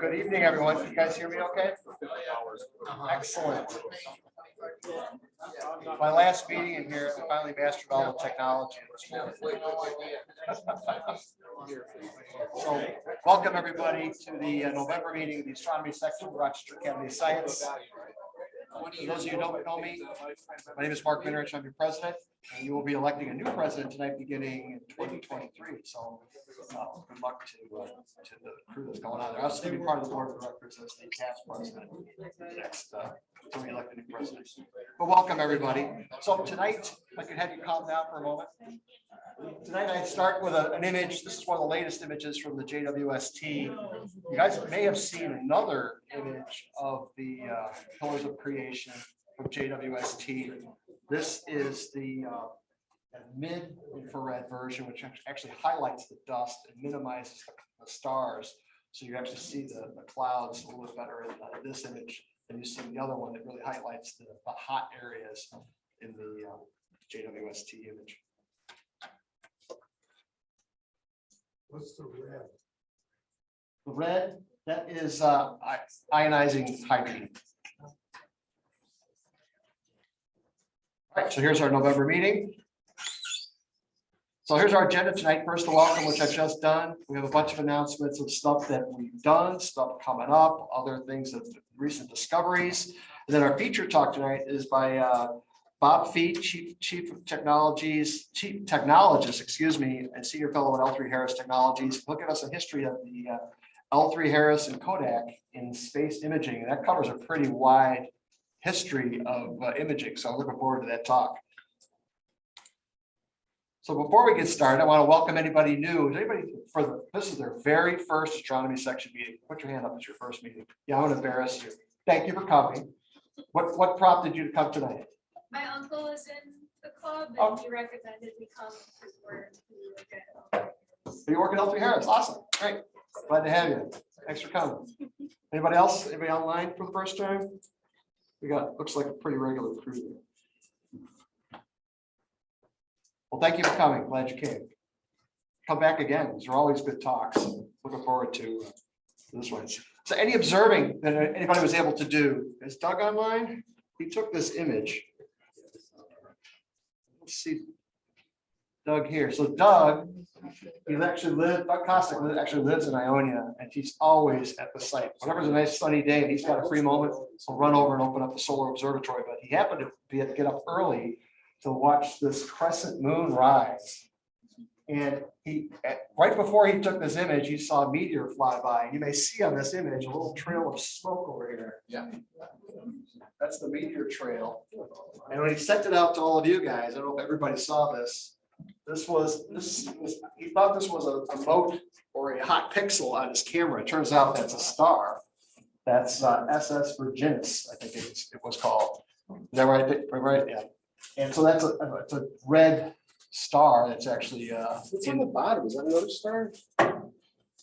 Good evening, everyone. Can you guys hear me okay? Excellent. My last meeting in here, I finally mastered all the technology. So, welcome everybody to the November meeting of the Astronomy Section of Rochester Academy of Science. For those of you who don't know me, my name is Mark Minarich. I'm your president, and you will be electing a new president tonight beginning in 2023. So good luck to the crew that's going on there. I'll still be part of the board of directors as the past president next until we elect a new president. But welcome everybody. So tonight, if I could have you calm down for a moment. Tonight I start with an image. This is one of the latest images from the JWST. You guys may have seen another image of the pillars of creation from JWST. This is the mid-infrared version, which actually highlights the dust and minimizes the stars. So you actually see the clouds a little bit better in this image than you see in the other one that really highlights the hot areas in the JWST image. What's the red? The red, that is ionizing hydrogen. All right, so here's our November meeting. So here's our agenda tonight. First, the welcome, which I've just done. We have a bunch of announcements of stuff that we've done, stuff coming up, other things that recent discoveries. And then our feature talk tonight is by Bob Fiete, chief technologist, excuse me, and senior fellow at L3Harris Technologies. Look at us a history of the L3Harris and Kodak in space imaging. And that covers a pretty wide history of imaging. So I'm looking forward to that talk. So before we get started, I want to welcome anybody new. Is anybody this is their very first astronomy section meeting? Put your hand up. It's your first meeting. Yeah, I want to embarrass you. Thank you for coming. What prompted you to come tonight? My uncle is in the club and he recommended we come because we're So you work at L3Harris. Awesome. Great. Glad to have you. Thanks for coming. Anybody else? Anybody online for the first time? We got, looks like a pretty regular crew there. Well, thank you for coming. Glad you came. Come back again. These are always good talks. Looking forward to this one. So any observing that anybody was able to do? Is Doug online? He took this image. Let's see Doug here. So Doug, Doug Kostic actually lives in Ionia, and he's always at the site. Whenever it's a nice sunny day and he's got a free moment, he'll run over and open up the solar observatory. But he happened to get up early to watch this crescent moon rise. And right before he took this image, he saw a meteor fly by. You may see on this image a little trail of smoke over here. Yeah. That's the meteor trail. And when he sent it out to all of you guys, I don't know if everybody saw this. He thought this was a mote or a hot pixel on his camera. It turns out that's a star. That's SS Virginis, I think it was called. Is that right? Right. Yeah. And so that's it's a red star that's actually What's on the bottom? Is that another star?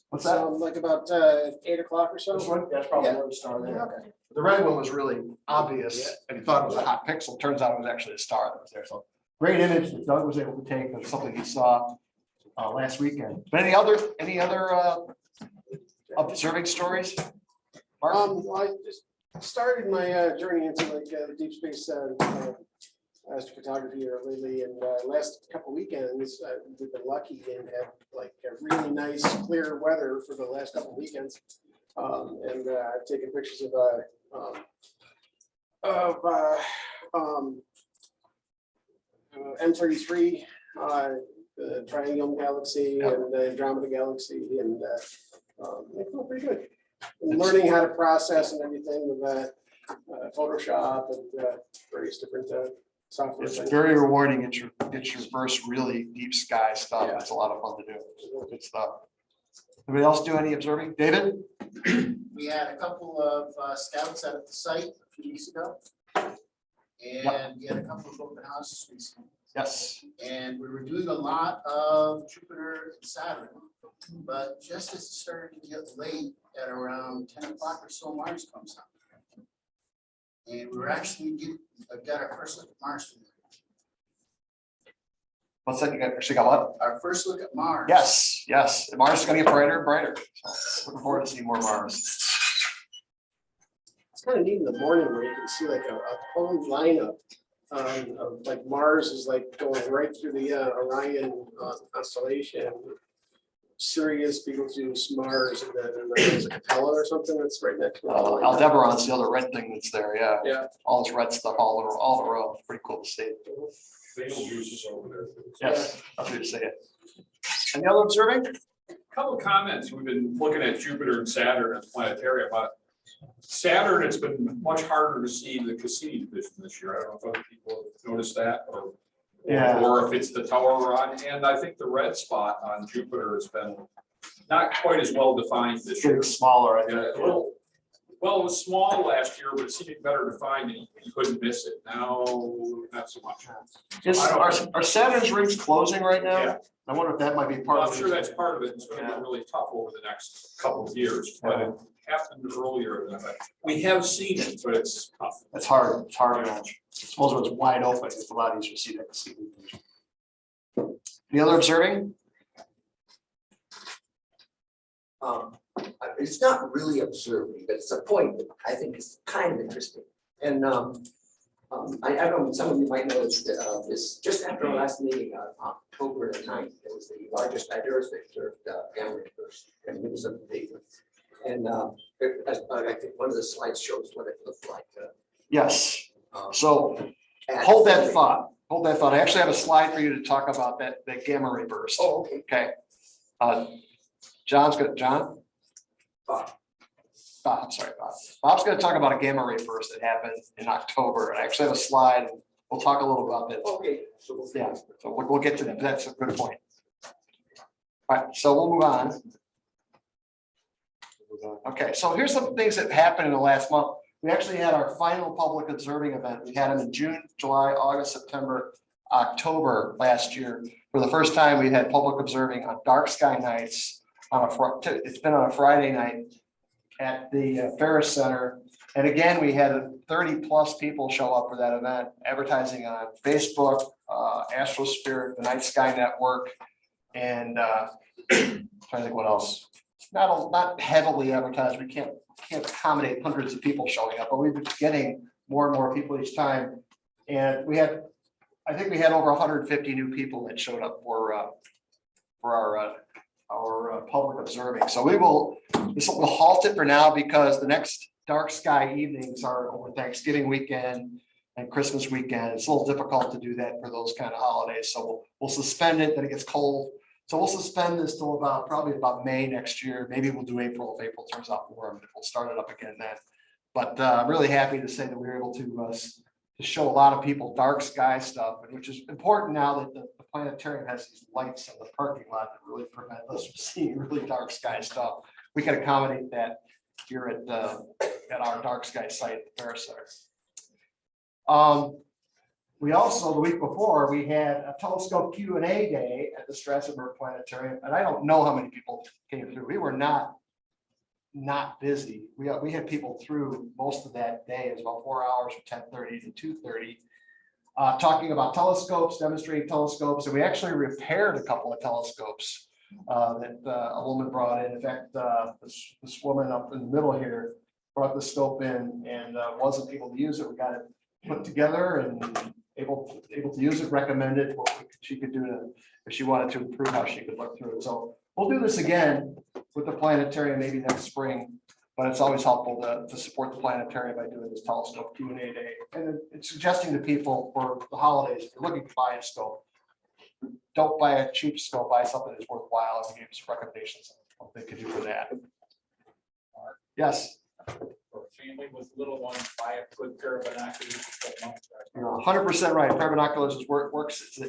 What's that? Like about 8 o'clock or so? This one? That's probably another star there. Okay. The red one was really obvious, and he thought it was a hot pixel. Turns out it was actually a star that was there. So great image that Doug was able to take of something he saw last weekend. But any other observing stories? Mark? Well, I just started my journey into the deep space astrophotography here lately, and last couple weekends we've been lucky and had like a really nice clear weather for the last couple weekends, and I've taken pictures of M33, the Triangle Galaxy, and the Andromeda Galaxy, and they feel pretty good. And learning how to process and everything with Photoshop and various different software. It's very rewarding. It's your first really deep sky stuff. It's a lot of fun to do. Good stuff. Anybody else do any observing? David? We had a couple of scouts out at the site a few weeks ago. And we had a couple of open houses recently. Yes. And we were doing a lot of Jupiter and Saturn. But just as it started to get late at around 10 o'clock or so, Mars comes up. And we were actually got our first look at Mars. What's that? You got, actually got what? Our first look at Mars. Yes, yes. Mars is gonna get brighter and brighter. So looking forward to seeing more Mars. It's kind of neat in the morning where you can see like a whole lineup of like Mars is like going right through the Orion constellation. Sirius, Betelgeuse, Mars, and then there's a Capella or something that's right next to it. Aldebaran's the other red thing that's there, yeah. Yeah. All this red stuff all in a row. Pretty cool to see. Betelgeuse is over there. Yes, that's what you say it. Any other observing? Couple of comments. We've been looking at Jupiter and Saturn and planetarium, but Saturn, it's been much harder to see the Cassini division this year. I don't know if other people have noticed that or. Yeah. Or if it's the tower run, and I think the red spot on Jupiter has been not quite as well defined this It's year. getting smaller, I Yeah, think. a little, well, it was small last year, but it seemed better defined and you couldn't miss it. Now, not so much. Are Saturn's rings closing right now? Yeah. I wonder if that might be part Well, of I'm it. sure that's part of it. It's gonna be really tough over the next couple of years, but it happened earlier than that. We have seen it, but it's tough. It's hard. It's hard to match. Suppose when it's wide open, it's a lot easier to see that. Any other observing? It's not really observing, but it's a point that I think is kind of interesting. And I don't know, some of you might know this, just after our last meeting on October the 9th, it was the largest Iris observed gamma ray burst, and it was a big one. And I think one of the slides shows what it looked like. Yes. So hold that thought. Hold that thought. I actually have a slide for you to talk about that gamma ray burst. Oh, okay. Okay. John? Bob. I'm sorry, Bob. Bob's going to talk about a gamma ray burst that happened in October. And I actually have a slide. And we'll talk a little about that. Okay. So Yeah, so we'll get to that. That's a good point. All right, so we'll move on. Okay, so here's some things that happened in the last month. We actually had our final public observing event. We had them in June, July, August, September, October last year. For the first time, we had public observing on dark sky nights on it's been on a Friday night at the Ferris Center. And again, we had 30+ people show up for that event, advertising on Facebook, Astrospirit, the Night Sky Network, and trying to think what else. Not heavily advertised. We can't accommodate hundreds of people showing up, but we've been getting more and more people each time. And I think we had over 150 new people that showed up for our public observing. So we'll halt it for now because the next dark sky evenings are over Thanksgiving weekend and Christmas weekend. It's a little difficult to do that for those kind of holidays. So we'll suspend it, then it gets cold. So we'll suspend this till probably about May next year. Maybe we'll do April if April turns out warm. We'll start it up again then. But I'm really happy to say that we were able to show a lot of people dark sky stuff, which is important now that the planetarium has these lights in the parking lot that really prevent us from seeing really dark sky stuff. We can accommodate that here at our dark sky site at the Ferris Center. We also, the week before, we had a telescope Q&A day at the Strasbourg Planetarium, and I don't know how many people came through. We were not busy. We had people through most of that day. It was about 4 hours from 10:30 to 2:30, talking about telescopes, demonstrating telescopes, and we actually repaired a couple of telescopes that a woman brought in. In fact, this woman up in the middle here brought the scope in and wasn't able to use it. We got it put together and able to use it, recommended what she could do if she wanted to improve how she could look through it. So we'll do this again with the planetarium maybe next spring, but it's always helpful to support the planetarium by doing this telescope Q&A day. And it's suggesting to people for the holidays, if you're looking to buy a scope, don't buy a cheap scope, buy something that's worthwhile, and give some recommendations on what they could do for that. Yes. For a family with little ones, buy a good pair of binoculars. You're 100% right. Pair of binoculars works.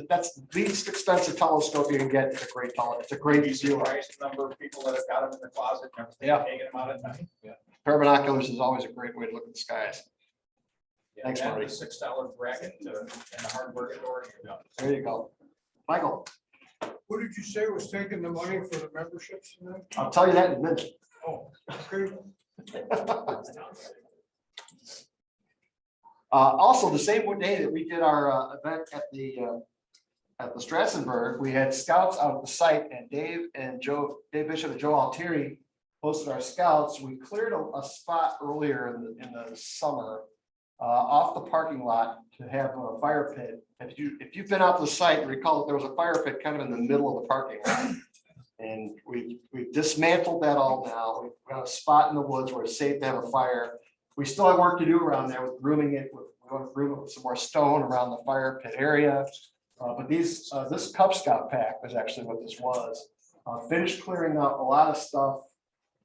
That's the least expensive telescope you can get. It's a great telescope. It's a great viewer. Surprised the number of people that have got them in their closet and everything, Yeah. taking them out at night. Yeah. Pair of binoculars is always a great way to look at the skies. Thanks, And Marty. the $6 bracket and the hardware door. There you go. Michael, Who did you say was taking the money for the memberships tonight? I'll tell you that in a minute. Oh, okay. Also, the same day that we did our event at the at the Strassenburg, we had scouts out at the site, and Dave Bishop and Joe Altieri posted our scouts. We cleared a spot earlier in the summer off the parking lot to have a fire pit. If you've been out to the site, you recall that there was a fire pit kind of in the middle of the parking lot. And we dismantled that all now. We've got a spot in the woods where it's safe to have a fire. We still have work to do around there with grooming it. We want to groom it with some more stone around the fire pit area. But this Cub Scout pack was actually what this was. Finished clearing up a lot of stuff.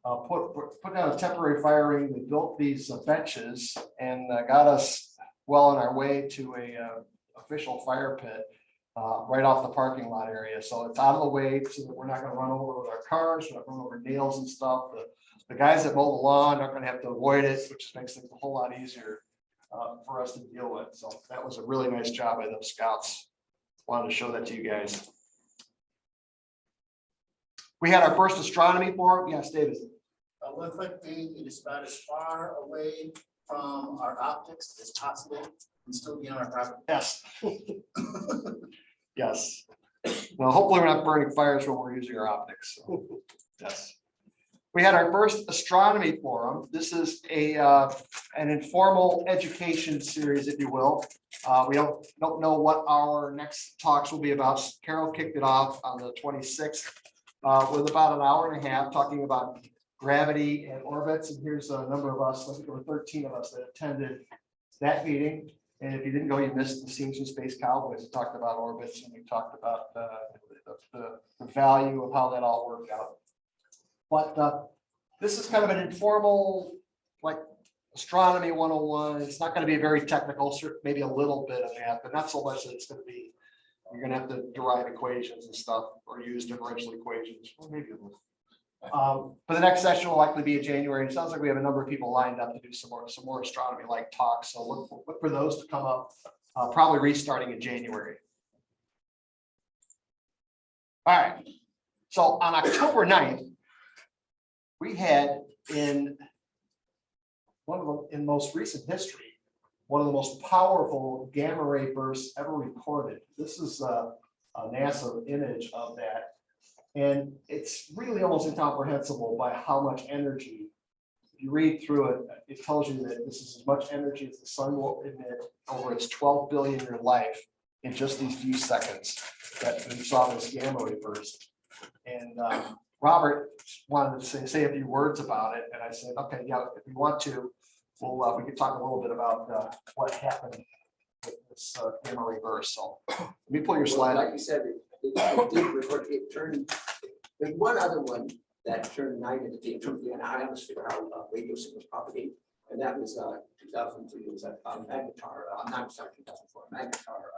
Put down a temporary fire ring. We built these benches and got us well on our way to a official fire pit right off the parking lot area. So it's out of the way so that we're not going to run over with our cars, we're not run over nails and stuff. The guys that mow the lawn aren't going to have to avoid it, which makes things a whole lot easier for us to deal with. So that was a really nice job by those scouts. Wanted to show that to you guys. We had our first astronomy forum. Yes, David. One quick thing, it is about as far away from our optics as possible and still be on our property. Yes. Yes. Well, hopefully we're not burning fires when we're using our optics. So, yes. We had our first astronomy forum. This is an informal education series, if you will. We don't know what our next talks will be about. Carol kicked it off on the 26th with about an hour and a half talking about gravity and orbits. And here's a number of us, I think there were 13 of us that attended that meeting. And if you didn't go, you missed the Scenes from Space Cowboys. We talked about orbits and we talked about the value of how that all worked out. But this is kind of an informal, like astronomy 101. It's not going to be very technical, maybe a little bit of that, but not so much that it's going to be, you're going to have to derive equations and stuff or use differential equations. Well, maybe a little. But the next session will likely be in January. It sounds like we have a number of people lined up to do some more astronomy-like talks. So look for those to come up, probably restarting in January. All right. So on October 9th, we had in most recent history, one of the most powerful gamma ray bursts ever recorded. This is a NASA image of that. And it's really almost incomprehensible by how much energy. If you read through it, it tells you that this is as much energy as the sun will emit over its 12 billion year life in just these few seconds that we saw this gamma ray burst. And Robert wanted to say a few words about it, and I said, okay, yeah, if you want to, we could talk a little bit about what happened with this gamma ray burst. So let me pull your slide. Like you said, it did record, it turned, there's one other one that turned night into day, in terms of the atmosphere, how radio signals propagate, and that was 2003. It was a magnetar, not sorry, 2004, magnetar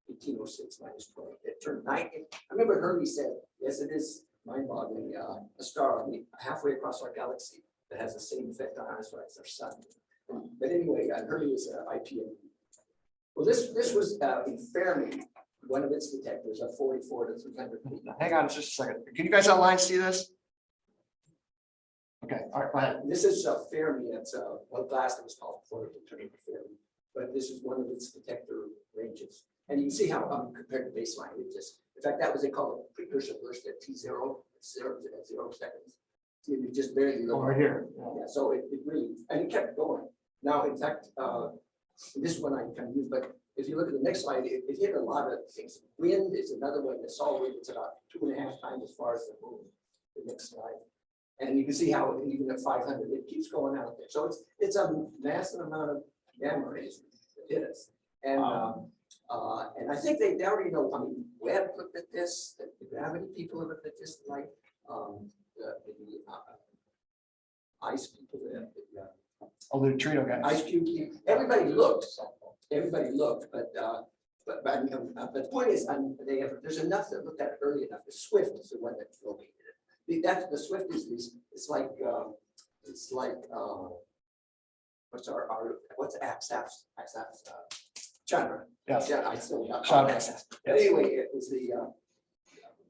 1806 -12. It turned night. I remember Hurley said, yes, it is mind-boggling, a star halfway across our galaxy that has the same effect on us as our sun. But anyway, Hurley is IPM. Well, this was in Fermi. One of its detectors are 44 to 300 feet. Hang on just a second. Can you guys online see this? Okay, all right, go ahead. This is Fermi. It's what last it was called before it turned into Fermi. But this is one of its detector ranges. And you can see how compared to baseline, it just, in fact, that was they call it precursor burst at T0, it's 0 seconds. It just barely low. Over here. Yeah, so it really, and it kept going. Now, in fact, this one I kind of use, but if you look at the next slide, it hit a lot of things. Wind is another one. The sol wind, it's about 2.5 times as far as the moon. The next slide. And you can see how even at 500, it keeps going out there. So it's a massive amount of gamma rays that hit us. And I think they already know. I mean, Webb looked at this. The gravity people have looked at this, like the ice people. Oh, the neutrino guys. Ice cube. Everybody looked. Everybody looked, but the point is, there's enough that looked at it early enough. The Swift is the one that located it. The Swift is it's like what's ASRAS Chandra. Yes. Yeah, I still got Chandra. But anyway, it was the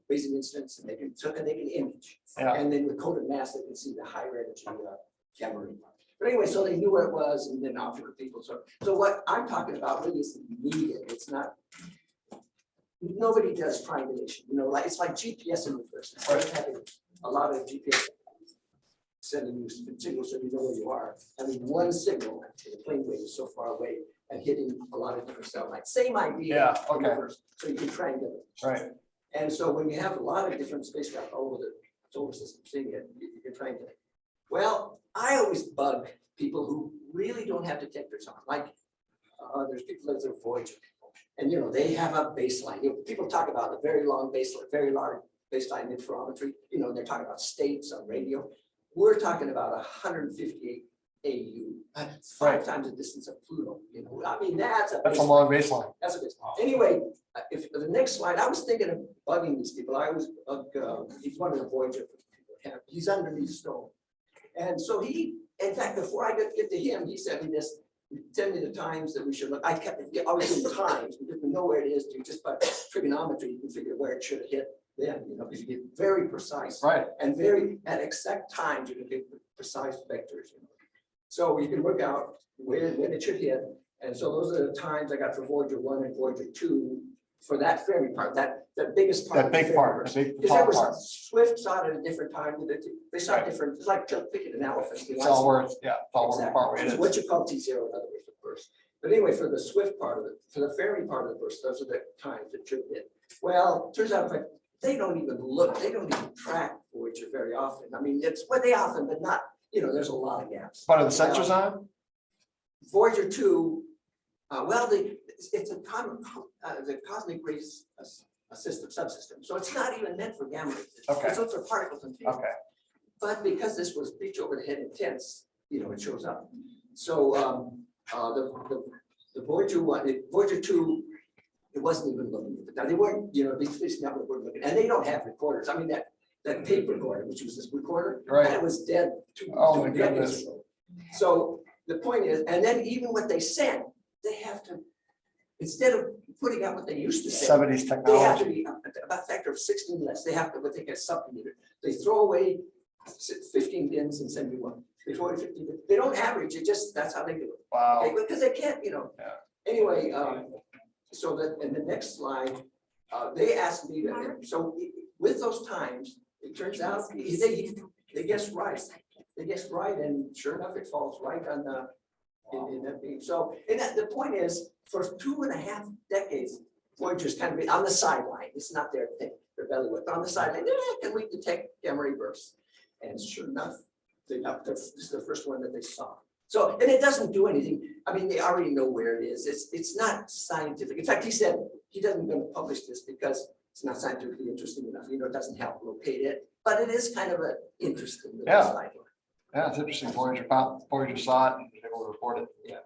raising instruments, and they can image, Yeah. and then with coded mass, they can see the higher energy gamma ray. But anyway, so they knew where it was, and then optical people. So what I'm talking about really is needed. It's not nobody does triangulation, like, it's like GPS in reverse. Instead of having a lot of GPS sending you signals so you know where you are, having one signal, the plane wave is so far away and hitting a lot of different satellites. Same idea. Yeah, in okay. reverse. So you can triangulate. Right. And so when you have a lot of different spacecraft all over the solar system seeing it, you can triangulate. Well, I always bug people who really don't have detectors on, like there's people that are Voyager people, and they have a baseline. People talk about a very long baseline, very large baseline interferometry. They're talking about states on radio. We're talking about 158 AU. That's 5 times the distance of Pluto. I mean, that's a long baseline. That's a baseline. Anyway, if the next slide, I was thinking of bugging these people. I was, he's one of the Voyager people. He's underneath stone. And so he, in fact, before I get to him, he said me this, tell me the times that we should look. I kept always doing times because we know where it is. Just by trigonometry, you can figure where it should hit then, because you get very precise. Right. And at exact times, you can get precise vectors. So you can work out when it should hit. And so those are the times I got for Voyager 1 and Voyager 2 for that Fermi part, that biggest part. That big part, the big Because there top part. was Swift saw it at a different time. They saw different, it's like picking an elephant. It's all worth, yeah, it's all worth the Exactly. part where it is. What you call T0, in other words, of course. But anyway, for the Swift part of it, for the Fermi part of the burst, those are the times that should hit. Well, turns out they don't even look, they don't even track Voyager very often. I mean, they often, but not, there's a lot of gaps. What are the sensors on? Voyager 2, it's a the cosmic rays system, subsystem. So it's not even meant for gamma rays. Okay. So it's for particles and things. Okay. But because this was pitch over the head intense, it shows up. So the Voyager 1, Voyager 2, it wasn't even looking at it. Now they weren't, these never were looking, and they don't have recorders. I mean, that tape recorder, which was this recorder, Right. that was dead Oh, my two decades goodness. ago. So the point is, and then even what they send, they have to, instead of putting out what they used to send, 70s they have technology. to be about a factor of 16 less. They have to, what they get supplemented. They throw away 15 bins and send you one. They throw away 15 bins. They don't average it, just that's how they do it. Wow. Okay, because they can't, Yeah. Anyway, so that in the next slide, they asked me, so with those times, it turns out they guessed right. They guessed right, and sure enough, it falls right on the in that beam. So, and the point is, for 2.5 decades, Voyager's kind of been on the sideline. It's not their thing, their belly width. On the sideline, can we detect gamma ray bursts? And sure enough, this is the first one that they saw. So, and it doesn't do anything. I mean, they already know where it is. It's not scientific. In fact, he said he doesn't going to publish this because it's not scientifically interesting enough. It doesn't help locate it, but it is kind of an interesting little Yeah. slide. Yeah, it's interesting. Voyager saw it and they will report it. Yeah.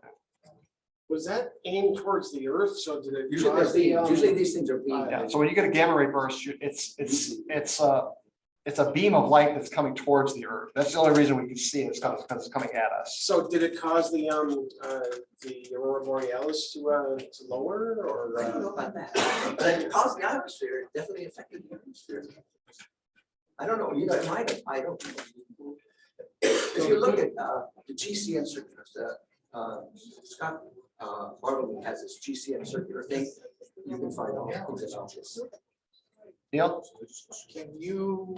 Was that aimed towards the Earth? So did it? Usually, cause usually these things are being. Yeah. So when you get a gamma ray burst, it's a beam of light that's coming towards the Earth. That's the only reason we can see it, is because it's coming at us. So did it cause the aurora borealis to lower, or? I don't know about that. But it caused the atmosphere. It definitely affected the atmosphere. I don't know. It might have. I don't know. If you look at the GCM circulars, Scott Bartleby has this GCM circular thing. You can find all things about this. Neil? Can you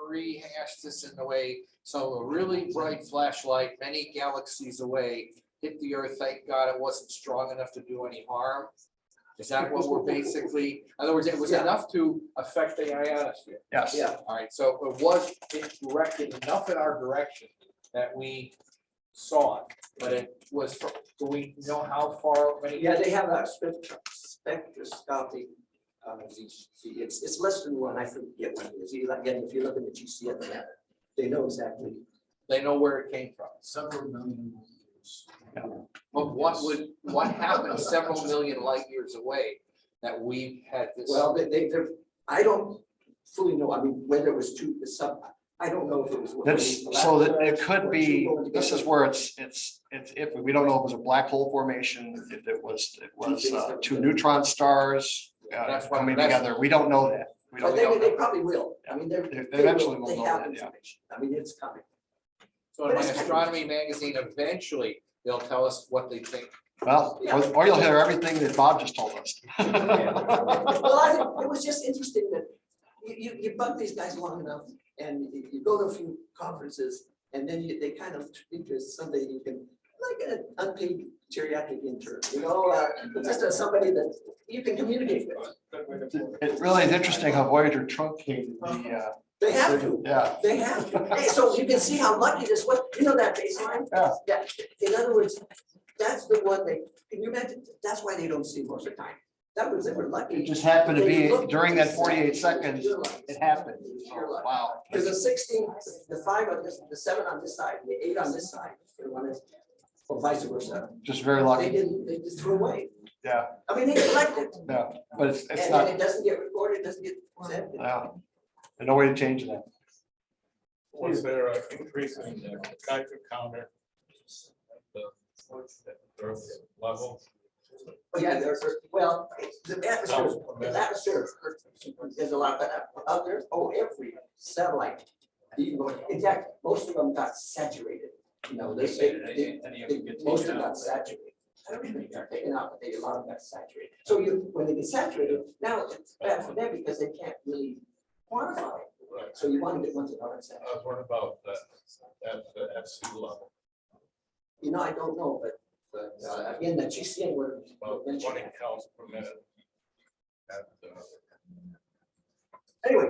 rehash this in a way, so a really bright flashlight many galaxies away hit the Earth, thank God it wasn't strong enough to do any harm? Is that what we're basically, in other words, it was enough to affect the ionosphere? Yes. Yeah. All right, so it was directed enough in our direction that we saw it, but it was, do we know how far? Yeah, they have a spectroscopy. It's less than one. I forget what it is. Again, if you look at the GCM, they know exactly. They know where it came from. Several million years. But what happened several million light years away that we had this? Well, I don't fully know. I mean, whether it was I don't know if it was. That's so that it could be, this is where it's if we don't know if it was a black hole formation, if it was two neutron stars coming together. We don't know that. We But don't they know. probably will. I mean, they eventually will they know have that, yeah. information. I mean, it's coming. So in my astronomy magazine, eventually they'll tell us what they think Well, or you'll hear everything that Bob just told us. Well, I think it was just interesting that you bug these guys long enough and you go to a few conferences and then they kind of think there's somebody you can, like an unpaid geriatric intern, just as somebody that you can communicate with. It really is interesting how Voyager truncated the, They have to. yeah. They have to. Hey, so you can see how lucky this was. You know that baseline? Yeah. Yeah. In other words, that's the one can you imagine? That's why they don't see most of the time. They were lucky. It just happened to They be looked during that just 48 seconds, pure luck. it happened. Pure luck. Wow. Because the 16, the 5 on this, the 7 on this side, the 8 on this side, or vice versa. Just very They lucky. didn't, they just threw away. Yeah, I mean, they collected. yeah, but it's And then not, it doesn't get recorded, it doesn't get sent. yeah. There's no way to change that. Was there an increase in the type of counter? The earth level? Oh, yeah, well, the atmosphere is a lot, but out there, every satellite. In fact, most of them got saturated. Most of them got saturated. I don't think they're taken out, but a lot of them got saturated. So when they get saturated, now it's bad for them because they can't really quantify it. So you want to get ones that aren't saturated. I was wondering about that at sea level, I don't know, but again, the GCN were about mentioned. 20 counts per minute. At, Anyway,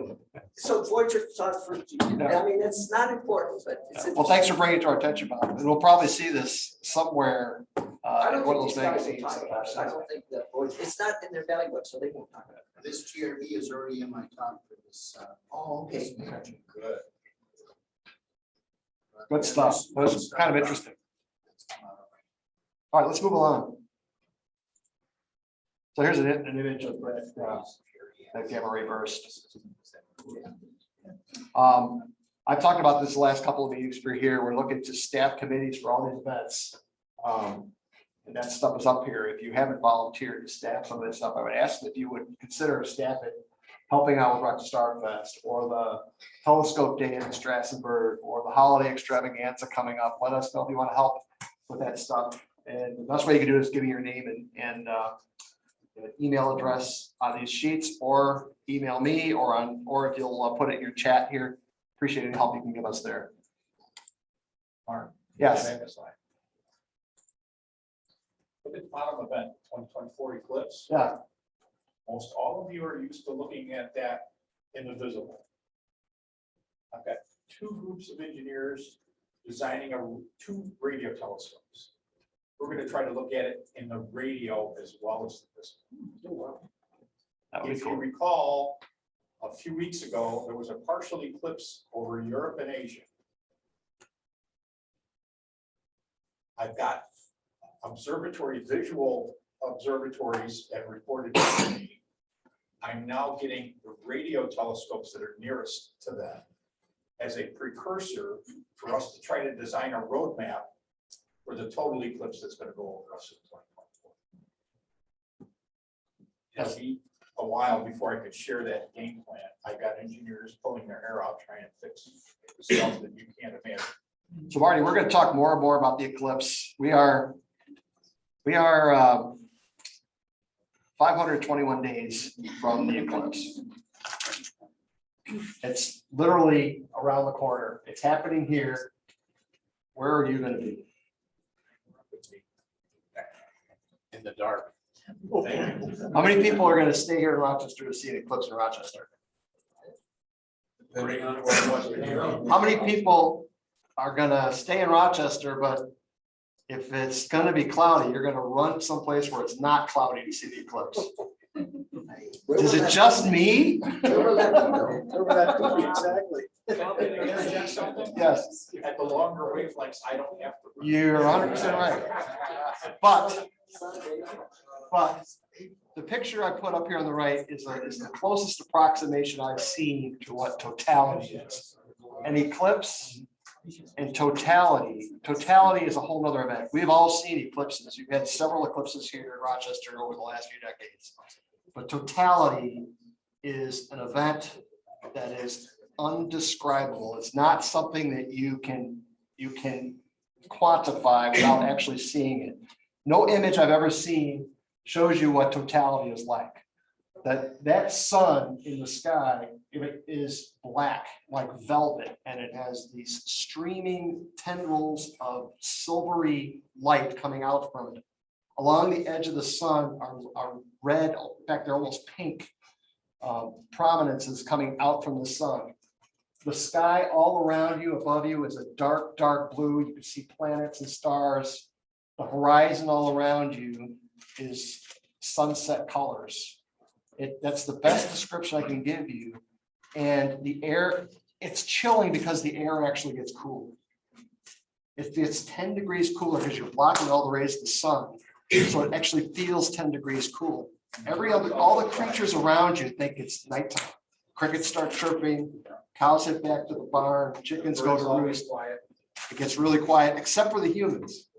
so Voyager saw it first. I mean, it's not important, but it's. Well, thanks for bringing it to our attention, Bob. And we'll probably see this somewhere, I in don't one of think those these guys will magazines. talk about it. I don't think that, it's not in their belly book, so they won't talk about it. This GRB is already in my talk for this. Oh, okay. Good. Good stuff. That was kind of interesting. All right, let's move along. So here's an image of that gamma ray burst. I've talked about this the last couple of meetings for here. We're looking to staff committees for all these events. And that stuff is up here. If you haven't volunteered to staff some of this stuff, I would ask if you would consider staffing, helping out with Rock Star Fest or the Telescope Day in Strasbourg or the holiday extravaganza coming up. Let us know if you want to help with that stuff. And the best way you can do it is give me your name and email address on these sheets, or email me, or if you'll put it in your chat here. Appreciate any help you can give us there. All right. Yes. Look at the bottom event, 2024 eclipse. Yeah. Most all of you are used to looking at that in the visible. I've got 2 groups of engineers designing 2 radio telescopes. We're going to try to look at it in the radio as well as the visible. That would be If you cool. recall, a few weeks ago, there was a partial eclipse over Europe and Asia. I've got visual observatories that reported to me. I'm now getting the radio telescopes that are nearest to them as a precursor for us to try to design a roadmap for the total eclipse that's going to go over us in 2024. It'll be a while before I could share that game plan. I've got engineers pulling their hair out trying to fix stuff that you can't imagine. So Marty, we're going to talk more and more about the eclipse. We are 521 days from the eclipse. It's literally around the corner. It's happening here. Where are you going to be? In the dark. How many people are going to stay here in Rochester to see an eclipse in Rochester? Depending on what. How many people are going to stay in Rochester, but if it's going to be cloudy, you're going to run someplace where it's not cloudy to see the eclipse? Is it just me? Where will that be? Exactly. Can I interject something? Yes, At the longer wavelengths, I don't have to. you're 100% right. But the picture I put up here on the right is the closest approximation I've seen to what totality is. An eclipse and totality is a whole nother event. We've all seen eclipses. You've had several eclipses here in Rochester over the last few decades. But totality is an event that is undescribable. It's not something that you can quantify without actually seeing it. No image I've ever seen shows you what totality is like. That sun in the sky, it is black like velvet, and it has these streaming tendrils of silvery light coming out from it. Along the edge of the sun are red, in fact, they're almost pink prominences coming out from the sun. The sky all around you, above you, is a dark, dark blue. You can see planets and stars. The horizon all around you is sunset colors. That's the best description I can give you. And the air, it's chilling because the air actually gets cool. If it's 10 degrees cooler because you're blocking all the rays of the sun, so it actually feels 10 degrees cool. All the creatures around you think it's nighttime. Crickets start chirping, cows head back to the barn, chickens go to roost. It gets really quiet, except for the humans.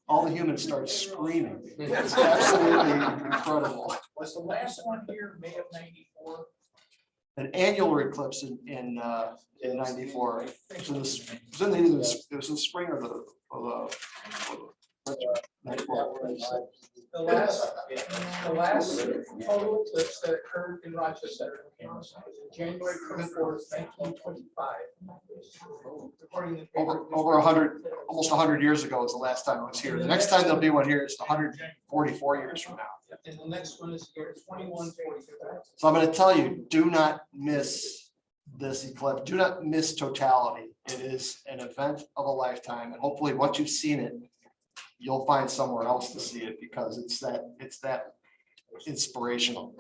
All the humans start screaming. It's absolutely incredible. Was the last one here May of '94? An annular eclipse in '94. It was in the spring or the 94. The last total eclipse that occurred in Rochester was January 24th, 1925. According to Over 100, almost 100 years ago is the last time I was here. The next time there'll be one here is 144 years from now. And the next one is here 2144. So I'm going to tell you, do not miss this eclipse. Do not miss totality. It is an event of a lifetime, and hopefully once you've seen it, you'll find somewhere else to see it because it's that inspirational.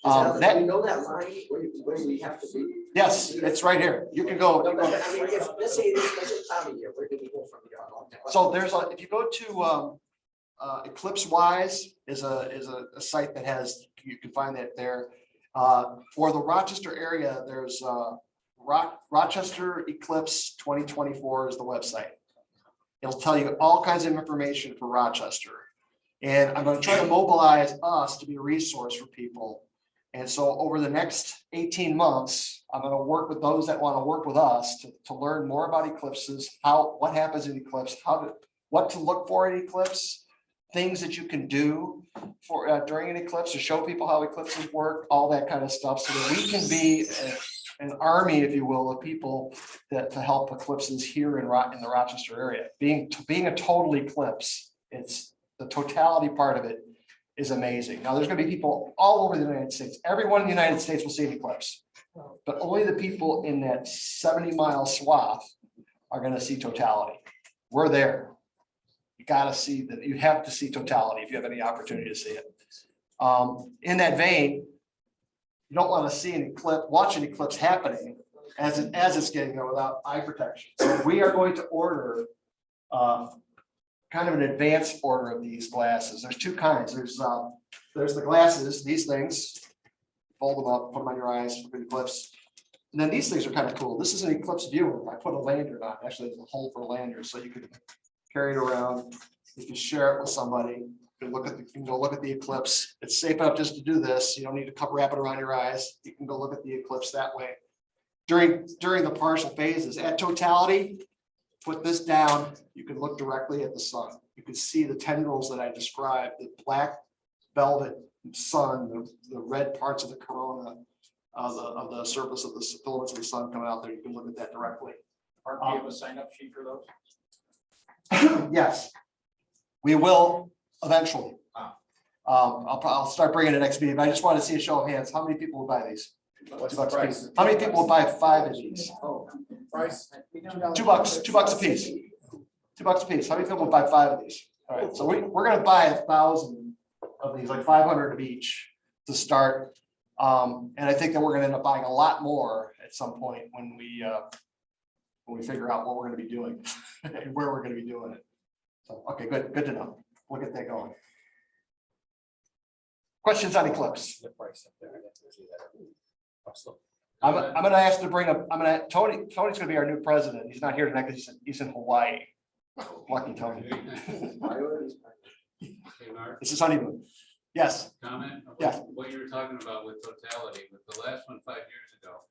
Do you know that line where we have to be? Yes, it's right here. You can go. No, but I mean, if, let's say it's special time of year, where do we go from here on? So if you go to Eclipse Wise is a site that has, you can find that there. For the Rochester area, there's Rochester Eclipse 2024 is the website. It'll tell you all kinds of information for Rochester. And I'm going to try to mobilize us to be a resource for people. And so over the next 18 months, I'm going to work with those that want to work with us to learn more about eclipses, what happens in eclipse, what to look for in eclipse, things that you can do for during an eclipse to show people how eclipses work, all that kind of stuff, so that we can be an army, if you will, of people to help eclipses here in the Rochester area. Being a total eclipse, it's the totality part of it is amazing. Now, there's going to be people all over the United States. Everyone in the United States will see an eclipse, but only the people in that 70-mile swath are going to see totality. We're there. You got to see that. You have to see totality if you have any opportunity to see it. In that vein, you don't want to see an eclipse, watch an eclipse happening as it's getting there without eye protection. So we are going to order kind of an advanced order of these glasses. There's two kinds. There's the glasses, these things, fold them up, put them on your eyes for good eclipse. And then these things are kind of cool. This is an eclipse viewer. I put a lanyard on. Actually, there's a hole for a lanyard, so you could carry it around. You can share it with somebody. You can go look at the eclipse. It's safe enough just to do this. You don't need to wrap it around your eyes. You can go look at the eclipse that way. During the partial phases, at totality, put this down. You can look directly at the sun. You can see the tendrils that I described, the black velvet sun, the red parts of the corona of the surface of the filaments of the sun coming out there. You can look at that directly. Are we have a sign up sheet for those? Yes, we will eventually. I'll start bringing it next meeting. I just want to see a show of hands. How many people will buy these? What's $2 the a price? piece. How many people will buy 5 of these? Price? $2 a piece. $2 a piece. How many people will buy 5 of these? All right, so we're going to buy 1,000 of these, like 500 of each to start. And I think that we're going to end up buying a lot more at some point when we figure out what we're going to be doing and where we're going to be doing it. So, okay, good to know. We'll get that going. Questions on eclipse? I'm going to ask to bring up. Tony's going to be our new president. He's not here tonight because he's in Hawaii. Lucky Tony. This is honeymoon. Yes. Comment? Yeah. What you were talking about with totality, with the last one 5 years ago.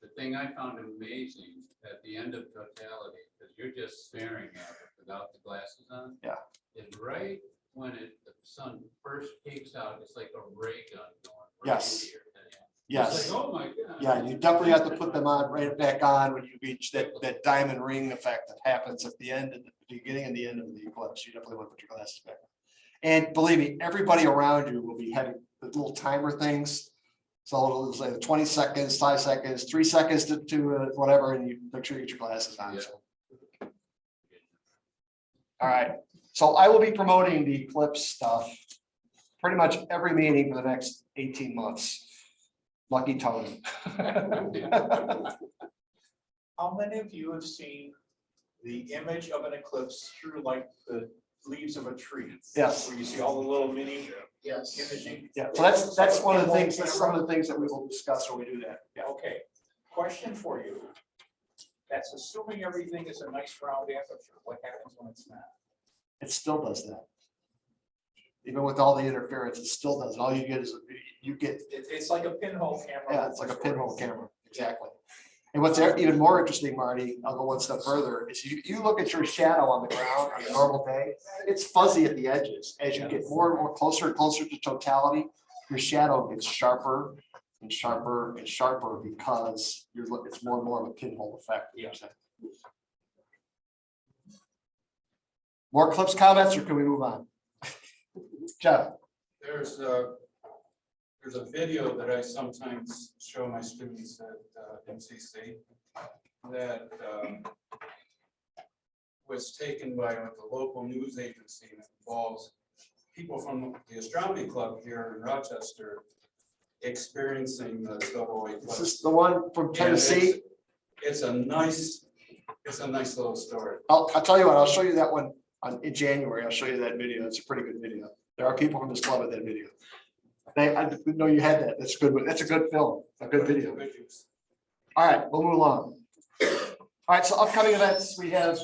The thing I found amazing at the end of totality, because you're just staring at it without the glasses on. Yeah. Is right the sun first peeks out, it's like a ray gun going. Yes. into your head. Yes. It's like, oh my God. Yeah, you definitely have to put them on, right back on when you reach that diamond ring effect that happens at the end, at the beginning and the end of the eclipse. You definitely want to put your glasses back on. And believe me, everybody around you will be having the little timer things. So it'll say 20 seconds, 5 seconds, 3 seconds to whatever, and you make sure you get your glasses on. Yeah. So. All right, so I will be promoting the eclipse stuff pretty much every meeting for the next 18 months. Lucky Tony. How many of you have seen the image of an eclipse through like the leaves of a tree? Yes. Where you see all the little mini Yes. imaging? Yeah, so that's one of the things, that's some of the things that we will discuss when we do that. Yeah. Okay, question for you. That's assuming everything is a nice round aperture. What happens when it's not? It still does that. Even with all the interference, it still does. All you get is, you get, It's like a pinhole camera. yeah, it's like a pinhole camera, exactly. And what's even more interesting, Marty, I'll go one step further, is you look at your shadow on the ground on a normal day, it's fuzzy at the edges. As you get more and more closer and closer to totality, your shadow gets sharper and sharper and sharper because it's more and more of a pinhole effect. Yeah. More clips, comments, or can we move on? Jeff? There's a video that I sometimes show my students at MCC that was taken by the local news agency that involves people from the astronomy club here in Rochester experiencing the double This eclipse. is the one from And Tennessee. It's a nice little story. I'll tell you what, I'll show you that one in January. I'll show you that video. It's a pretty good video. There are people from this club at that video. I didn't know you had that. That's good. That's a good film, a good video. All right, we'll move along. All right, so upcoming events, we have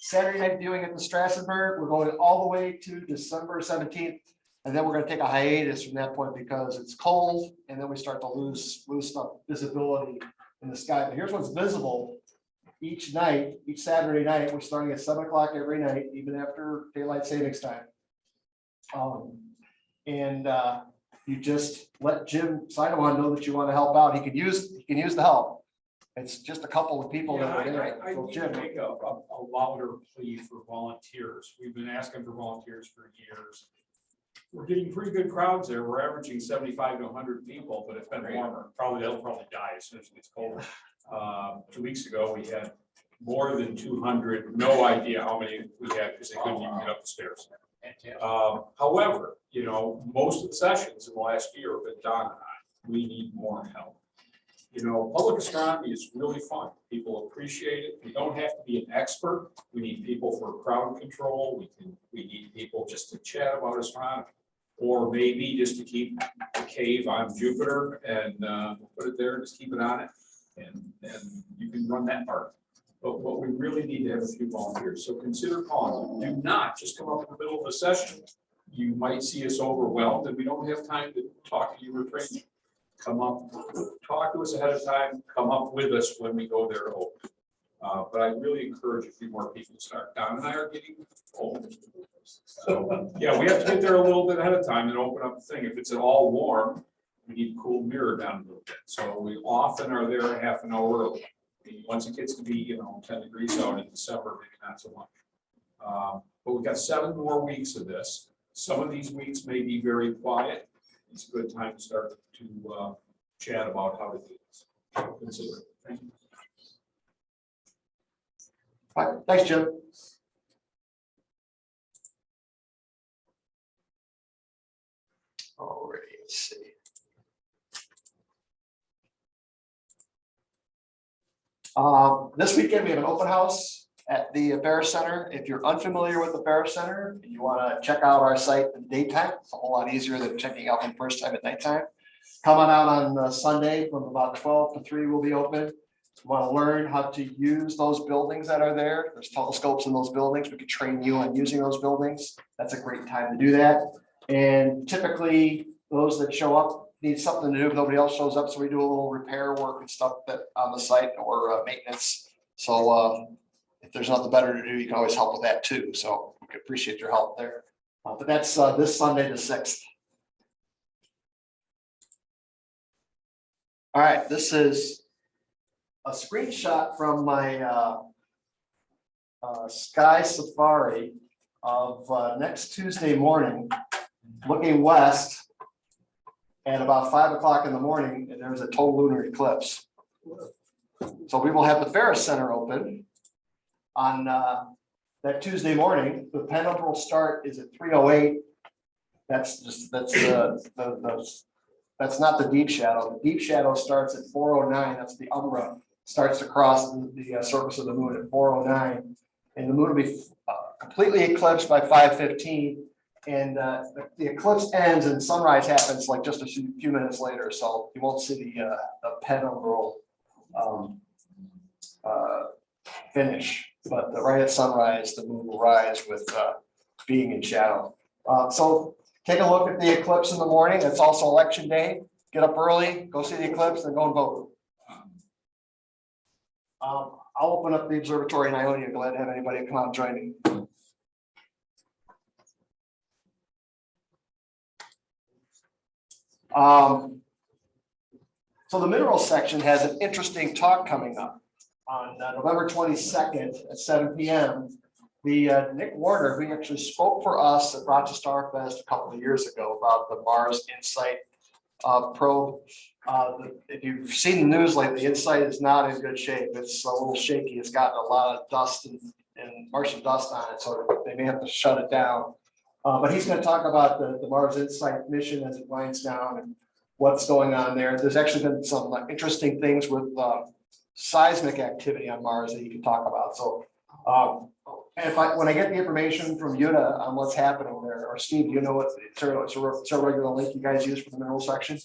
Saturday night viewing at the Strassenberg. We're going all the way to December 17th. And then we're going to take a hiatus from that point because it's cold and then we start to lose stuff, visibility in the sky. But here's what's visible each night, each Saturday night. We're starting at 7 o'clock every night, even after daylight savings time. You just let Jim Sidewan know that you want to help out. He can use the help. It's just a couple of people that are there. I So need to Jim, make a louder plea for volunteers. We've been asking for volunteers for years. We're getting pretty good crowds there. We're averaging 75 to 100 people, but it's been warmer. They'll probably die as soon as it gets colder. 2 weeks ago, we had more than 200. No idea how many we had because they couldn't even get up the stairs. However, most of the sessions in the last year have been Don and I. We need more help. Public astronomy is really fun. People appreciate it. We don't have to be an expert. We need people for crowd control. We need people just to chat about astronomy, or maybe just to keep the cave on Jupiter and put it there and just keep it on it, and you can run that part. But what we really need to have a few volunteers. So consider calling. Do not just come up in the middle of the session. You might see us overwhelmed and we don't have time to talk to you or train you. Come up, talk to us ahead of time, come up with us when we go there to open. But I really encourage a few more people to start. Don and I are getting old. So yeah, we have to get there a little bit ahead of time and open up the thing. If it's at all warm, we need a cool mirror down a little bit. So we often are there half an hour early. Once it gets to be, 10 degrees out in December, maybe not so much. But we've got 7 more weeks of this. Some of these weeks may be very quiet. It's a good time to start to chat about how to do this. Consider it. Thank you. all right, thanks, Jim. All right, let's see. This weekend, we have an open house at the Barris Center. If you're unfamiliar with the Barris Center, and you want to check out our site in the daytime, it's a whole lot easier than checking out the first time at nighttime. Come on out on Sunday from about 12 to 3 will be open. If you want to learn how to use those buildings that are there, there's telescopes in those buildings. We could train you on using those buildings. That's a great time to do that. And typically, those that show up need something to do if nobody else shows up. So we do a little repair work and stuff that on the site or maintenance. So if there's nothing better to do, you can always help with that too. So we appreciate your help there. But that's this Sunday, the 6th. All right, this is a screenshot from my Sky Safari of next Tuesday morning, looking west at about 5 o'clock in the morning, and there's a total lunar eclipse. So we will have the Ferris Center open on that Tuesday morning. The penumbral start is at 3:08. That's not the deep shadow. The deep shadow starts at 4:09. That's the umbra. Starts to cross the surface of the moon at 4:09, and the moon will be completely eclipsed by 5:15. And the eclipse ends and sunrise happens like just a few minutes later. So you won't see the penumbral finish. But right at sunrise, the moon will rise with being in shadow. So take a look at the eclipse in the morning. It's also election day. Get up early, go see the eclipse, and go and vote. I'll open up the observatory in Ionia. Glad to have anybody come out and join me. So the minerals section has an interesting talk coming up on November 22nd at 7 p.m. The Nick Warner, who actually spoke for us at Rochester Star Fest a couple of years ago about the Mars InSight probe. If you've seen the news lately, InSight is not in good shape. It's a little shaky. It's gotten a lot of dust and Martian dust on it, so they may have to shut it down. But he's going to talk about the Mars InSight mission as it winds down and what's going on there. There's actually been some interesting things with seismic activity on Mars that you can talk about. So when I get the information from Yuta on what's happening there, or Steve, you know what, it's a regular link you guys use for the mineral section?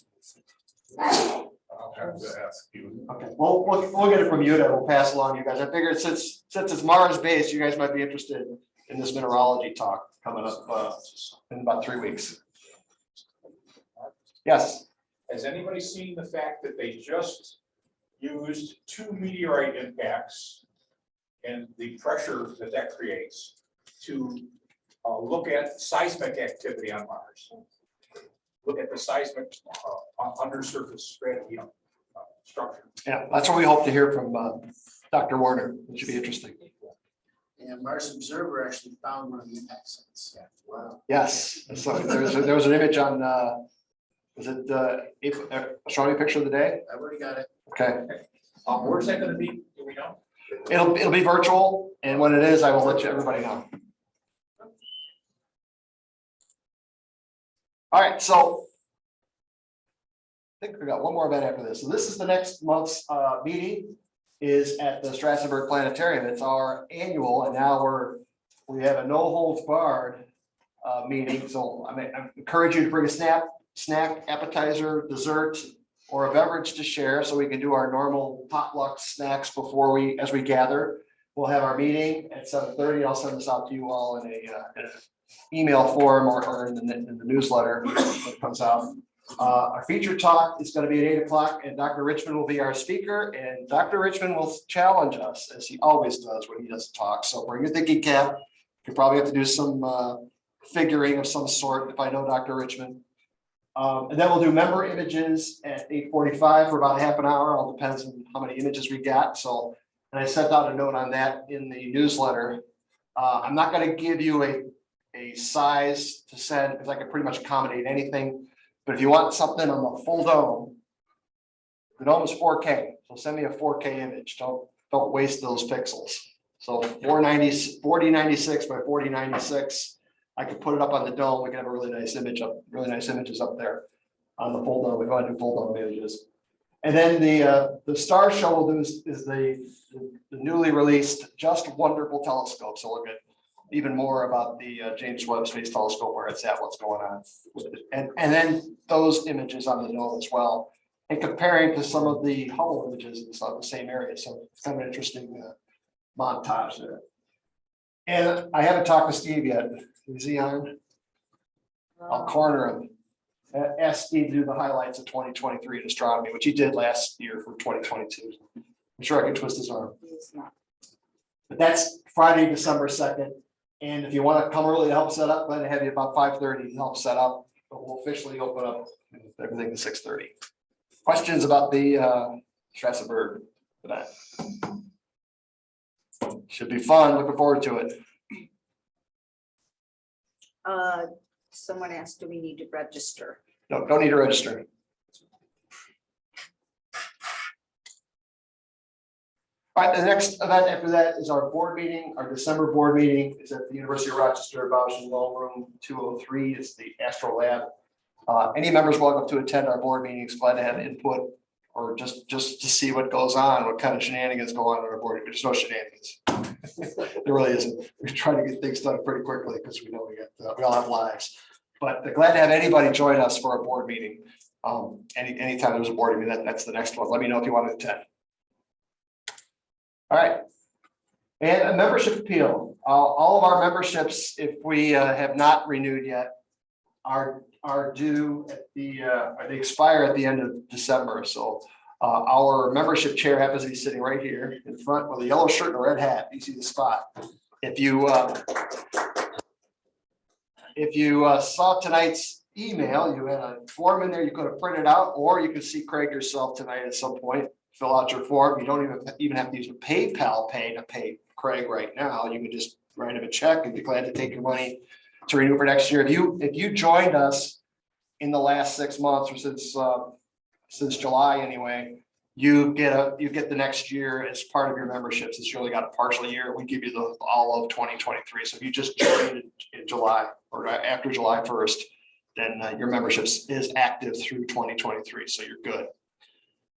I'll have to ask you. Okay, well, we'll get it from Yuta. We'll pass along to you guys. I figured since it's Mars based, you guys might be interested in this mineralogy talk coming up in about 3 weeks. Yes. Has anybody seen the fact that they just used 2 meteorite impacts and the pressure that creates to look at seismic activity on Mars? Look at the seismic undersurface strategy structure. Yeah, that's what we hope to hear from Dr. Warner. It should be interesting. And Mars Observer actually found one of the impact sites. Yeah. Wow. Yes, so there was an image on, was it show me a picture of the day? I've already got it. Okay, Where's that going to be? Do we know? it'll be virtual, and when it is, I will let everybody know. All right, so I think we got one more event after this. So this is the next month's meeting is at the Strasbourg Planetarium. It's our annual, and now we have a no holds barred meeting. So I encourage you to bring a snack, appetizer, dessert, or a beverage to share, so we can do our normal potluck snacks as we gather. We'll have our meeting at 7:30. I'll send this out to you all in an email form or in the newsletter that comes out. Our feature talk is going to be at 8 o'clock, and Dr. Richmond will be our speaker, and Dr. Richmond will challenge us, as he always does when he does talk. So bring your thinking cap. You probably have to do some figuring of some sort if I know Dr. Richmond. And then we'll do member images at 8:45 for about half an hour. All depends on how many images we got. So, and I sent out a note on that in the newsletter. I'm not going to give you a size to send because I can pretty much accommodate anything. But if you want something on the full dome, the dome is 4K. So send me a 4K image. Don't waste those pixels. So 4096 by 4096. I could put it up on the dome. We can have a really nice images up there on the full dome. We want to do full dome images. And then the star show we'll do is the newly released Just Wonderful telescope. So we'll get even more about the James Webb Space Telescope, where it's at, what's going on with it. And then those images on the dome as well, and comparing to some of the Hubble images in the same area. So it's kind of an interesting montage there. And I haven't talked to Steve yet. Is he on? I'll corner him. Ask Steve to do the highlights of 2023 in astronomy, which he did last year for 2022. I'm sure I can twist his arm. But that's Friday, December 2nd. And if you want to come early to help set up, glad to have you about 5:30 to help set up, but we'll officially open up everything to 6:30. Questions about the Strasbourg event? Should be fun, looking forward to it. Someone asked, do we need to register? No, don't need to register. All right, the next event after that is our board meeting. Our December board meeting is at the University of Rochester, Bausch Law Room 203. It's the Astro Lab. Any members welcome to attend our board meetings. Glad to have input or just to see what goes on, what kind of shenanigans go on in our board. There's no shenanigans. There really isn't. We try to get things done pretty quickly because we know we all have lives. But glad to have anybody join us for a board meeting. Anytime there's a board meeting, that's the next one. Let me know if you want to attend. All right. And a membership appeal. All of our memberships, if we have not renewed yet, are due at they expire at the end of December. So our membership chair happens to be sitting right here in front with a yellow shirt and a red hat. You see the spot. If you saw tonight's email, you had a form in there you could have printed out, or you could see Craig yourself tonight at some point. Fill out your form. You don't even have to use a PayPal pay to pay Craig right now. You can just write him a check and be glad to take your money to renew for next year. If you joined us in the last 6 months or since July anyway, you get the next year as part of your membership. Since you only got a partial year, we give you all of 2023. So if you just joined in July or after July 1st, then your membership is active through 2023. So you're good.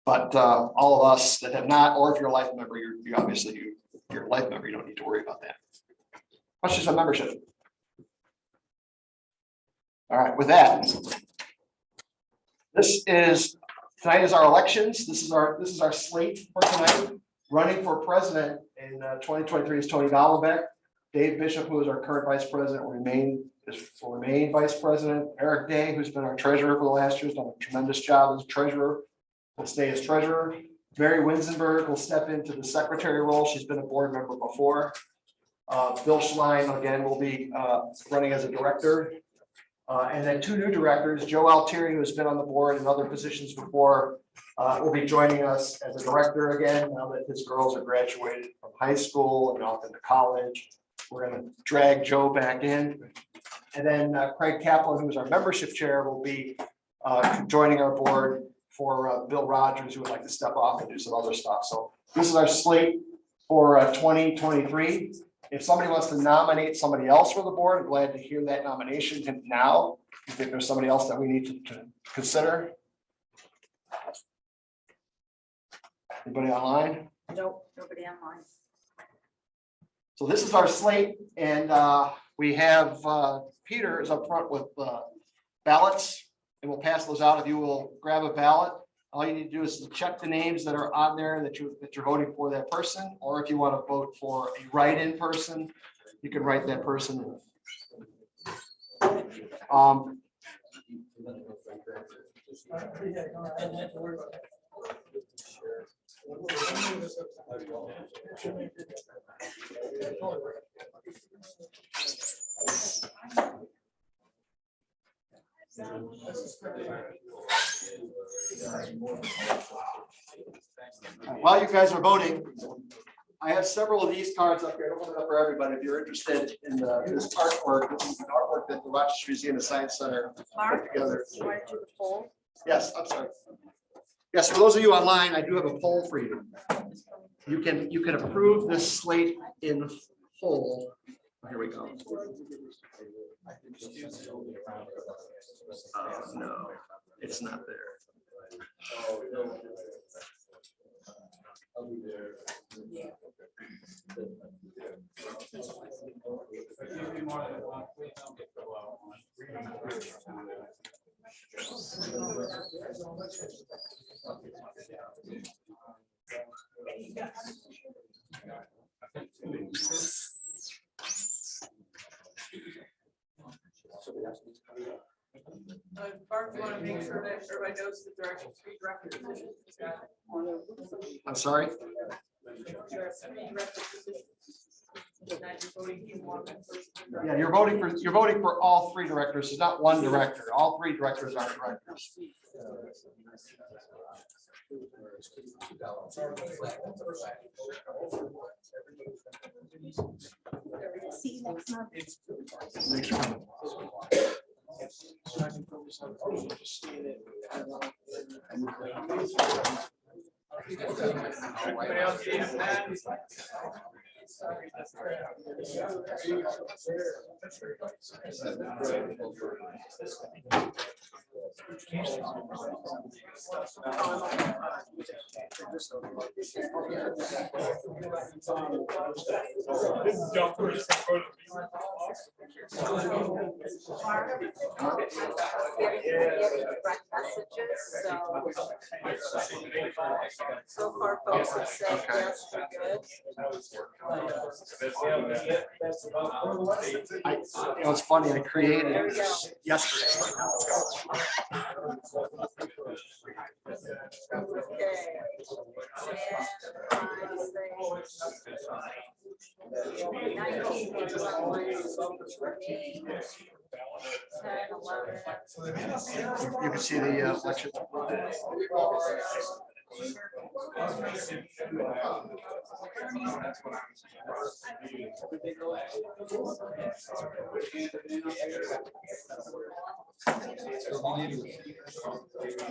But all of us that have not, or if you're a life member, you're a life member, you don't need to worry about that. Questions on membership? All right, with that, tonight is our elections. This is our slate for tonight. Running for president in 2023 is Tony Golombek. Dave Bishop, who is our current vice president, will remain vice president. Eric Day, who's been our treasurer for the last year, has done a tremendous job as treasurer, will stay as treasurer. Mary Winzenberg will step into the secretary role. She's been a board member before. Bill Schlein, again, will be running as a director. And then 2 new directors, Joe Altieri, who has been on the board in other positions before, will be joining us as a director again, now that his girls have graduated from high school and off into college. We're going to drag Joe back in. And then Craig Kaplan, who's our membership chair, will be joining our board for Bill Rogers, who would like to step off and do some other stuff. So this is our slate for 2023. If somebody wants to nominate somebody else for the board, I'm glad to hear that nomination now. You think there's somebody else that we need to consider? Anybody online? Nope, nobody online. So this is our slate, and we have Peter is up front with ballots, and we'll pass those out. If you will grab a ballot, all you need to do is to check the names that are on there that you're voting for that person, or if you want to vote for a write-in person, you can write that person in. While you guys are voting, I have several of these cards up here. I don't hold it up for everybody. If you're interested in this artwork, this is an artwork that the Rochester Museum and Science Center put together. You want to do the poll? Yes, I'm sorry. Yes, for those of you online, I do have a poll for you. You can approve this slate in whole. Here we go. No, it's not there. Bart, you want to make sure that everybody knows that there are actually 3 director positions. I'm sorry. There are 3 director positions. Yeah, you're voting for all three directors. It's not one director. All three directors are directors. See, that's not. Next one. So far, folks have said yes, we're good. It's funny, I created this yesterday. You can see the election.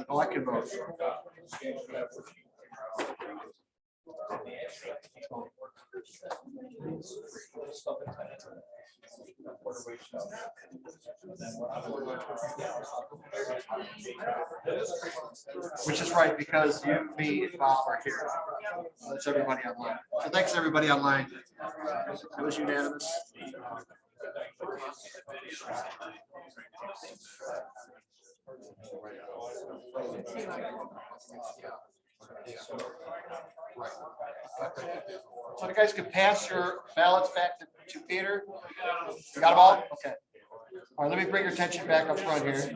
Oh, I can vote. Which is right, because you, me, and Bob are here. That's everybody online. So thanks, everybody online. That was unanimous. So you guys can pass your ballots back to Peter. You got them all? Okay. All right, let me bring your attention back up front here.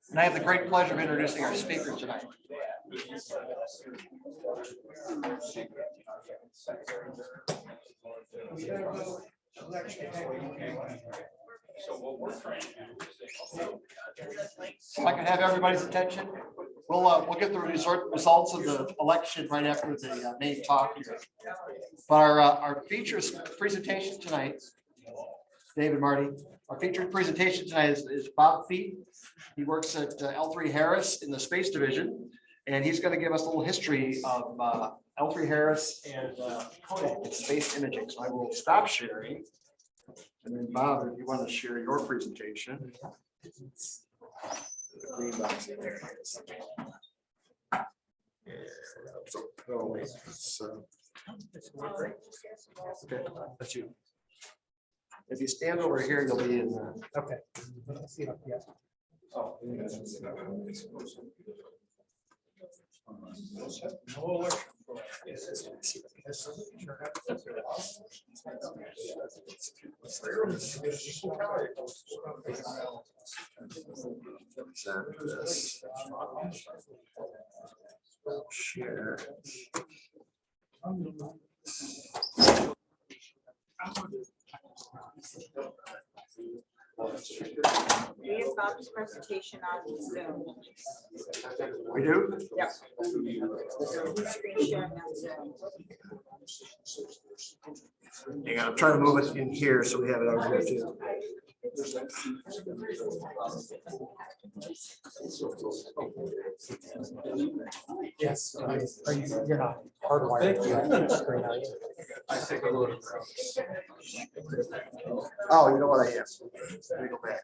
And I have the great pleasure of introducing our speaker tonight. So what we're trying to do is If I can have everybody's attention, we'll get the results of the election right after the main talk here. But our features presentation tonight, David, Marty, our featured presentation tonight is Bob Fiete. He works at L3Harris in the space division, and he's going to give us a little history of L3Harris and Kodak and space imaging. So I will stop sharing. And then Bob, if you want to share your presentation. The green box in there. So, oh, wait, okay, that's you. If you stand over here, you'll be in the. Okay. Oh. Share. We have Bob's presentation on Zoom. We do? Yep. Screen sharing on Zoom. Hang on, I'm trying to move it in here so we have it over here too. Yes, you're not hardwired to the screen, are you? I think a little. Oh, you know what I am? Let me go back.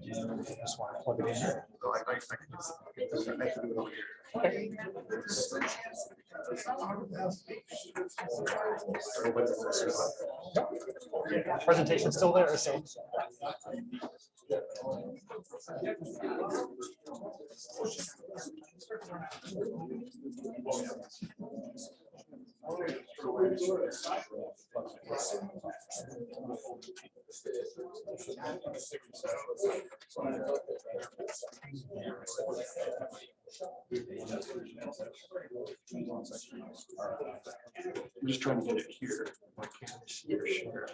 Just want to plug it in here. No, I can do it over here. Okay. Presentation still there, so. I'm just trying to get it here. Why can't I see your share?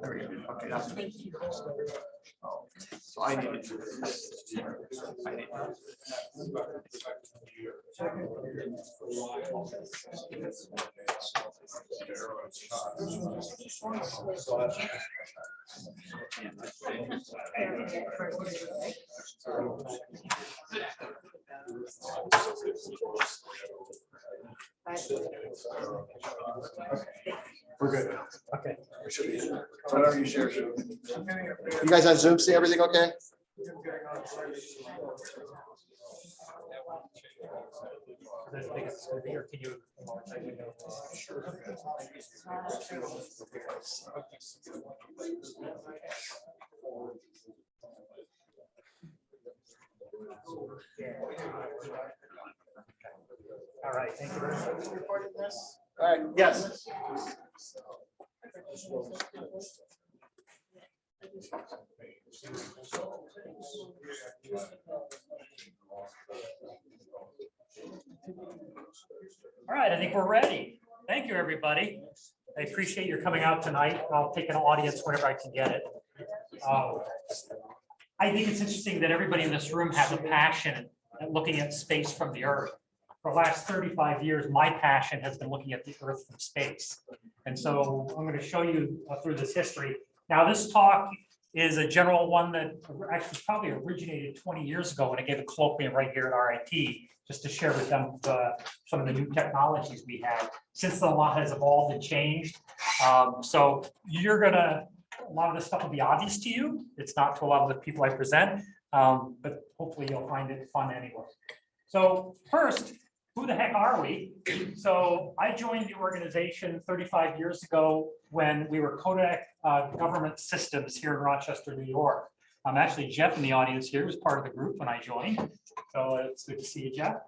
There we go. Okay. So I need to. I need We're good. Okay. We should be. Whatever you share. You guys on Zoom see everything okay? As big as it's gonna be, or can you? All right, thank you very much. All right, yes. All right, I think we're ready. Thank you, everybody. I appreciate your coming out tonight. I'll take an audience whenever I can get it. I think it's interesting that everybody in this room has a passion at looking at space from the Earth. For the last 35 years, my passion has been looking at the Earth from space. And so I'm going to show you through this history. Now, this talk is a general one that actually probably originated 20 years ago when I gave a colloquium right here at RIT, just to share with them some of the new technologies we have. Since then, a lot has evolved and changed. So you're gonna, a lot of this stuff will be obvious to you. It's not to a lot of the people I present, but hopefully you'll find it fun anyway. So first, who the heck are we? So I joined the organization 35 years ago when we were Kodak Government Systems here in Rochester, New York. Actually, Jeff in the audience here was part of the group when I joined. So it's good to see you, Jeff.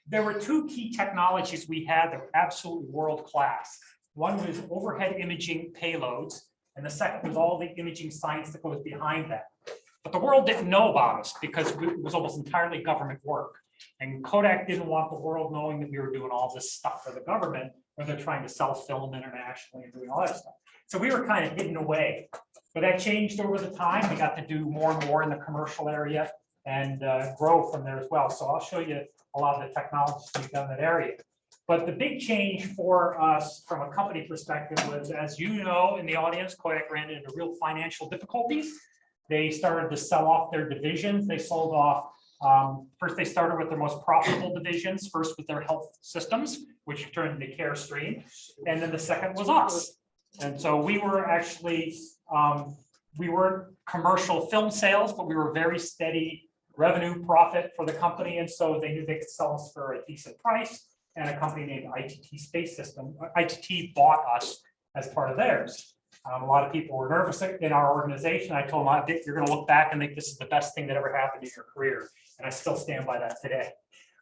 There were two key technologies we had that were absolutely world-class. One was overhead imaging payloads, and the second was all the imaging science that goes behind that. But the world didn't know about us because it was almost entirely government work. And Kodak didn't want the world knowing that we were doing all this stuff for the government when they're trying to sell film internationally and doing all that stuff. So we were kind of hidden away. But that changed over the time. We got to do more and more in the commercial area and grow from there as well. So I'll show you a lot of the technologies we've done in that area. But the big change for us from a company perspective was, as you know, in the audience, Kodak ran into real financial difficulties. They started to sell off their divisions. They sold off, first they started with their most profitable divisions, first with their health systems, which turned into Carestream. And then the second was us. And so we were actually, we weren't commercial film sales, but we were very steady revenue profit for the company. And so they knew they could sell us for a decent price. And a company named ITT Space System, ITT bought us as part of theirs. A lot of people were nervous in our organization. I told them, you're going to look back and think this is the best thing that ever happened in your career. And I still stand by that today.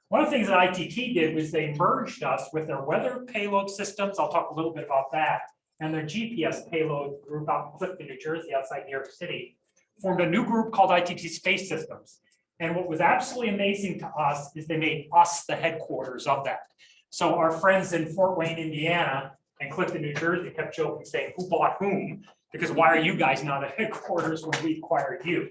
One of the things that ITT did was they merged us with their weather payload systems. I'll talk a little bit about that. And their GPS payload group out in Clifton, New Jersey, outside New York City, formed a new group called ITT Space Systems. And what was absolutely amazing to us is they made us the headquarters of that. So our friends in Fort Wayne, Indiana, and Clifton, New Jersey kept joking, saying, who bought whom? Because why are you guys not at headquarters when we acquired you?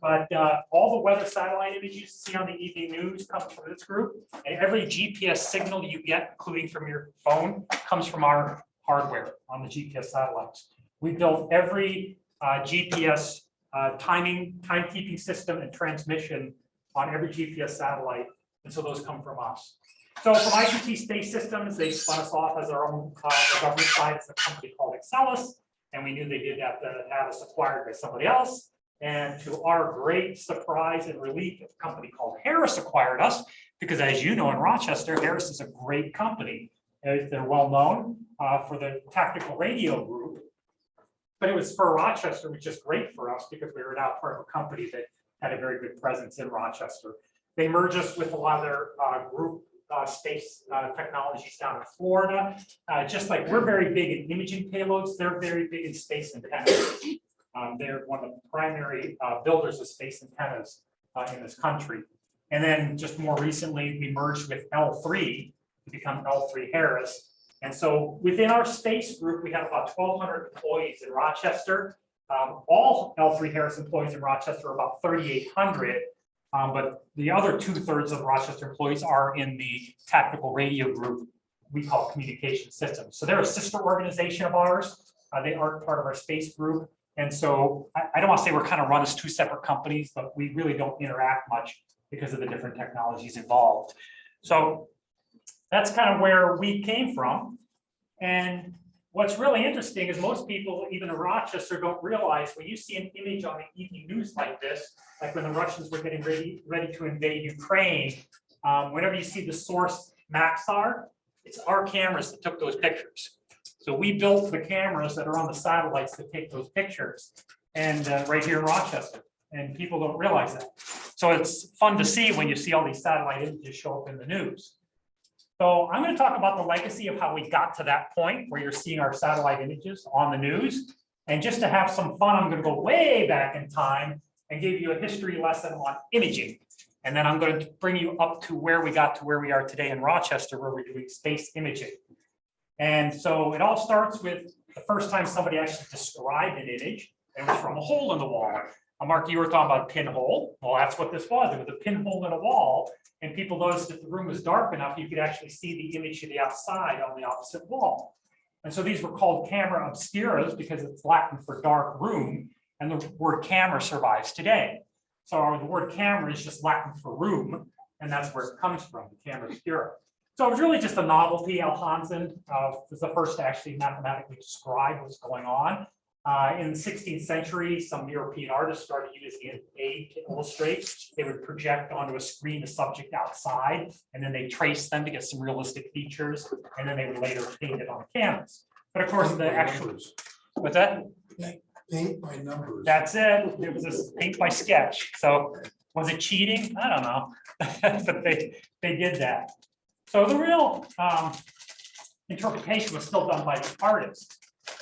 But all the weather satellite images you see on the evening news comes from this group. And every GPS signal you get, including from your phone, comes from our hardware on the GPS satellites. We built every GPS timekeeping system and transmission on every GPS satellite. And so those come from us. So from ITT Space Systems, they spun us off as our own government side as a company called Excelis. And we knew they did have to have us acquired by somebody else. And to our great surprise and relief, a company called Harris acquired us, because as you know, in Rochester, Harris is a great company. They're well known for the tactical radio group. But it was for Rochester, which is great for us because we were now part of a company that had a very good presence in Rochester. They merged us with a lot of their group space technologies down in Florida. Just like we're very big in imaging payloads, they're very big in space antennas. They're one of the primary builders of space antennas in this country. And then just more recently, we merged with L3 to become L3Harris. And so within our space group, we have about 1,200 employees in Rochester. All L3Harris employees in Rochester are about 3,800. But the other 2/3 of Rochester employees are in the tactical radio group we call communication systems. So they're a sister organization of ours. They aren't part of our space group. And so I don't want to say we're kind of run as two separate companies, but we really don't interact much because of the different technologies involved. So that's kind of where we came from. And what's really interesting is most people, even in Rochester, don't realize when you see an image on the evening news like this, like when the Russians were getting ready to invade Ukraine, whenever you see the source Maxar, it's our cameras that took those pictures. So we built the cameras that are on the satellites that take those pictures, and right here in Rochester, and people don't realize that. So it's fun to see when you see all these satellite images show up in the news. So I'm going to talk about the legacy of how we got to that point where you're seeing our satellite images on the news. And just to have some fun, I'm going to go way back in time and give you a history lesson on imaging. And then I'm going to bring you up to where we got to where we are today in Rochester, where we're doing space imaging. And so it all starts with the first time somebody actually described an image. It was from a hole in the wall. Mark, you were talking about a pinhole. Well, that's what this was. It was a pinhole in a wall. And people noticed if the room was dark enough, you could actually see the image of the outside on the opposite wall. And so these were called camera obscuras because it's Latin for dark room. And the word camera survives today. So the word camera is just Latin for room. And that's where it comes from, the camera obscura. So it was really just a novelty. Al Hansen was the first to actually mathematically describe what's going on. In the 16th century, some European artists started using an aid to illustrate. They would project onto a screen the subject outside, and then they trace them to get some realistic features, and then they would later paint it on the canvas. But of course, the actual, what's that? Paint by numbers. That's it. It was a paint by sketch. So was it cheating? I don't know, but they did that. So the real interpretation was still done by the artists.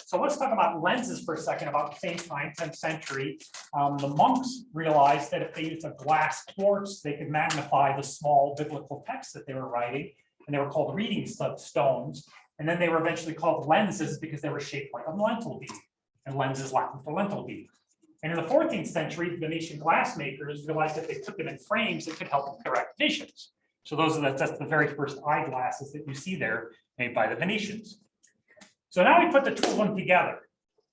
So let's talk about lenses for a second. About the same time, 10th century, the monks realized that if they used a glass torch, they could magnify the small biblical texts that they were writing, and they were called reading stones. And then they were eventually called lenses because they were shaped like a lentil bead, and lens is Latin for lentil bead. And in the 14th century, the Venetian glassmakers realized that if they put them in frames, it could help them correct visions. So that's the very first eyeglasses that you see there, made by the Venetians. So now we put the two of them together.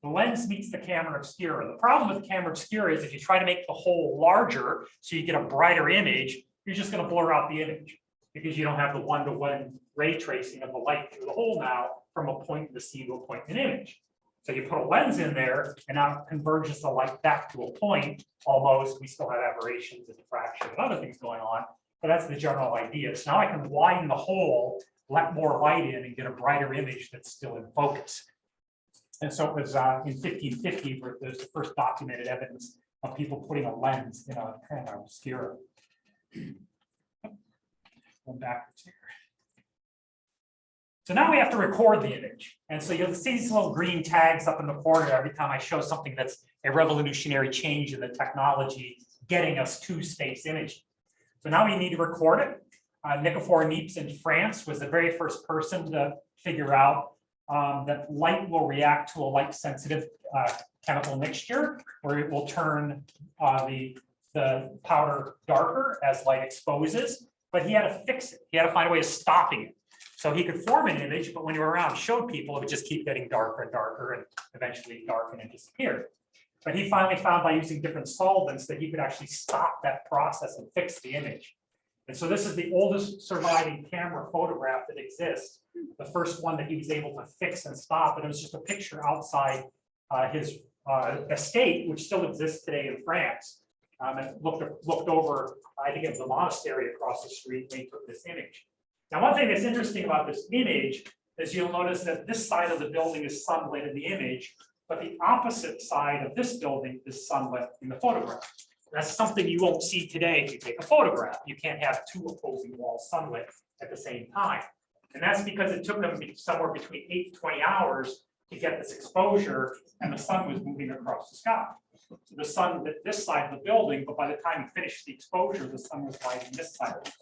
The lens meets the camera obscura. The problem with the camera obscura is if you try to make the hole larger so you get a brighter image, you're just going to blur out the image because you don't have the one-to-one ray tracing of the light through the hole now from a point in the scene to a point in an image. So you put a lens in there and now it converges the light back to a point almost. We still have aberrations and diffraction and other things going on, but that's the general idea. So now I can widen the hole, let more light in, and get a brighter image that's still in focus. And so it was in 1550 where there's the first documented evidence of people putting a lens in a camera obscura. Going backwards here. So now we have to record the image. And so you'll see these little green tags up in the corner every time I show something that's a revolutionary change in the technology getting us to space imaging. So now we need to record it. Nicophore Niepce in France was the very first person to figure out that light will react to a light-sensitive chemical mixture, where it will turn the powder darker as light exposes. But he had to fix it. He had to find a way of stopping it. So he could form an image, but when you were around showed people, it would just keep getting darker and darker and eventually darken and disappear. But he finally found by using different solvents that he could actually stop that process and fix the image. And so this is the oldest surviving camera photograph that exists. The first one that he was able to fix and stop, and it was just a picture outside his estate, which still exists today in France, and looked over, I think it was a monastery across the street when he took this image. Now, one thing that's interesting about this image is you'll notice that this side of the building is sunlit in the image, but the opposite side of this building is sunlit in the photograph. That's something you won't see today if you take a photograph. You can't have two opposing walls sunlit at the same time. And that's because it took them somewhere between 8 to 20 hours to get this exposure, and the sun was moving across the sky. So the sun lit this side of the building, but by the time you finished the exposure, the sun was lighting this side of the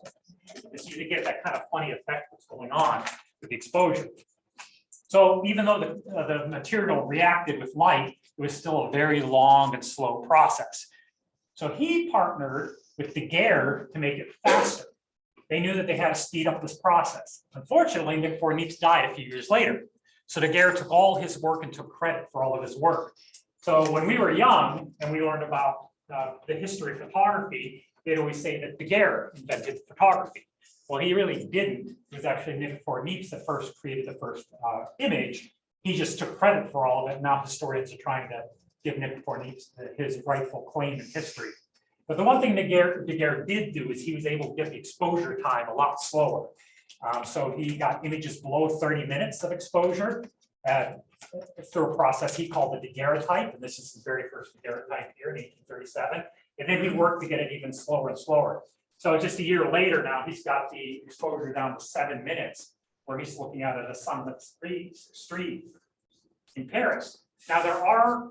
building. So you get that kind of funny effect that's going on with the exposure. So even though the material reacted with light, it was still a very long and slow process. So he partnered with Daguerre to make it faster. They knew that they had to speed up this process. Unfortunately, Niepce died a few years later. So Daguerre took all his work and took credit for all of his work. So when we were young and we learned about the history of photography, they'd always say that Daguerre invented photography. Well, he really didn't. It was actually Niepce that first created the first image. He just took credit for all of it. Now historians are trying to give Niepce his rightful claim in history. But the one thing Daguerre did do is he was able to get the exposure time a lot slower. So he got images below 30 minutes of exposure through a process he called the daguerreotype. And this is the very first daguerreotype here in 1837. And then he worked to get it even slower and slower. So just a year later now, he's got the exposure down to 7 minutes, where he's looking out at a sunlit street in Paris. Now there are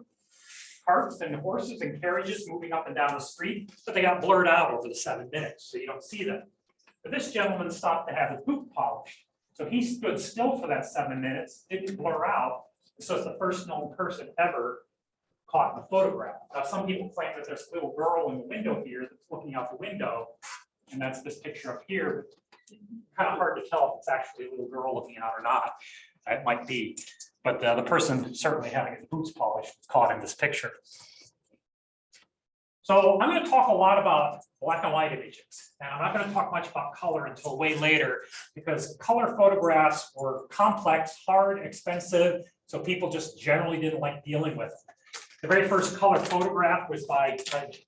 carts and horses and carriages moving up and down the street, but they got blurred out over the 7 minutes, so you don't see them. But this gentleman stopped to have his boot polished. So he stood still for that 7 minutes, didn't blur out. So it's the first known person ever caught in a photograph. Now, some people claim that there's a little girl in the window here that's looking out the window, and that's this picture up here. Kind of hard to tell if it's actually a little girl looking out or not. It might be, but the person certainly having his boots polished was caught in this picture. So I'm going to talk a lot about black and white images, and I'm not going to talk much about color until way later, because color photographs were complex, hard, expensive, so people just generally didn't like dealing with them. The very first color photograph was by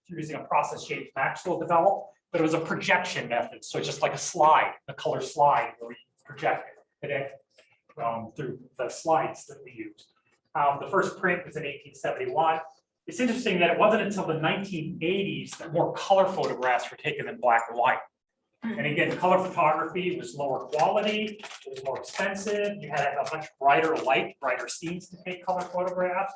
using a process James Maxwell developed, but it was a projection method. So just like a slide, a color slide where we project it through the slides that we used. The first print was in 1871. It's interesting that it wasn't until the 1980s that more color photographs were taken in black and white. And again, color photography was lower quality, it was more expensive. You had to have a much brighter light, brighter scenes to take color photographs.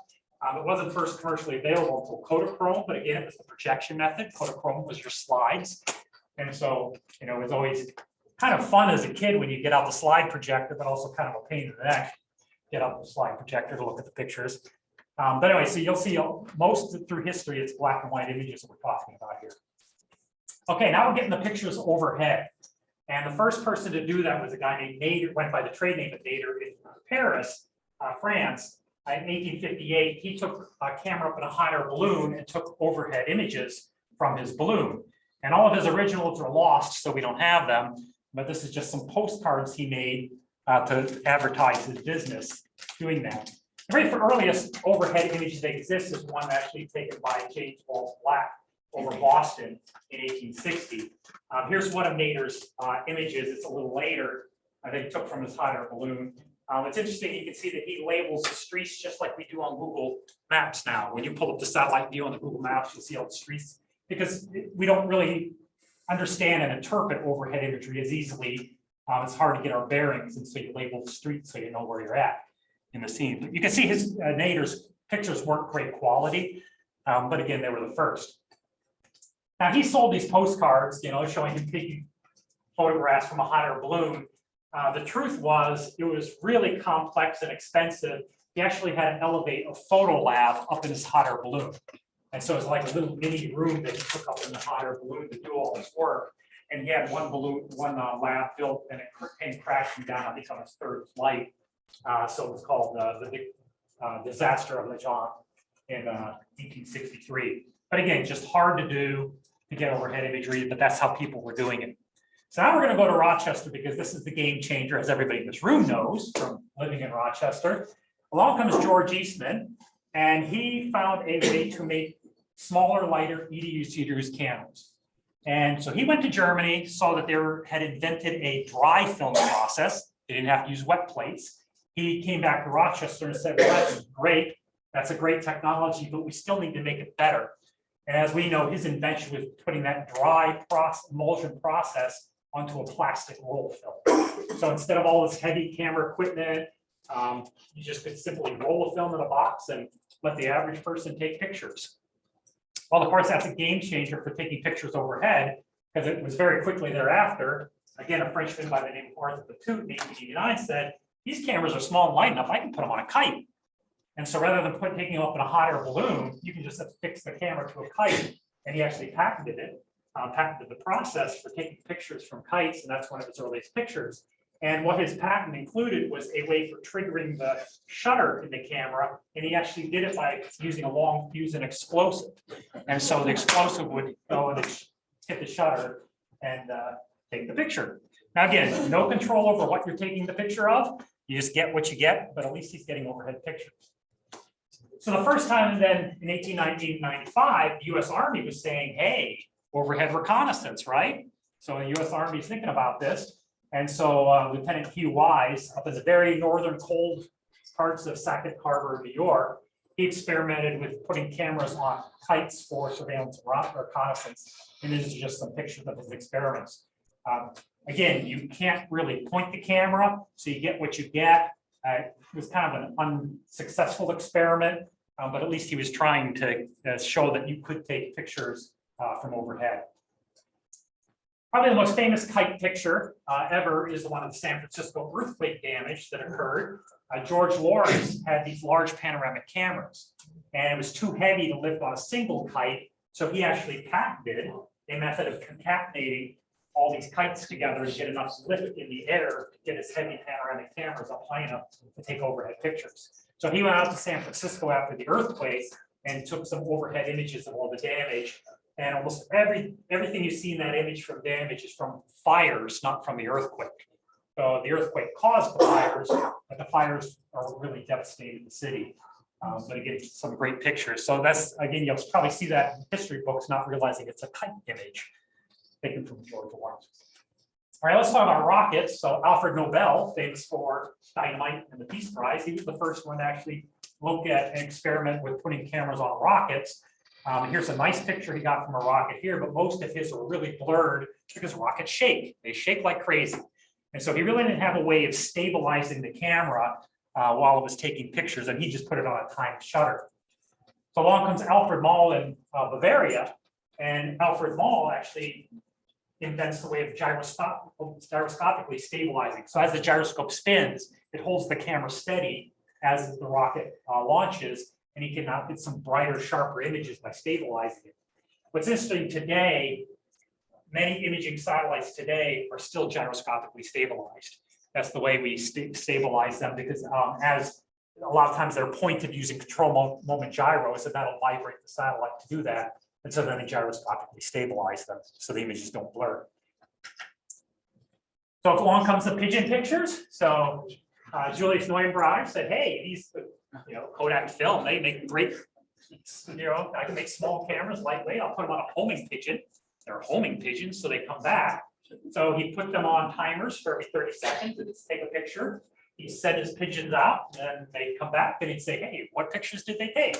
It wasn't first commercially available until Kodachrome, but again, it was the projection method. Kodachrome was your slides. And so, you know, it was always kind of fun as a kid when you get out the slide projector, but also kind of a pain in the neck. Get out the slide projector to look at the pictures. But anyway, so you'll see most through history, it's black and white images that we're talking about here. Okay, now we're getting the pictures overhead. And the first person to do that was a guy named Nader, went by the trade name of Nader in Paris, France. In 1858, he took a camera up in a hot air balloon and took overhead images from his balloon. And all of his originals are lost, so we don't have them. But this is just some postcards he made to advertise his business doing that. The very earliest overhead image that exists is one actually taken by James Walls Black over Boston in 1860. Here's one of Nader's images. It's a little later that he took from his hot air balloon. It's interesting, you can see that he labels the streets just like we do on Google Maps now. When you pull up the satellite view on the Google Maps, you'll see all the streets, because we don't really understand and interpret overhead imagery as easily. It's hard to get our bearings, and so you label the streets so you know where you're at in the scene. But you can see his Nader's pictures weren't great quality, but again, they were the first. Now he sold these postcards, you know, showing him taking photographs from a hot air balloon. The truth was, it was really complex and expensive. He actually had to elevate a photo lab up in his hot air balloon. And so it's like a little mini room that he took up in the hot air balloon to do all this work. And he had one lab built, and it came crashing down, I think, on its third flight. So it was called the big disaster of Lejeune in 1863. But again, just hard to do to get overhead imagery, but that's how people were doing it. So now we're going to go to Rochester, because this is the game changer, as everybody in this room knows from living in Rochester. Along comes George Eastman, And he found a way to make smaller, lighter, easy to use cameras. And so he went to Germany, saw that they had invented a dry film process. They didn't have to use wet plates. He came back to Rochester and said, well, that's great. That's a great technology, but we still need to make it better. And as we know, his invention was putting that dry emulsion process onto a plastic roll film. So instead of all this heavy camera equipment, you just could simply roll a film in a box and let the average person take pictures. Well, of course, that's a game changer for taking pictures overhead, because it was very quickly thereafter, again, a Frenchman by the name of Arthur Batut in 1889 said, these cameras are small and light enough, I can put them on a kite. And so rather than taking them up in a hot air balloon, you can just affix the camera to a kite. And he actually patented it, patented the process for taking pictures from kites, and that's one of his earliest pictures. And what his patent included was a way for triggering the shutter in the camera, and he actually did it by using a long fuse and explosive. And so the explosive would go and hit the shutter and take the picture. Now again, no control over what you're taking the picture of. You just get what you get, but at least he's getting overhead pictures. So the first time then in 1895, the US Army was saying, hey, overhead reconnaissance, right? So the US Army is thinking about this. And so Lieutenant Hugh Wise, up in the very northern cold parts of Sackett Harbor, New York, he experimented with putting cameras on kites for surveillance and reconnaissance. And these are just some pictures of his experiments. Again, you can't really point the camera, so you get what you get. It was kind of an unsuccessful experiment, but at least he was trying to show that you could take pictures from overhead. Probably the most famous kite picture ever is the one of the San Francisco earthquake damage that occurred. George Lawrence had these large panoramic cameras, and it was too heavy to lift on a single kite, so he actually patented a method of concatenating all these kites together and get enough lift in the air to get his heavy panoramic cameras up high enough to take overhead pictures. So he went out to San Francisco after the earthquake and took some overhead images of all the damage. And almost everything you see in that image from damage is from fires, not from the earthquake. So the earthquake caused the fires, but the fires are really devastated the city. But again, some great pictures. So that's, again, you'll probably see that in history books, not realizing it's a kite image taken from George Lawrence. All right, let's talk about rockets. So Alfred Nobel, famous for dynamite and the Peace Prize, he was the first one to actually look at and experiment with putting cameras on rockets. Here's a nice picture he got from a rocket here, but most of his are really blurred because rockets shake. They shake like crazy. And so he really didn't have a way of stabilizing the camera while it was taking pictures, and he just put it on a timed shutter. So along comes Alfred Mall in Bavaria, and Alfred Mall actually invents the way of gyroscopically stabilizing. So as the gyroscope spins, it holds the camera steady as the rocket launches, and he can now get some brighter, sharper images by stabilizing it. What's interesting today, many imaging satellites today are still gyroscopically stabilized. That's the way we stabilize them, because as a lot of times they're pointed using control moment gyros, and that'll vibrate the satellite to do that. And so then they gyroscopically stabilize them so the images don't blur. So along comes the pigeon pictures. So Julius Neuenbrock said, hey, these, Kodak film, they make great, I can make small cameras, lightweight, I'll put them on a homing pigeon. They're homing pigeons, so they come back. So he put them on timers for every 30 seconds to just take a picture. He sent his pigeons out, and they come back, and he'd say, hey, what pictures did they take?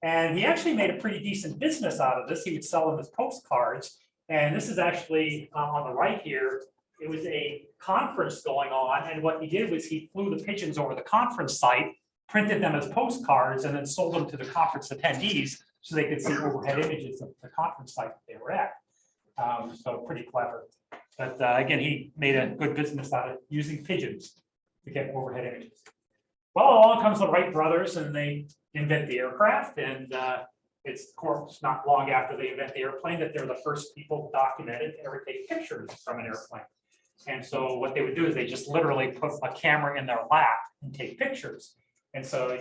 And he actually made a pretty decent business out of this. He would sell them as postcards. And this is actually on the right here. It was a conference going on. And what he did was he flew the pigeons over the conference site, printed them as postcards, and then sold them to the conference attendees so they could see overhead images of the conference site that they were at. So pretty clever. But again, he made a good business out of using pigeons to get overhead images. Well, along comes the Wright brothers, and they invent the aircraft, and it's of course not long after they invent the airplane that they're the first people documented to ever take pictures from an airplane. And so what they would do is they just literally put a camera in their lap and take pictures. And so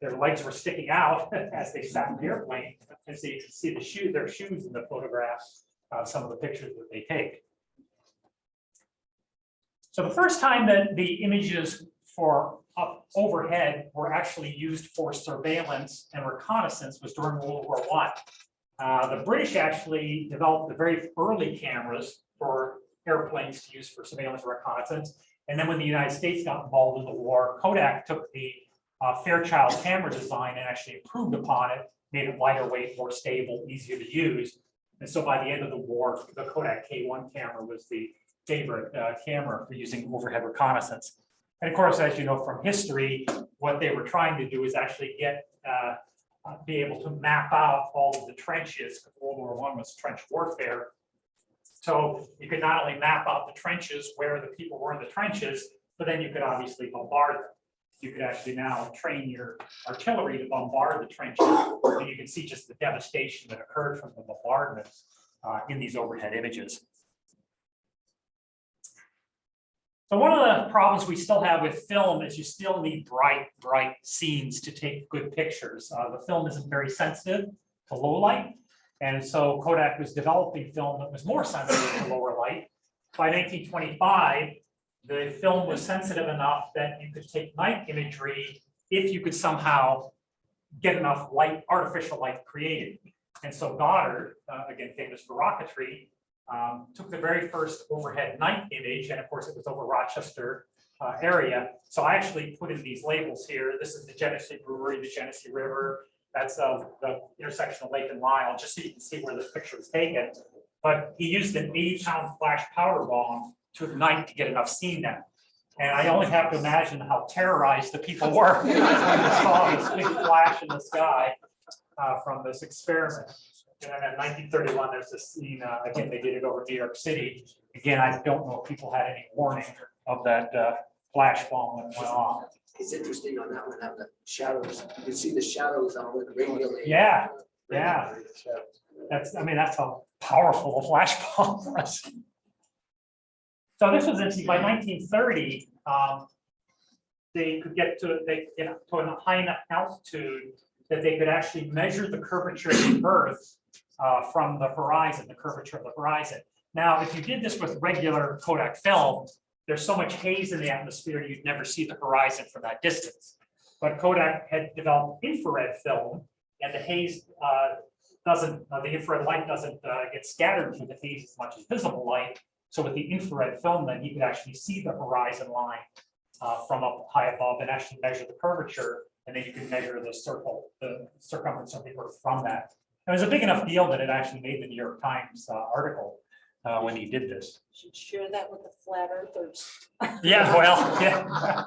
their legs were sticking out as they sat in the airplane, and so you can see their shoes in the photographs, some of the pictures that they take. So the first time that the images for up overhead were actually used for surveillance and reconnaissance was during World War I. The British actually developed the very early cameras for airplanes to use for surveillance and reconnaissance. And then when the United States got involved in the war, Kodak took the Fairchild camera design and actually improved upon it, made it lighter weight, more stable, easier to use. And so by the end of the war, the Kodak K1 camera was the favorite camera for using overhead reconnaissance. And of course, as you know from history, what they were trying to do is actually get be able to map out all of the trenches, because World War I was trench warfare. So you could not only map out the trenches where the people were in the trenches, but then you could obviously bombard them. You could actually now train your artillery to bombard the trenches, and you can see just the devastation that occurred from the bombardment in these overhead images. So one of the problems we still have with film is you still need bright scenes to take good pictures. The film isn't very sensitive to low light. And so Kodak was developing film that was more sensitive to lower light. By 1925, the film was sensitive enough that you could take night imagery if you could somehow get enough light, artificial light created. And so Goddard, again famous for rocketry, took the very first overhead night image, and of course it was over Rochester area. So I actually put in these labels here. This is the Genesee Brewery, the Genesee River. That's the intersection of Lake and Lyle, just so you can see where this picture was taken. But he used an 80-pound flash powder bomb to ignite to get enough steam down. And I only have to imagine how terrorized the people were when they saw this big flash in the sky from this experiment. And then in 1931, there's this scene, again, they did it over New York City. Again, I don't know if people had any warning of that flash bomb when it went off. It's interesting on that one, how the shadows, you can see the shadows on the radially. Yeah, yeah. That's, I mean, that's how powerful a flash bomb was. So this was interesting. By 1930, they could get to a high enough altitude that they could actually measure the curvature of the Earth from the horizon, the curvature of the horizon. Now, if you did this with regular Kodak film, there's so much haze in the atmosphere, you'd never see the horizon from that distance. But Kodak had developed infrared film, and the haze the infrared light doesn't get scattered through the haze as much as visible light. So with the infrared film, then you could actually see the horizon line from up high above and actually measure the curvature, and then you can measure the circumference of the Earth from that. It was a big enough deal that it actually made the New York Times article when he did this. Should share that with the flat earthers. Yeah, well, yeah.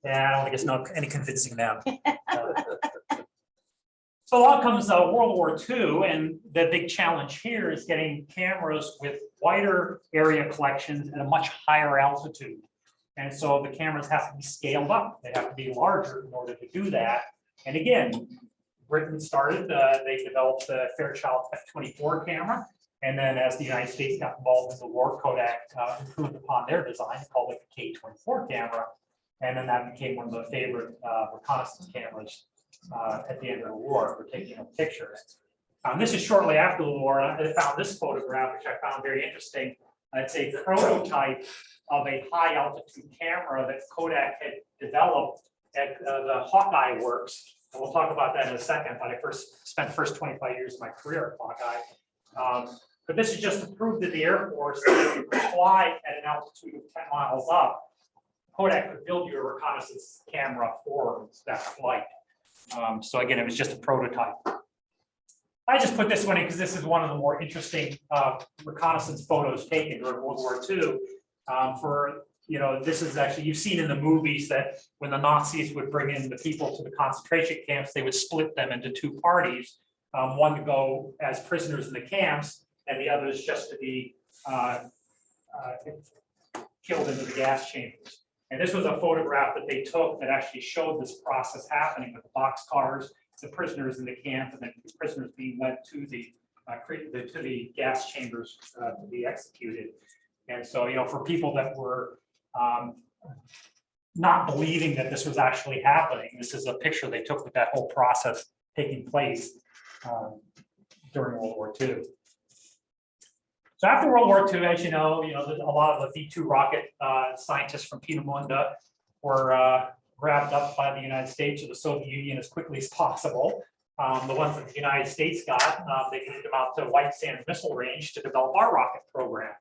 Yeah, I don't think it's any convincing them. So along comes World War II, and the big challenge here is getting cameras with wider area collections at a much higher altitude. And so the cameras have to be scaled up. They have to be larger in order to do that. And again, Britain started, they developed the Fairchild F-24 camera. And then as the United States got involved in the war, Kodak improved upon their design, called it the K-24 camera. And then that became one of the favorite reconnaissance cameras at the end of the war for taking pictures. This is shortly after the war. I found this photograph, which I found very interesting. It's a prototype of a high altitude camera that Kodak had developed at the Hawkeye Works. And we'll talk about that in a second, but I spent the first 25 years of my career at Hawkeye. But this is just to prove to the Air Force that if you could fly at an altitude of 10 miles up, Kodak could build you a reconnaissance camera for that flight. So again, it was just a prototype. I just put this one in because this is one of the more interesting reconnaissance photos taken during World War II. This is actually, you've seen in the movies that when the Nazis would bring in the people to the concentration camps, they would split them into two parties. One to go as prisoners in the camps, and the others just to be killed into the gas chambers. And this was a photograph that they took that actually showed this process happening with the boxcars, the prisoners in the camp, and then the prisoners being led to the gas chambers to be executed. And so, for people that were not believing that this was actually happening, this is a picture they took with that whole process taking place during World War II. So after World War II, as you know, there's a lot of the V2 rocket scientists from Peenemünde were grabbed up by the United States or the Soviet Union as quickly as possible. The ones that the United States got, they moved them out to White Sands Missile Range to develop our rocket program.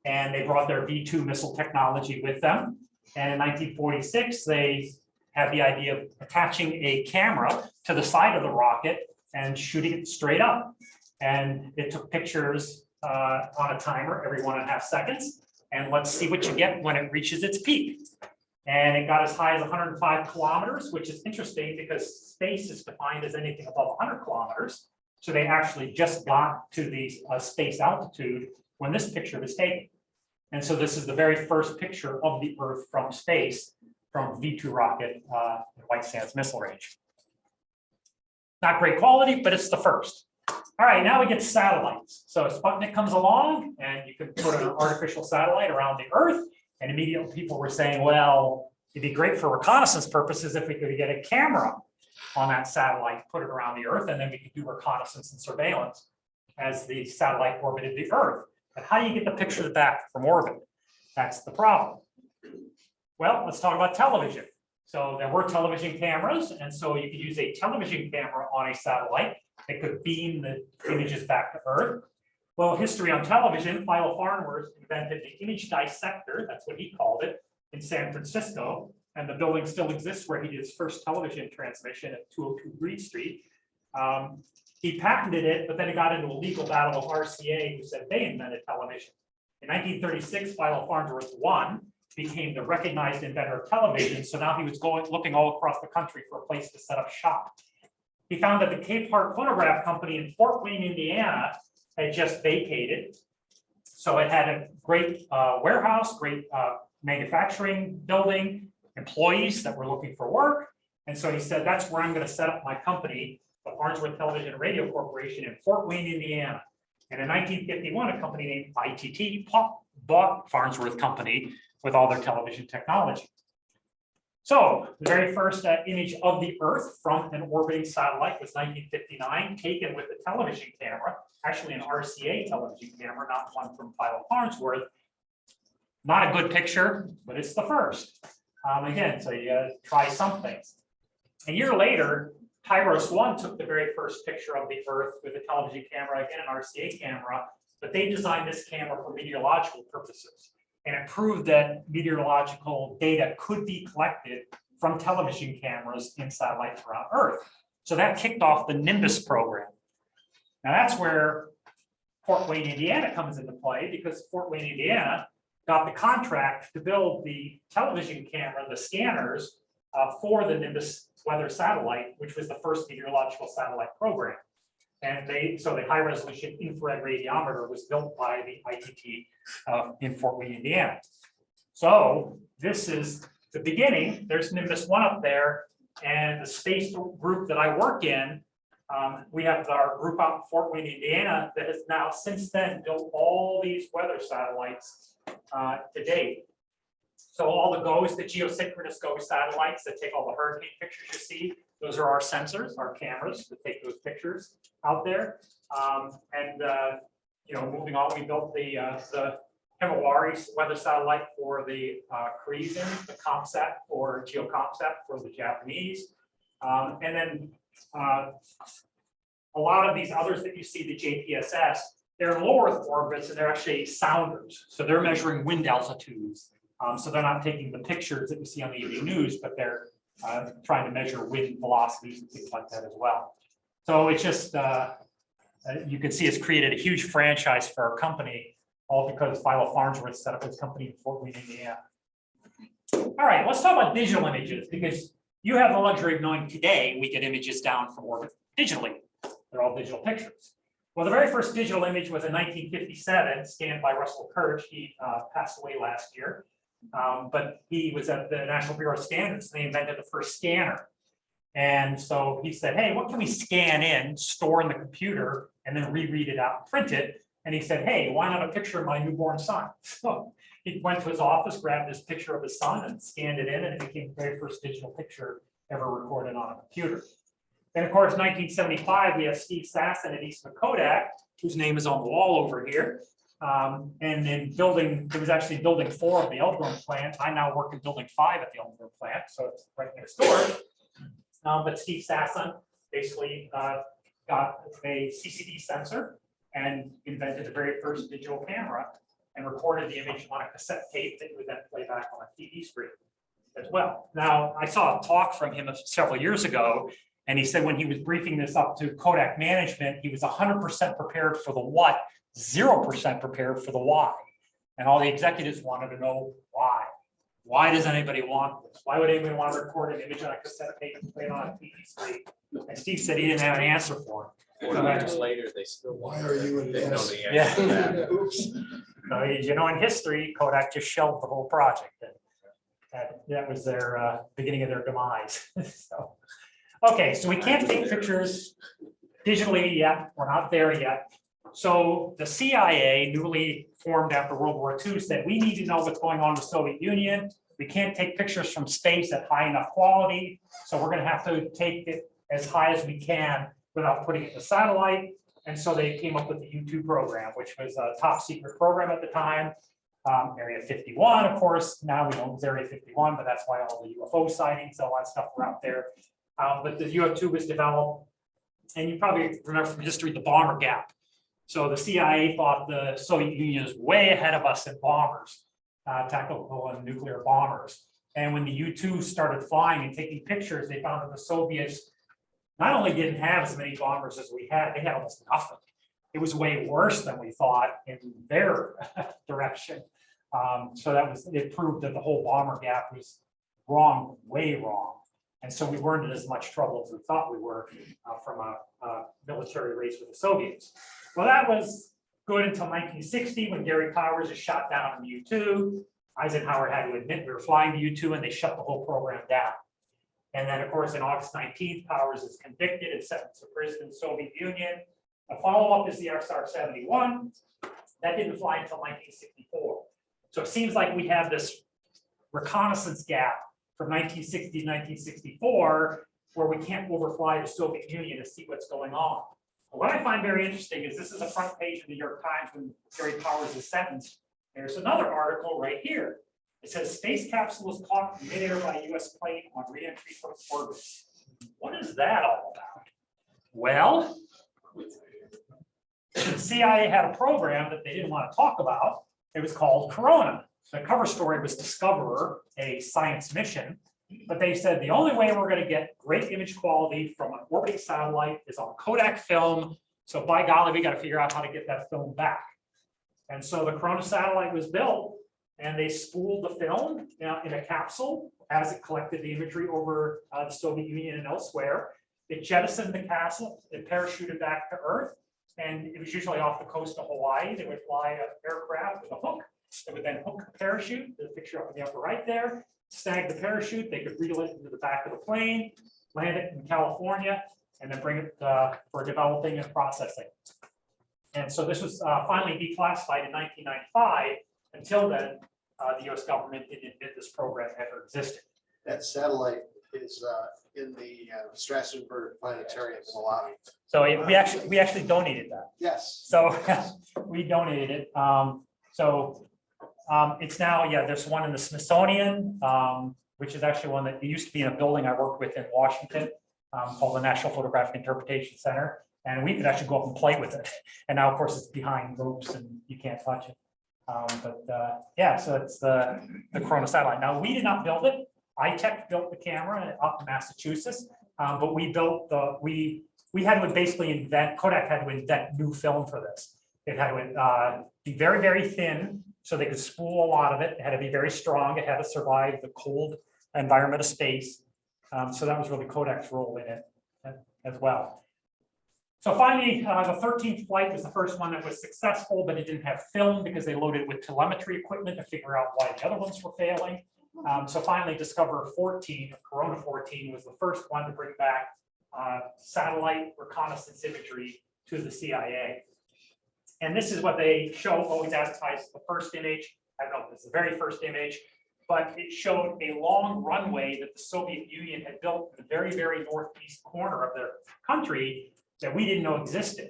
And they brought their V2 missile technology with them. And in 1946, they had the idea of attaching a camera to the side of the rocket and shooting it straight up. And it took pictures on a timer every 1.5 seconds. And let's see what you get when it reaches its peak. And it got as high as 105 kilometers, which is interesting because space is defined as anything above 100 kilometers. So they actually just got to the space altitude when this picture was taken. And so this is the very first picture of the Earth from space from V2 rocket in White Sands Missile Range. Not great quality, but it's the first. All right, now we get satellites. So Sputnik comes along and you can put an artificial satellite around the Earth. And immediately people were saying, well, it'd be great for reconnaissance purposes if we could get a camera on that satellite, put it around the Earth, and then we could do reconnaissance and surveillance as the satellite orbited the Earth. But how do you get the pictures back from orbit? That's the problem. Well, let's talk about television. So there were television cameras, and so you could use a television camera on a satellite that could beam the images back to Earth. Well, history on television, Philo Farnsworth invented the image dissector, that's what he called it, in San Francisco. And the building still exists where he did his first television transmission at 202 Green Street. He patented it, but then he got into a legal battle with RCA, who said they invented television. In 1936, Philo Farnsworth won, became the recognized inventor of television. So now he was looking all across the country for a place to set up shop. He found that the Cape Heart Phonograph Company in Fort Wayne, Indiana, had just vacated. So it had a great warehouse, great manufacturing building, employees that were looking for work. And so he said, that's where I'm going to set up my company, the Farnsworth Television and Radio Corporation in Fort Wayne, Indiana. And in 1951, a company named ITT bought Farnsworth Company with all their television technology. So the very first image of the Earth from an orbiting satellite was 1959, taken with a television camera, actually an RCA television camera, not one from Philo Farnsworth. Not a good picture, but it's the first. Again, so you try some things. A year later, Tyros 1 took the very first picture of the Earth with a television camera, again an RCA camera, but they designed this camera for meteorological purposes. And it proved that meteorological data could be collected from television cameras in satellites around Earth. So that kicked off the Nimbus program. Now that's where Fort Wayne, Indiana comes into play, because Fort Wayne, Indiana got the contract to build the television camera, the scanners for the Nimbus weather satellite, which was the first meteorological satellite program. And so the high resolution infrared radiometer was built by the ITT in Fort Wayne, Indiana. So this is the beginning. There's Nimbus 1 up there, and the space group that I work in, we have our group out in Fort Wayne, Indiana, that has now since then built all these weather satellites to date. So all the GOES, the geosynchronous GOES satellites that take all the hurricane pictures you see, those are our sensors, our cameras that take those pictures out there. You know, moving on, we built the Himawari weather satellite for the Korean, the ComSat or GeoComSat for the Japanese. And then a lot of these others that you see, the JPSS, they're in low Earth orbits and they're actually sounders. So they're measuring wind altitudes. So they're not taking the pictures that you see on the evening news, but they're trying to measure wind velocities and things like that as well. So it's just, you can see it's created a huge franchise for our company, all because Philo Farnsworth set up his company in Fort Wayne, Indiana. All right, let's talk about digital images, because you have the luxury of knowing today we get images down from orbit digitally. They're all digital pictures. Well, the very first digital image was in 1957, scanned by Russell Kirch. He passed away last year. But he was at the National Bureau of Standards. They invented the first scanner. And so he said, hey, what can we scan in, store in the computer, and then reread it out and print it? And he said, hey, why not a picture of my newborn son? So he went to his office, grabbed this picture of his son and scanned it in, and it became the very first digital picture ever recorded on a computer. Then, of course, 1975, we have Steve Sasson at Eastman Kodak, whose name is on the wall over here. And then building, there was actually building 4 of the Elkhorn plant. I now work in building 5 at the Elkhorn plant, so it's right next door. But Steve Sasson basically got a CCD sensor and invented the very first digital camera and recorded the image on a cassette tape that you would then play back on a TV screen as well. Now, I saw a talk from him several years ago, and he said when he was briefing this up to Kodak management, he was 100% prepared for the what, 0% prepared for the why. And all the executives wanted to know why. Why does anybody want this? Why would anybody want to record an image on a cassette tape and play it on a TV screen? And Steve said he didn't have an answer for it. 40 years later, they still. Why are you in They know this? the answer to that. Oops. You know, in history, Kodak just shelved the whole project. And that was their beginning of their demise. So, okay, so we can't take pictures digitally yet. We're not there yet. So the CIA, newly formed after World War II, said we need to know what's going on in the Soviet Union. We can't take pictures from space at high enough quality. So we're going to have to take it as high as we can without putting it in the satellite. And so they came up with the U2 program, which was a top secret program at the time. Area 51, of course, now we don't use Area 51, but that's why all the UFO sightings, all that stuff were out there. But the U2 was developed, and you probably remember from history, the bomber gap. So the CIA thought the Soviet Union is way ahead of us in bombers, tactical and nuclear bombers. And when the U2 started flying and taking pictures, they found that the Soviets not only didn't have as many bombers as we had, they had almost nothing. It was way worse than we thought in their direction. So that was, it proved that the whole bomber gap was wrong, way wrong. And so we weren't in as much trouble as we thought we were from a military race with the Soviets. Well, that was good until 1960 when Gary Powers is shot down in the U2. Eisenhower had to admit we were flying the U2 and they shut the whole program down. And then, of course, in August 19th, Powers is convicted and sentenced to prison in the Soviet Union. The follow-up is the XR-71. That didn't fly until 1964. So it seems like we have this reconnaissance gap from 1960 to 1964 where we can't overfly the Soviet Union to see what's going on. But what I find very interesting is this is the front page of the New York Times when Gary Powers is sentenced. There's another article right here. It says space capsule was caught in midair by US plane on re-entry from orbit. What is that all about? Well, the CIA had a program that they didn't want to talk about. It was called Corona. The cover story was Discoverer, a science mission. But they said the only way we're going to get great image quality from an orbiting satellite is on Kodak film. So by golly, we got to figure out how to get that film back. And so the Corona satellite was built, and they spooled the film in a capsule as it collected the imagery over the Soviet Union and elsewhere. It jettisoned the capsule, it parachuted back to Earth, and it was usually off the coast of Hawaii. They would fly an aircraft with a hook. They would then hook the parachute, the picture up in the upper right there, snag the parachute. They could reel it into the back of the plane, land it in California, and then bring it for developing and processing. And so this was finally declassified in 1995. Until then, the US government didn't admit this program ever existed. That satellite is in the Strasbourg Planetarium in Malawi. So we actually donated that. Yes. So we donated it. It's now, there's one in the Smithsonian, which is actually one that used to be in a building I worked with in Washington called the National Photographic Interpretation Center. And we could actually go up and play with it. And now, of course, it's behind ropes and you can't touch it. So it's the Corona satellite. Now, we did not build it. iTech built the camera up in Massachusetts, but we built we had to basically invent, Kodak had to invent new film for this. It had to be very, very thin so they could spool a lot of it. It had to be very strong. It had to survive the cold environment of space. So that was really Kodak's role in it as well. So finally, the 13th flight was the first one that was successful, but it didn't have film because they loaded it with telemetry equipment to figure out why the other ones were failing. So finally, Discoverer 14, Corona 14, was the first one to bring back satellite reconnaissance imagery to the CIA. And this is what they show, always advertised as the first image. I don't know if it's the very first image, but it showed a long runway that the Soviet Union had built in the very, very northeast corner of their country that we didn't know existed.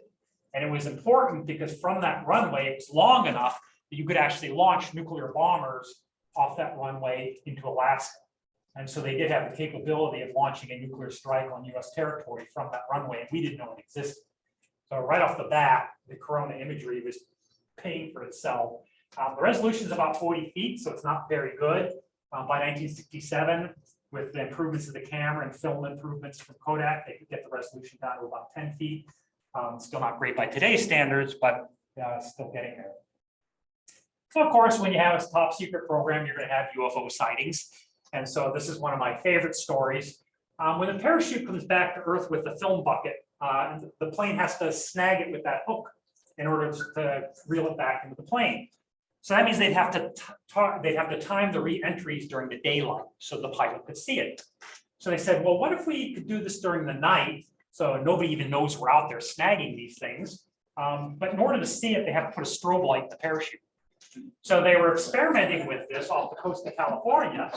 And it was important because from that runway, it was long enough that you could actually launch nuclear bombers off that runway into Alaska. And so they did have the capability of launching a nuclear strike on US territory from that runway, and we didn't know it existed. So right off the bat, the Corona imagery was paying for itself. The resolution is about 40 feet, so it's not very good. By 1967, with the improvements of the camera and film improvements from Kodak, they could get the resolution down to about 10 feet. Still not great by today's standards, but still getting there. So of course, when you have a top secret program, you're going to have UFO sightings. And so this is one of my favorite stories. When the parachute comes back to Earth with the film bucket, the plane has to snag it with that hook in order to reel it back into the plane. So that means they'd have to time the re-entries during the daylight so the pilot could see it. So they said, well, what if we could do this during the night so nobody even knows we're out there snagging these things? But in order to see it, they have to put a strobe light in the parachute. So they were experimenting with this off the coast of California.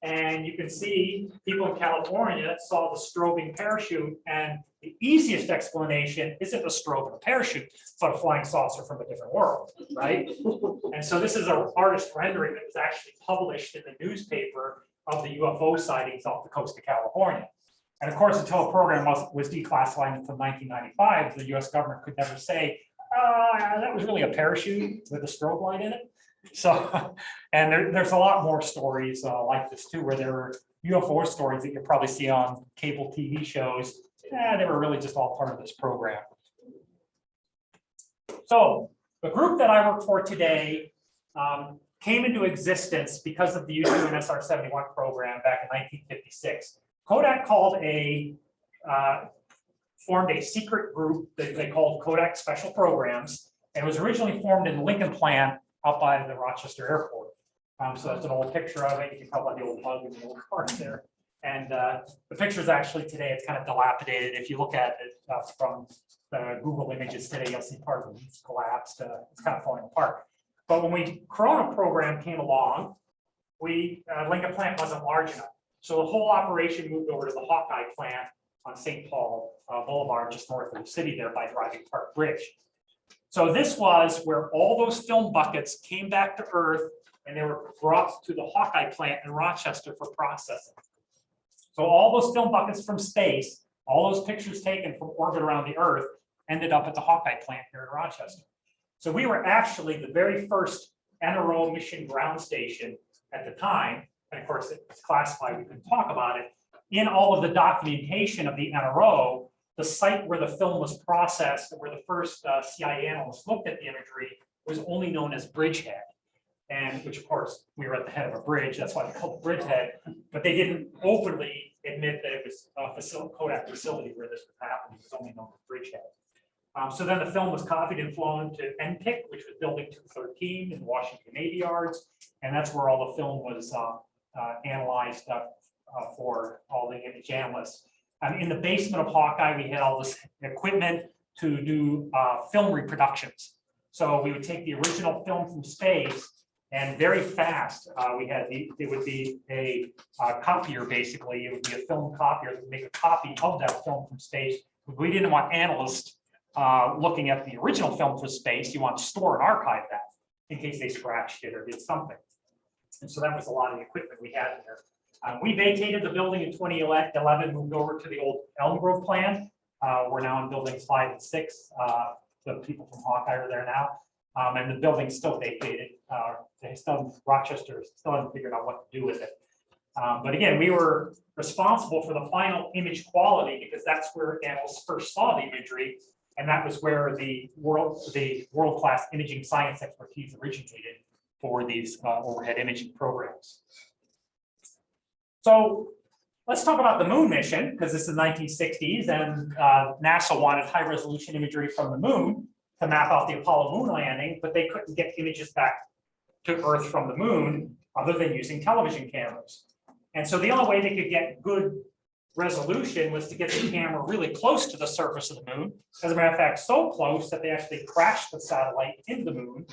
And you can see people in California saw the strobing parachute. And the easiest explanation isn't a strobe of a parachute, but a flying saucer from a different world, right? And so this is an artist rendering that was actually published in the newspaper of the UFO sightings off the coast of California. And of course, until a program was declassified until 1995, the US government could never say, that was really a parachute with a strobe light in it. So, and there's a lot more stories like this too, where there were UFO stories that you probably see on cable TV shows. They were really just all part of this program. So the group that I work for today came into existence because of the U2 and SR-71 program back in 1956. Kodak formed a secret group that they called Kodak Special Programs, and it was originally formed in the Lincoln plant out by the Rochester Airport. So that's an old picture of it. You can tell by the old bug and the old cars there. And the picture is actually today, it's kind of dilapidated. If you look at it from the Google images today, you'll see part of the roof's collapsed. It's kind of falling apart. But when the Corona program came along, Lincoln plant wasn't large enough. So the whole operation moved over to the Hawkeye plant on St. Paul Boulevard, just north of the city there by Driving Park Bridge. So this was where all those film buckets came back to Earth and they were brought to the Hawkeye plant in Rochester for processing. So all those film buckets from space, all those pictures taken from orbit around the Earth ended up at the Hawkeye plant here in Rochester. So we were actually the very first NRO mission ground station at the time. And of course, it's classified, we couldn't talk about it. In all of the documentation of the NRO, the site where the film was processed, where the first CIA analysts looked at the imagery, was only known as Bridgehead. And which, of course, we were at the head of a bridge. That's why they called it Bridgehead. But they didn't openly admit that it was a Kodak facility where this was happening. It was only known as Bridgehead. So then the film was copied and flown to NPIC, which was Building 213 in the Washington Navy Yards. And that's where all the film was analyzed for all the image analysts. In the basement of Hawkeye, we had all this equipment to do film reproductions. So we would take the original film from space, and very fast, it would be a copier, basically. It would be a film copier that would make a copy of that film from space. We didn't want analysts looking at the original film from space. You want to store and archive that in case they scratched it or did something. And so that was a lot of the equipment we had in there. We vacated the building in 2011, moved over to the old Elm Grove plan. We're now in buildings 5 and 6. The people from Hawkeye are there now. And the building's still vacated. Rochester still hasn't figured out what to do with it. But again, we were responsible for the final image quality because that's where analysts first saw the imagery. And that was where the world-class imaging science expertise originated for these overhead imaging programs. So let's talk about the moon mission, because this is the 1960s and NASA wanted high resolution imagery from the moon to map out the Apollo moon landing, but they couldn't get images back to Earth from the moon other than using television cameras. And so the only way they could get good resolution was to get the camera really close to the surface of the moon. As a matter of fact, so close that they actually crashed the satellite into the moon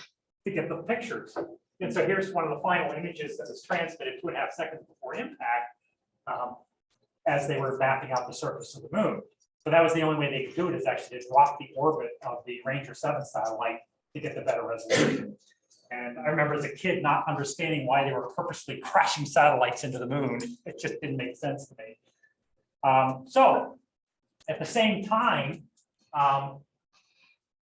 to get the pictures. And so here's one of the final images that was transmitted 2.5 seconds before impact as they were mapping out the surface of the moon. So that was the only way they could do it, is actually to drop the orbit of the Ranger 7 satellite to get the better resolution. And I remember as a kid not understanding why they were purposely crashing satellites into the moon. It just didn't make sense to me. So at the same time,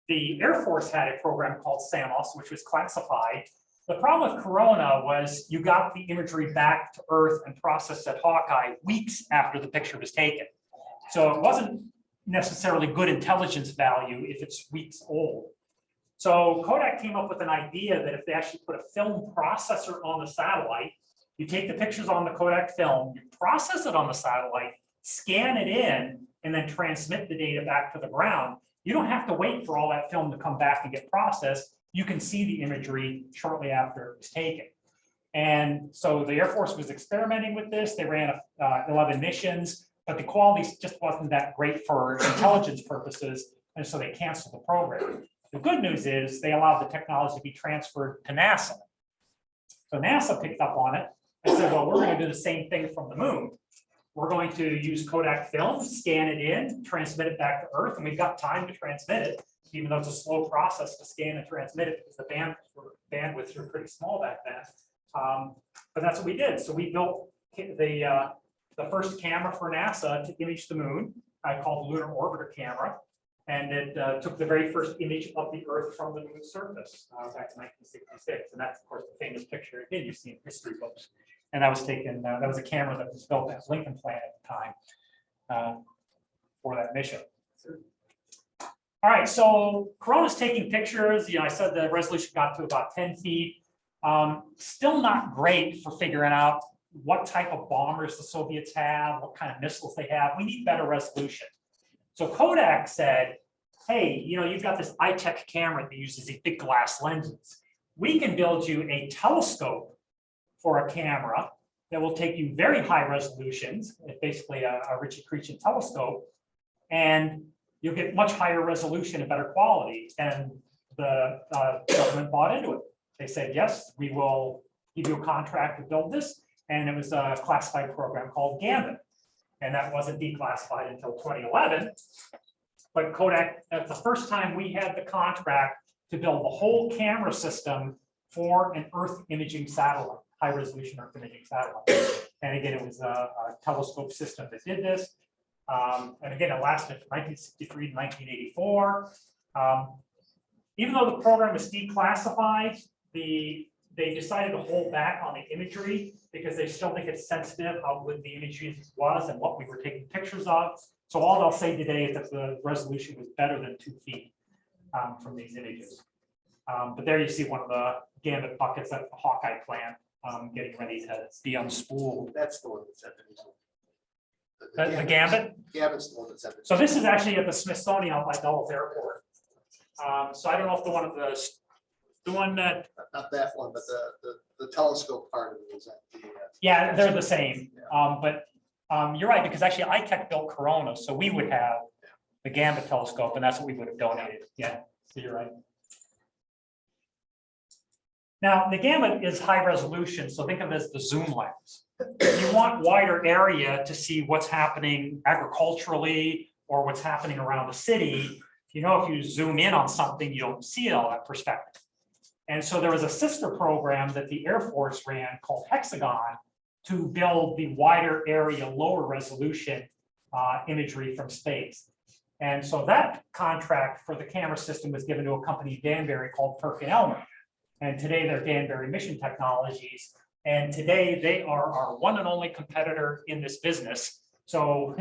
the Air Force had a program called SAMOS, which was classified. The problem with Corona was you got the imagery back to Earth and processed at Hawkeye weeks after the picture was taken. So it wasn't necessarily good intelligence value if it's weeks old. So Kodak came up with an idea that if they actually put a film processor on the satellite, you take the pictures on the Kodak film, you process it on the satellite, scan it in, and then transmit the data back to the ground. You don't have to wait for all that film to come back and get processed. You can see the imagery shortly after it was taken. And so the Air Force was experimenting with this. They ran 11 missions, but the quality just wasn't that great for intelligence purposes. And so they canceled the program. The good news is they allowed the technology to be transferred to NASA. So NASA picked up on it and said, well, we're going to do the same thing from the moon. We're going to use Kodak film, scan it in, transmit it back to Earth, and we've got time to transmit it, even though it's a slow process to scan and transmit it because the bandwidths were pretty small back then. But that's what we did. So we built the first camera for NASA to image the moon, called the Lunar Orbiter camera. And it took the very first image of the Earth from the moon's surface back in 1966. And that's, of course, the famous picture again you see in history books. And that was taken, that was a camera that was built at Lincoln Plant at the time for that mission. All right, so Corona's taking pictures. You know, I said the resolution got to about 10 feet. Still not great for figuring out what type of bombers the Soviets have, what kind of missiles they have. We need better resolution. So Kodak said, hey, you know, you've got this iTech camera that uses these big glass lenses. We can build you a telescope for a camera that will take you very high resolutions, basically a Ritchie-Creechan telescope, and you'll get much higher resolution and better quality. And the government bought into it. They said, yes, we will give you a contract to build this. And it was a classified program called Gambit. And that wasn't declassified until 2011. But Kodak, that's the first time we had the contract to build the whole camera system for an Earth imaging satellite, high resolution Earth imaging satellite. And again, it was a telescope system that did this. And again, it lasted from 1963 to 1984. Even though the program was declassified, they decided to hold back on the imagery because they still think it's sensitive how good the imagery was and what we were taking pictures of. So all they'll say today is that the resolution was better than 2 feet from these images. But there you see one of the Gambit buckets at the Hawkeye plant getting ready to be unspooled. That's the one that's at The Gambit? Gambit's the one that's at So this is actually at the Smithsonian out by Dulles Airport. So I don't know if the one that, not that one, but the telescope part of it is at the. yeah, they're the same. But you're right, because actually iTech built Corona, so we would have the Gambit telescope, and that's what we would have donated. Yeah, so you're right. Now, the Gambit is high resolution, so think of it as the zoom lens. You want wider area to see what's happening agriculturally or what's happening around the city. You know, if you zoom in on something, you don't see all that perspective. And so there was a sister program that the Air Force ran called Hexagon to build the wider area, lower resolution imagery from space. And so that contract for the camera system was given to a company in Danbury called Perkin-Elmer. And today they're Danbury Mission Technologies. And today they are our one and only competitor in this business. So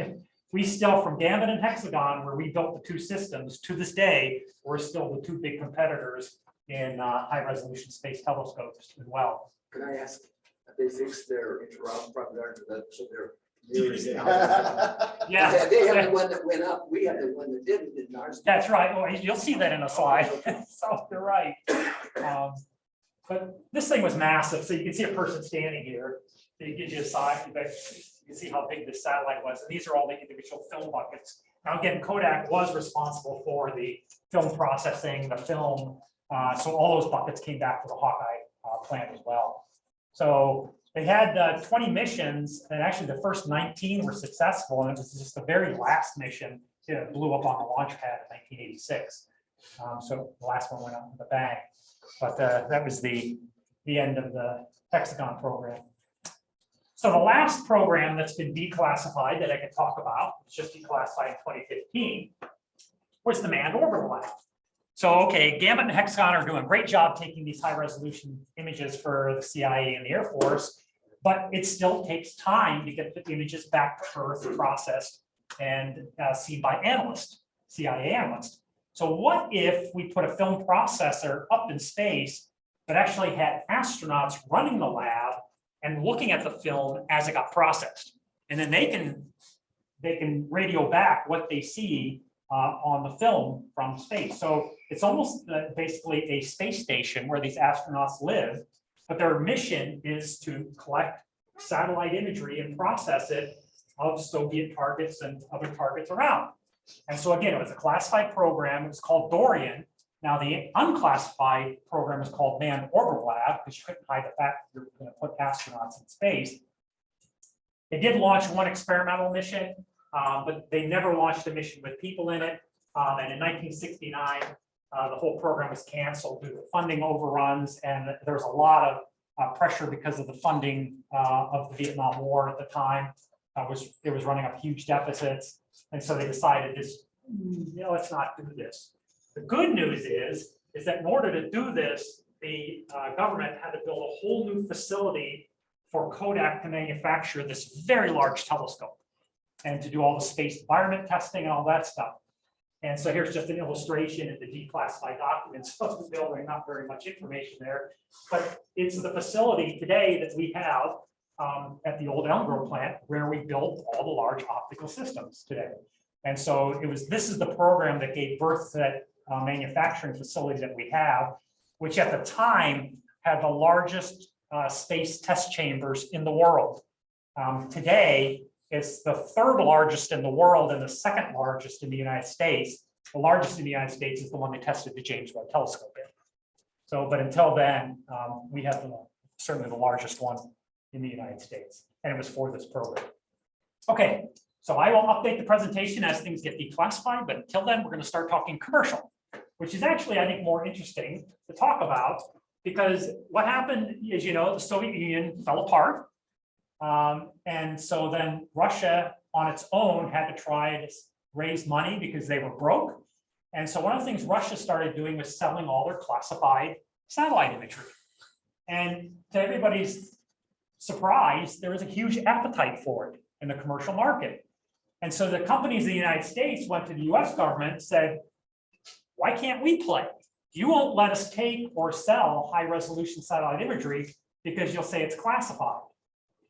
we still, from Gambit and Hexagon, where we built the two systems, to this day, we're still the two big competitors in high resolution space telescopes as well. Could I ask, have they fixed their interrupt propaganda so they're years out? Yeah. They have the one that went up, we have the one that didn't in ours. That's right. Oh, you'll see that in a slide. So you're right. But this thing was massive. So you can see a person standing here. So you get you a side, you can see how big this satellite was. And these are all the individual film buckets. Now, again, Kodak was responsible for the film processing, the film. So all those buckets came back to the Hawkeye plant as well. So they had 20 missions, and actually the first 19 were successful, and it was just the very last mission blew up on the launch pad in 1986. So the last one went up with a bang. But that was the end of the hexagon program. So the last program that's been declassified that I can talk about, it's just declassified in 2015, was the manned orbital lab. So, okay, Gambit and Hexagon are doing a great job taking these high resolution images for the CIA and the Air Force, but it still takes time to get the images back to Earth, processed and seen by analysts, CIA analysts. So what if we put a film processor up in space that actually had astronauts running the lab and looking at the film as it got processed? And then they can radio back what they see on the film from space. So it's almost basically a space station where these astronauts live, but their mission is to collect satellite imagery and process it of Soviet targets and other targets around. And so again, it was a classified program. It was called Dorian. Now the unclassified program is called Manned Orbital Lab, because you couldn't hide the fact that you're going to put astronauts in space. They did launch one experimental mission, but they never launched a mission with people in it. And in 1969, the whole program was canceled due to funding overruns, and there was a lot of pressure because of the funding of the Vietnam War at the time. It was running up huge deficits, and so they decided let's not do this. The good news is that in order to do this, the government had to build a whole new facility for Kodak to manufacture this very large telescope and to do all the space environment testing and all that stuff. And so here's just an illustration in the declassified documents of the building, not very much information there, but it's the facility today that we have at the old Elm Grove plant where we built all the large optical systems today. And so this is the program that gave birth to that manufacturing facility that we have, which at the time had the largest space test chambers in the world. Today, it's the third largest in the world and the second largest in the United States. The largest in the United States is the one they tested the James Webb Telescope in. So, but until then, we have certainly the largest one in the United States, and it was for this program. Okay, so I will update the presentation as things get declassified, but until then, we're going to start talking commercial, which is actually, I think, more interesting to talk about, because what happened is, the Soviet Union fell apart. And so then Russia on its own had to try to raise money because they were broke. And so one of the things Russia started doing was selling all their classified satellite imagery. And to everybody's surprise, there was a huge appetite for it in the commercial market. And so the companies in the United States went to the US government and said, why can't we play? You won't let us take or sell high resolution satellite imagery because you'll say it's classified.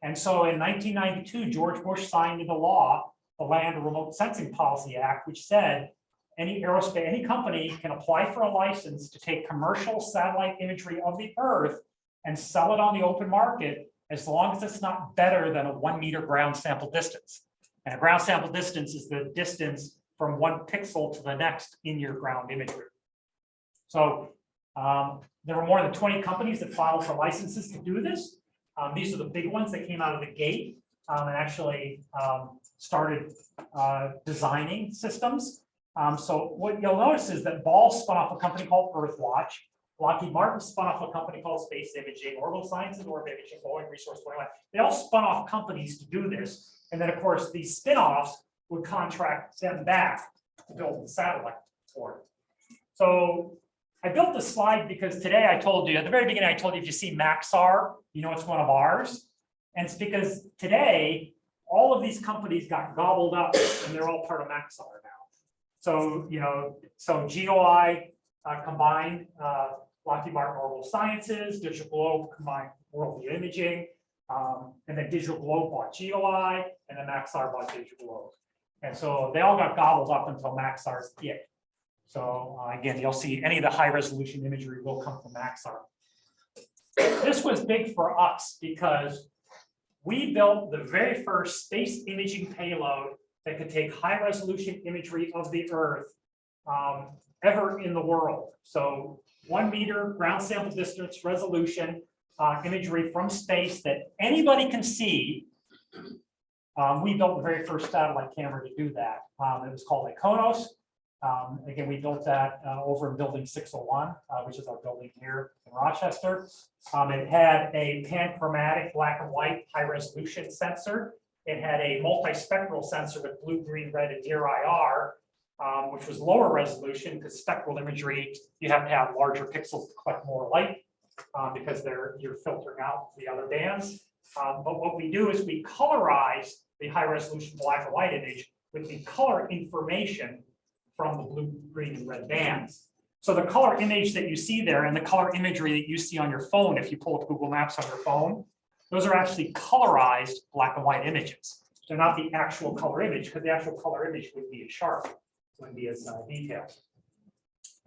And so in 1992, George Bush signed into law the Land Remote Sensing Policy Act, which said any company can apply for a license to take commercial satellite imagery of the Earth and sell it on the open market, as long as it's not better than a 1 meter ground sample distance. And a ground sample distance is the distance from one pixel to the next in your ground imagery. So there were more than 20 companies that filed for licenses to do this. These are the big ones that came out of the gate and actually started designing systems. So what you'll notice is that Ball spun off a company called Earthwatch. Lockheed Martin spun off a company called Space Imaging, Orbital Sciences, Orb Imaging, Boeing Resource 21. They all spun off companies to do this. And then, of course, these spin-offs would contract them back to build the satellite for it. So I built this slide because today I told you, at the very beginning, I told you if you see Maxar, it's one of ours. And it's because today, all of these companies got gobbled up and they're all part of Maxar now. So, so GOI combined Lockheed Martin Orbital Sciences, Digital Globe combined Worldview Imaging, and then Digital Globe bought GOI, and then Maxar bought Digital Globe. And so they all got gobbled up until Maxar's hit. So again, you'll see any of the high resolution imagery will come from Maxar. This was big for us because we built the very first space imaging payload that could take high resolution imagery of the Earth ever in the world. So 1 meter ground sample distance resolution imagery from space that anybody can see We built the very first satellite camera to do that. It was called Iconos. Again, we built that over in building 601, which is our building here in Rochester. It had a panchromatic black and white high resolution sensor. It had a multispectral sensor with blue, green, red, and near IR, which was lower resolution because spectral imagery, you have to have larger pixels to collect more light because you're filtering out the other bands. But what we do is we colorize the high resolution black and white image with the color information from the blue, green, and red bands. So the color image that you see there and the color imagery that you see on your phone, if you pull up Google Maps on your phone, those are actually colorized black and white images. They're not the actual color image because the actual color image would be as sharp, wouldn't be as detailed.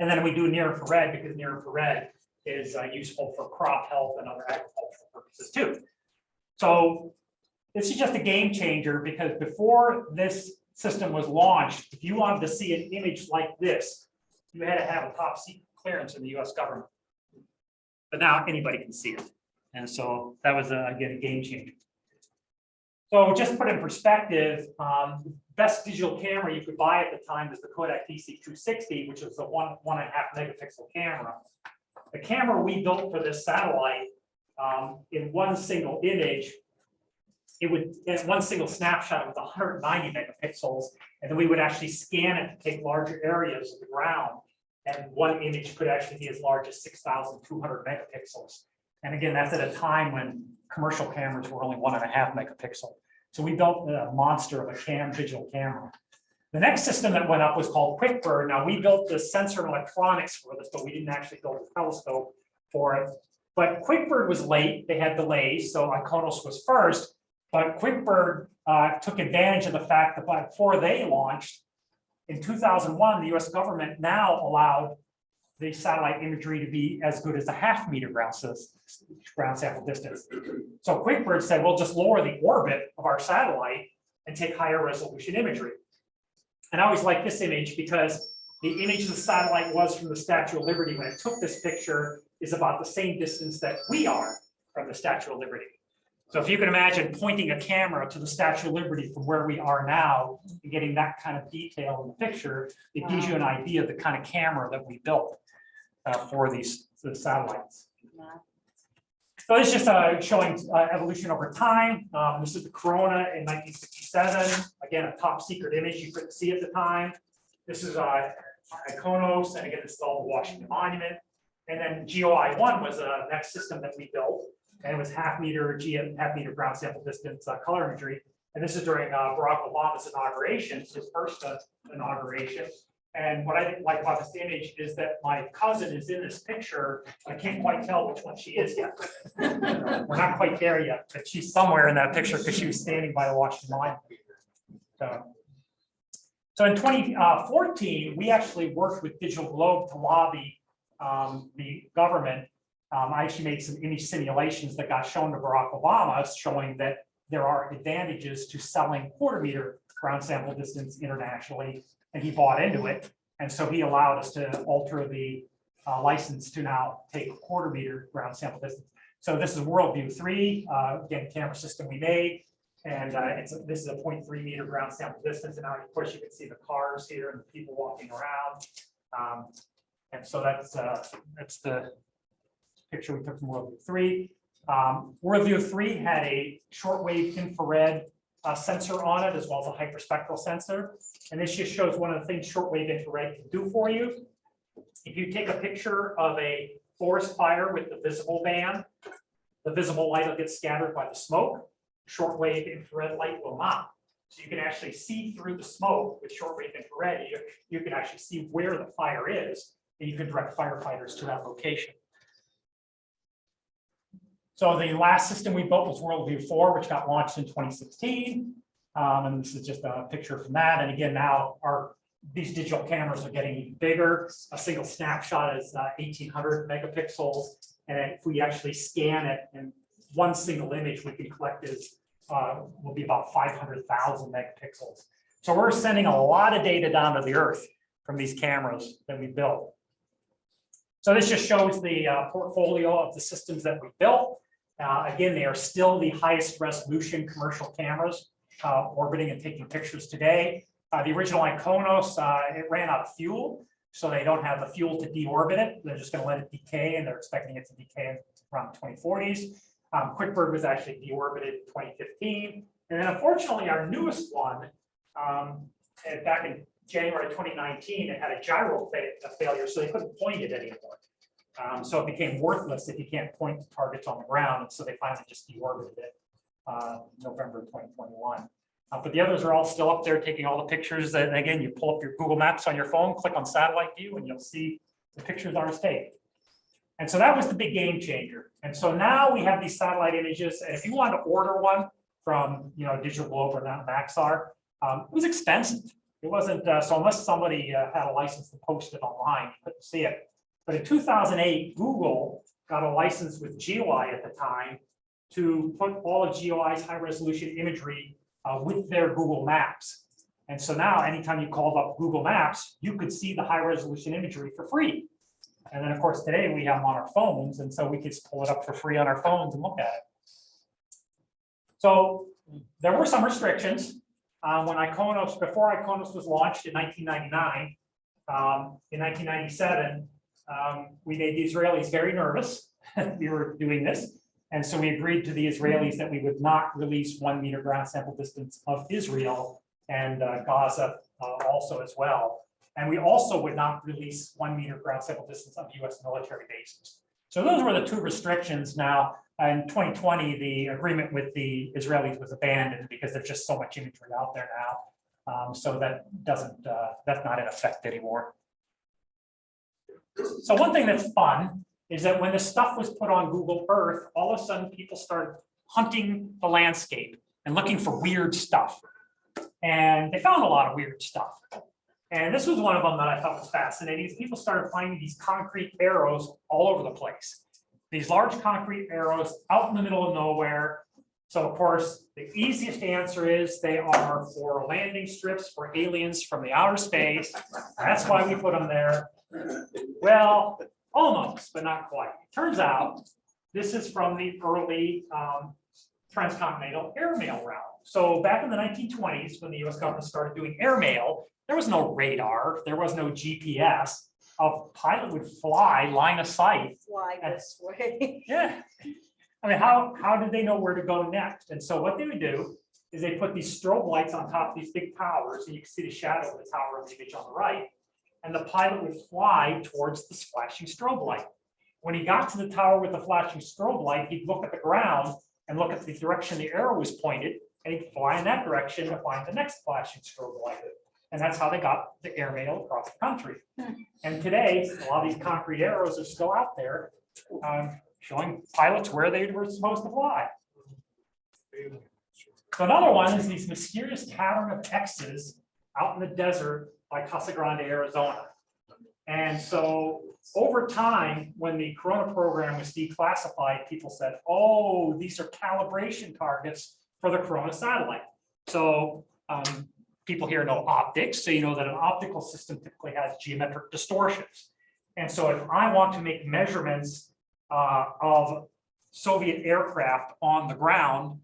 And then we do near infrared because near infrared is useful for crop health and other agricultural purposes too. So this is just a game changer because before this system was launched, if you wanted to see an image like this, you had to have a top secret clearance in the US government. But now anybody can see it. And so that was, again, a game changer. So just to put in perspective, best digital camera you could buy at the time was the Kodak DC260, which was a 1.5 megapixel camera. The camera we built for this satellite, in one single image, in one single snapshot, it was 190 megapixels, and then we would actually scan it to take larger areas of the ground. And one image could actually be as large as 6,200 megapixels. And again, that's at a time when commercial cameras were only 1.5 megapixel. So we built a monster of a digital camera. The next system that went up was called QuickBird. Now we built the sensor and electronics for this, but we didn't actually build the telescope for it. But QuickBird was late, they had delays, so Iconos was first. But QuickBird took advantage of the fact that before they launched, in 2001, the US government now allowed the satellite imagery to be as good as a 0.5 meter ground sample distance. So QuickBird said, we'll just lower the orbit of our satellite and take higher resolution imagery. And I always like this image because the image the satellite was from the Statue of Liberty when it took this picture is about the same distance that we are from the Statue of Liberty. So if you can imagine pointing a camera to the Statue of Liberty from where we are now and getting that kind of detail in the picture, it gives you an idea of the kind of camera that we built for the satellites. So it's just showing evolution over time. This is the Corona in 1967. Again, a top secret image you couldn't see at the time. This is Iconos, and again, this is all the Washington Monument. And then GeoEye-1 was the next system that we built. And it was 0.5 meter ground sample distance color imagery. And this is during Barack Obama's inauguration, his first inauguration. And what I like about this image is that my cousin is in this picture. I can't quite tell which one she is yet. We're not quite there yet, but she's somewhere in that picture because she was standing by the Washington Monument. So in 2014, we actually worked with Digital Globe to lobby the government. I actually made some image simulations that got shown to Barack Obama, showing that there are advantages to selling 1/4 meter ground sample distance internationally, and he bought into it. And so he allowed us to alter the license to now take 1/4 meter ground sample distance. So this is Worldview 3, again, camera system we made. And this is a 0.3 meter ground sample distance. And now, of course, you can see the cars here and the people walking around. And so that's the picture we took from Worldview 3. Worldview 3 had a shortwave infrared sensor on it, as well as a hyperspectral sensor. And this just shows one of the things shortwave infrared can do for you. If you take a picture of a forest fire with the visible band, the visible light will get scattered by the smoke. Shortwave infrared light will not. So you can actually see through the smoke with shortwave infrared. You can actually see where the fire is, and you can direct firefighters to that location. So the last system we built was Worldview 4, which got launched in 2016. And this is just a picture from that. And again, now these digital cameras are getting bigger. A single snapshot is 1,800 megapixels. And if we actually scan it in one single image, we can collect will be about 500,000 megapixels. So we're sending a lot of data down to the Earth from these cameras that we built. So this just shows the portfolio of the systems that we built. Again, they are still the highest resolution commercial cameras orbiting and taking pictures today. The original Iconos, it ran out of fuel, so they don't have the fuel to deorbit it. They're just going to let it decay, and they're expecting it to decay around the 2040s. QuickBird was actually deorbited in 2015. And then unfortunately, our newest one, back in January 2019, it had a gyro failure, so they couldn't point it anymore. So it became worthless if you can't point to targets on the ground. And so they finally just deorbited it November 2021. But the others are all still up there taking all the pictures. And again, you pull up your Google Maps on your phone, click on satellite view, and you'll see the pictures ours take. And so that was the big game changer. And so now we have these satellite images. And if you want to order one from, Digital Globe or Maxar, it was expensive. It wasn't, so unless somebody had a license to post it online, you couldn't see it. But in 2008, Google got a license with GeoEye at the time to put all of GeoEye's high resolution imagery with their Google Maps. And so now anytime you called up Google Maps, you could see the high resolution imagery for free. And then of course, today we have them on our phones. And so we could just pull it up for free on our phones and look at it. So there were some restrictions when Iconos, before Iconos was launched in 1999, in 1997, we made the Israelis very nervous. We were doing this. And so we agreed to the Israelis that we would not release 1 meter ground sample distance of Israel and Gaza also as well. And we also would not release 1 meter ground sample distance of US military bases. So those were the two restrictions. Now, in 2020, the agreement with the Israelis was abandoned because there's just so much imagery out there now. So that doesn't, that's not in effect anymore. So one thing that's fun is that when this stuff was put on Google Earth, all of a sudden people started hunting the landscape and looking for weird stuff. And they found a lot of weird stuff. And this was one of them that I thought was fascinating. People started finding these concrete arrows all over the place. These large concrete arrows out in the middle of nowhere. So of course, the easiest answer is they are for landing strips for aliens from the outer space. That's why we put them there. Well, almost, but not quite. Turns out this is from the early transcontinental airmail route. So back in the 1920s, when the US government started doing airmail, there was no radar, there was no GPS. A pilot would fly line of sight. Fly this way. Yeah. I mean, how did they know where to go next? And so what they would do is they put these strobe lights on top of these big towers, and you can see the shadow of the tower in the image on the right. And the pilot would fly towards this flashing strobe light. When he got to the tower with the flashing strobe light, he'd look at the ground and look at the direction the arrow was pointed, and he'd fly in that direction to find the next flashing strobe light. And that's how they got the airmail across the country. And today, a lot of these concrete arrows are still out there, showing pilots where they were supposed to fly. So another one is these mysterious pattern of X's out in the desert by Casa Grande, Arizona. And so over time, when the Corona program was declassified, people said, oh, these are calibration targets for the Corona satellite. So people here know optics, so you know that an optical system typically has geometric distortions. And so if I want to make measurements of Soviet aircraft on the ground,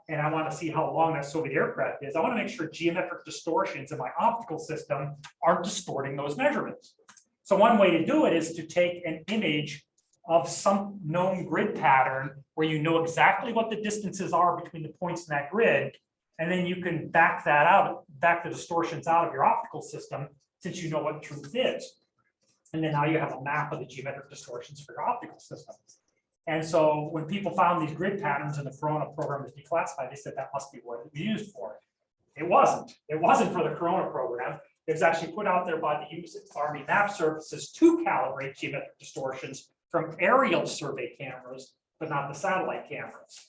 and I want to see how long that Soviet aircraft is, I want to make sure geometric distortions in my optical system aren't distorting those measurements. So one way to do it is to take an image of some known grid pattern where you know exactly what the distances are between the points in that grid, and then you can back that out, back the distortions out of your optical system, since you know what truth is. And then now you have a map of the geometric distortions for your optical system. And so when people found these grid patterns and the Corona program was declassified, they said that must be what it was used for. It wasn't. It wasn't for the Corona program. It was actually put out there by the US Army Map Services to calibrate geometric distortions from aerial survey cameras, but not the satellite cameras.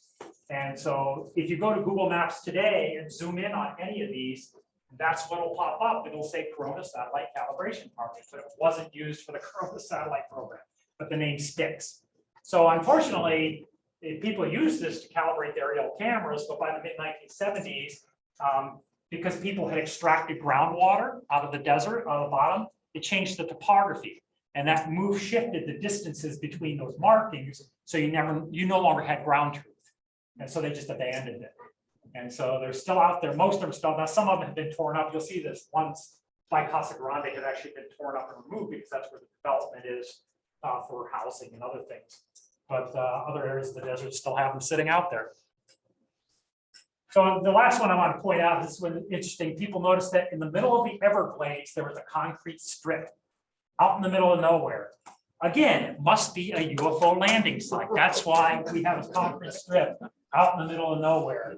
And so if you go to Google Maps today and zoom in on any of these, that's what will pop up. It'll say Corona satellite calibration target, but it wasn't used for the Corona satellite program, but the name sticks. So unfortunately, people use this to calibrate the aerial cameras, but by the mid-1970s, because people had extracted groundwater out of the desert, out of the bottom, it changed the topography. And that shifted the distances between those markings, so you no longer had ground truth. And so they just abandoned it. And so they're still out there. Most of them still, now some of them have been torn up. You'll see this one's by Casa Grande had actually been torn up and removed because that's where the development is for housing and other things. But other areas of the desert still have them sitting out there. So the last one I want to point out, this one interesting. People noticed that in the middle of the Everglades, there was a concrete strip out in the middle of nowhere. Again, it must be a UFO landing site. That's why we have a concrete strip out in the middle of nowhere.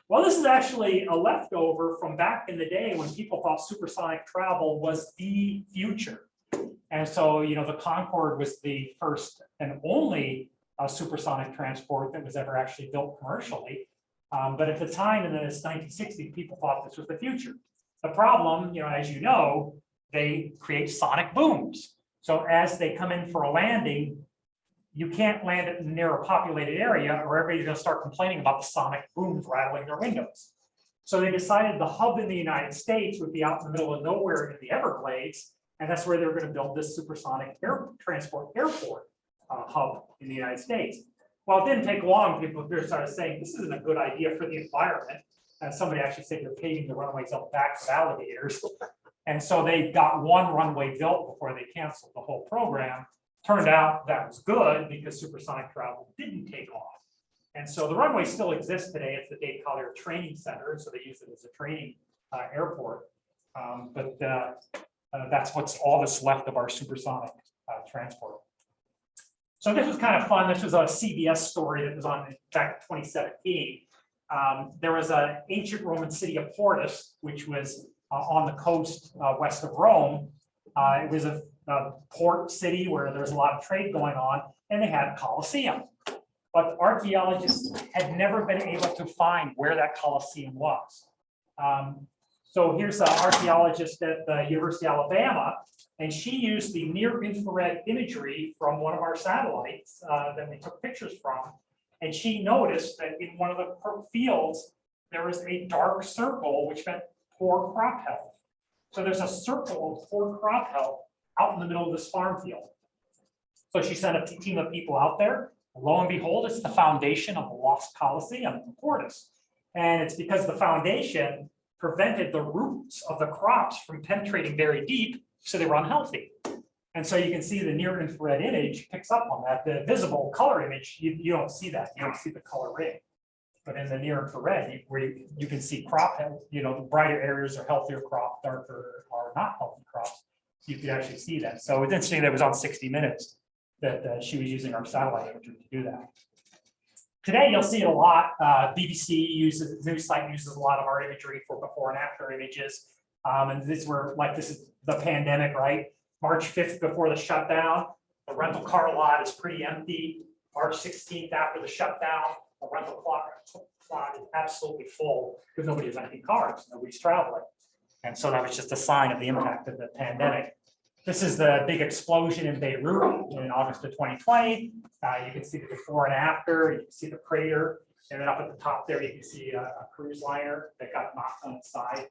Well, this is actually a leftover from back in the day when people thought supersonic travel was the future. And so, you know, the Concorde was the first and only supersonic transport that was ever actually built commercially. But at the time in the 1960s, people thought this was the future. The problem, you know, as you know, they create sonic booms. So as they come in for a landing, you can't land it near a populated area or everybody's going to start complaining about the sonic booms rattling their windows. So they decided the hub in the United States would be out in the middle of nowhere in the Everglades, and that's where they were going to build this supersonic air transport airport hub in the United States. Well, it didn't take long. People here started saying this isn't a good idea for the environment. And somebody actually said they're paving the runways up back with alligators. And so they got one runway built before they canceled the whole program. Turned out that was good because supersonic travel didn't take off. And so the runway still exists today. It's the Dade Collier Training Center. So they use it as a training airport. But that's what's all that's left of our supersonic transport. So this was kind of fun. This was a CBS story that was on back in 2017. There was an ancient Roman city of Portus, which was on the coast west of Rome. It was a port city where there was a lot of trade going on, and they had a Colosseum. But archaeologists had never been able to find where that Colosseum was. So here's an archaeologist at the University of Alabama, and she used the near-infrared imagery from one of our satellites that we took pictures from, and she noticed that in one of the fields, there was a dark circle, which meant poor crop health. So there's a circle of poor crop health out in the middle of this farm field. So she sent a team of people out there. Lo and behold, it's the foundation of the lost Colosseum in Portus. And it's because the foundation prevented the roots of the crops from penetrating very deep, so they were unhealthy. And so you can see the near infrared image picks up on that. The visible color image, you don't see that. You don't see the color ring. But in the near infrared, where you can see crop health, you know, the brighter areas are healthier crop, darker are not healthy crops. You could actually see that. So it's interesting that it was on 60 Minutes that she was using our satellite imagery to do that. Today, you'll see it a lot. BBC uses, news site uses a lot of our imagery for before and after images. And this were like, this is the pandemic, right? March 5th before the shutdown, the rental car lot is pretty empty. March 16th after the shutdown, the rental lot is absolutely full because nobody has renting cars, nobody's traveling. And so that was just a sign of the impact of the pandemic. This is the big explosion in Beirut in August of 2020. You can see the before and after, you can see the crater, and then up at the top there, you can see a cruise liner that got knocked on its side.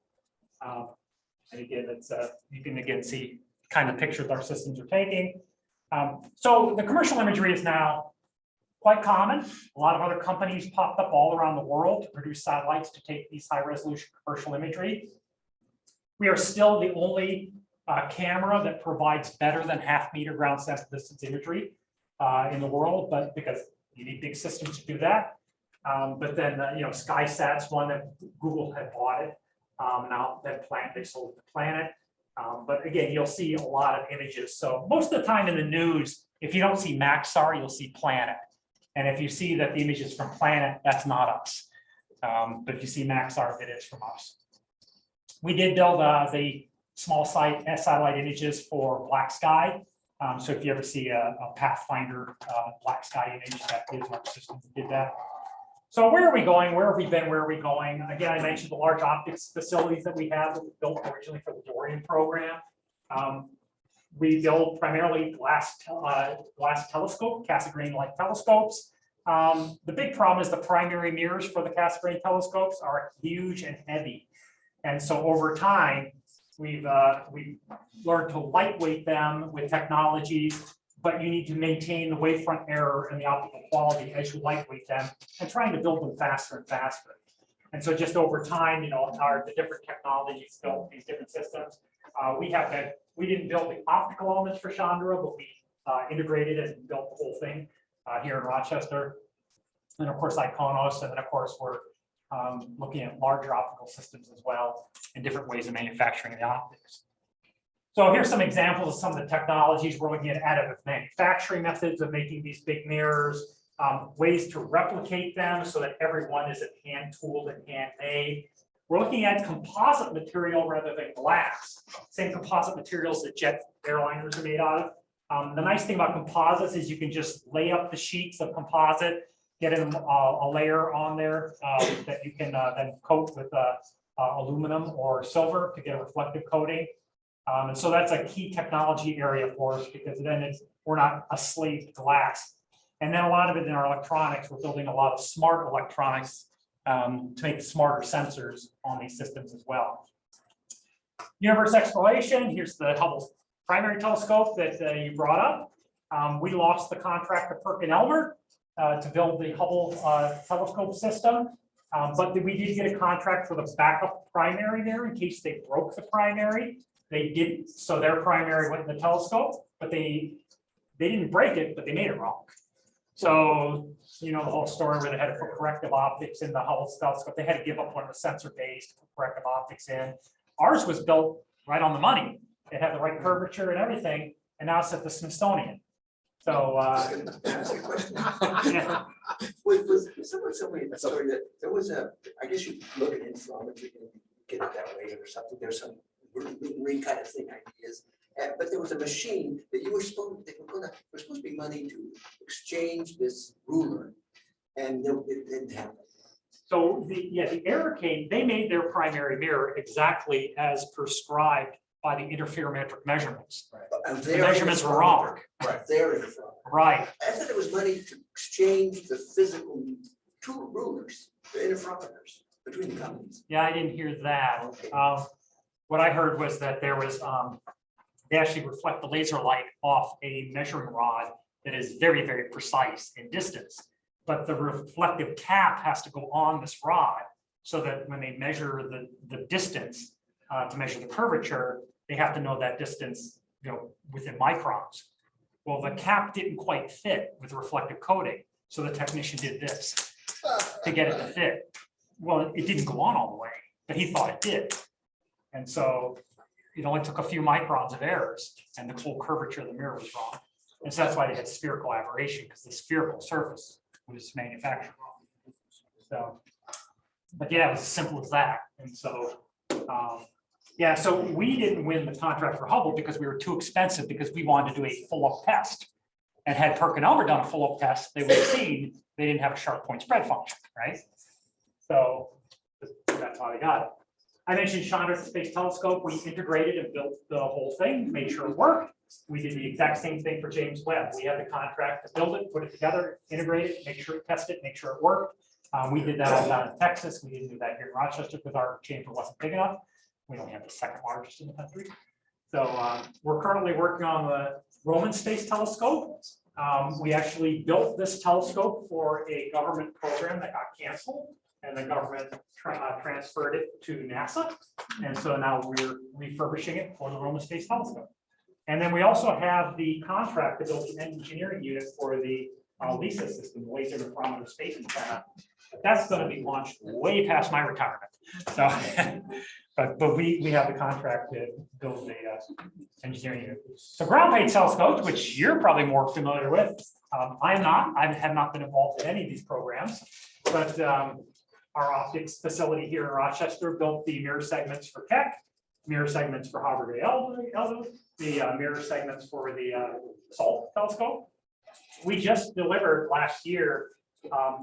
And again, it's you can again see kind of pictures our systems are taking. So the commercial imagery is now quite common. A lot of other companies popped up all around the world to produce satellites to take these high resolution commercial imagery. We are still the only camera that provides better than half-meter ground sample distance imagery in the world, but because you need big systems to do that. But then, you know, SkySat's one that Google had bought it. Now that they sold the Planet. But again, you'll see a lot of images. So most of the time in the news, if you don't see Maxar, you'll see Planet. And if you see that the image is from Planet, that's not us. But if you see Maxar, it is from us. We did build the small satellite images for black sky. So if you ever see a Pathfinder black sky image, that is our system that did that. So where are we going? Where have we been? Where are we going? Again, I mentioned the large optics facilities that we have that were built originally for the Dorian program. We build primarily glass telescope, Cassegrain light telescopes. The big problem is the primary mirrors for the Cassegrain telescopes are huge and heavy. And so over time, we've learned to lightweight them with technologies, but you need to maintain the wavefront error and the optical quality as you lightweight them and trying to build them faster and faster. And so just over time, the different technologies built these different systems. We didn't build the optical elements for Chandra, but we integrated it and built the whole thing here in Rochester. And of course, Iconos, and then of course, we're looking at larger optical systems as well and different ways of manufacturing the optics. So here's some examples of some of the technologies. We're looking at additive manufacturing methods of making these big mirrors, ways to replicate them so that everyone is hand tooled and handmade. We're looking at composite material rather than glass, same composite materials that jet airliners are made out of. The nice thing about composites is you can just lay up the sheets of composite, get a layer on there that you can then coat with aluminum or silver to get a reflective coating. And so that's a key technology area for us because then we're not a slave to glass. And then a lot of it in our electronics, we're building a lot of smart electronics to make smarter sensors on these systems as well. Universe exploration, here's the Hubble primary telescope that you brought up. We lost the contract to PerkinElmer to build the Hubble telescope system. But we did get a contract for the backup primary there in case they broke the primary. They didn't, so their primary went in the telescope, but they didn't break it, but they made it wrong. So, the whole story where they had to put corrective optics in the Hubble telescope, they had to give up one of the sensor bays to put corrective optics in. Ours was built right on the money. It had the right curvature and everything, and now it's at the Smithsonian. So, Ask a question. yeah. Was someone somewhere in the story that there was I guess you look at inflammatory and get it that way or something. There's some marine kind of thing ideas. But there was a machine that you were supposed to be money to exchange this ruler, and it didn't happen. So the error came, they made their primary mirror exactly as prescribed by the interferometric measurements. Right. The measurements were wrong. Right. There in front. Right. I thought it was money to exchange the physical two rulers, the interferometers between the companies. Yeah, I didn't hear that. Okay. What I heard was that there was, they actually reflect the laser light off a measuring rod that is very, very precise in distance. But the reflective cap has to go on this rod so that when they measure the distance to measure the curvature, they have to know that distance, within microns. Well, the cap didn't quite fit with the reflective coating. So the technician did this to get it to fit. Well, it didn't go on all the way, but he thought it did. And so it only took a few microns of errors and the whole curvature of the mirror was wrong. And so that's why they had spherical aberration, because the spherical surface was manufactured wrong. So, but yeah, it was as simple as that. And so, yeah, so we didn't win the contract for Hubble because we were too expensive because we wanted to do a full-up test. And had PerkinElmer done a full-up test, they would have seen they didn't have a sharp point spread function, right? So that's how they got it. I mentioned Chandra Space Telescope. We integrated and built the whole thing, made sure it worked. We did the exact same thing for James Webb. We had the contract to build it, put it together, integrate it, make sure it tested, make sure it worked. We did that all down in Texas. We didn't do that here in Rochester because our chamber wasn't big enough. We only have the second largest in the country. So we're currently working on the Roman Space Telescope. We actually built this telescope for a government program that got canceled, and the government transferred it to NASA. And so now we're refurbishing it for the Roman Space Telescope. And then we also have the contract to build an engineering unit for the LISA system, the Laser Interferometer Space Antenna. That's going to be launched way past my retirement. So, but we have the contract to build the engineering unit. So ground-based telescopes, which you're probably more familiar with. I am not. I have not been involved in any of these programs, but our optics facility here in Rochester built the mirror segments for Keck, mirror segments for Harvard L3Harris, the mirror segments for the SALT telescope. We just delivered last year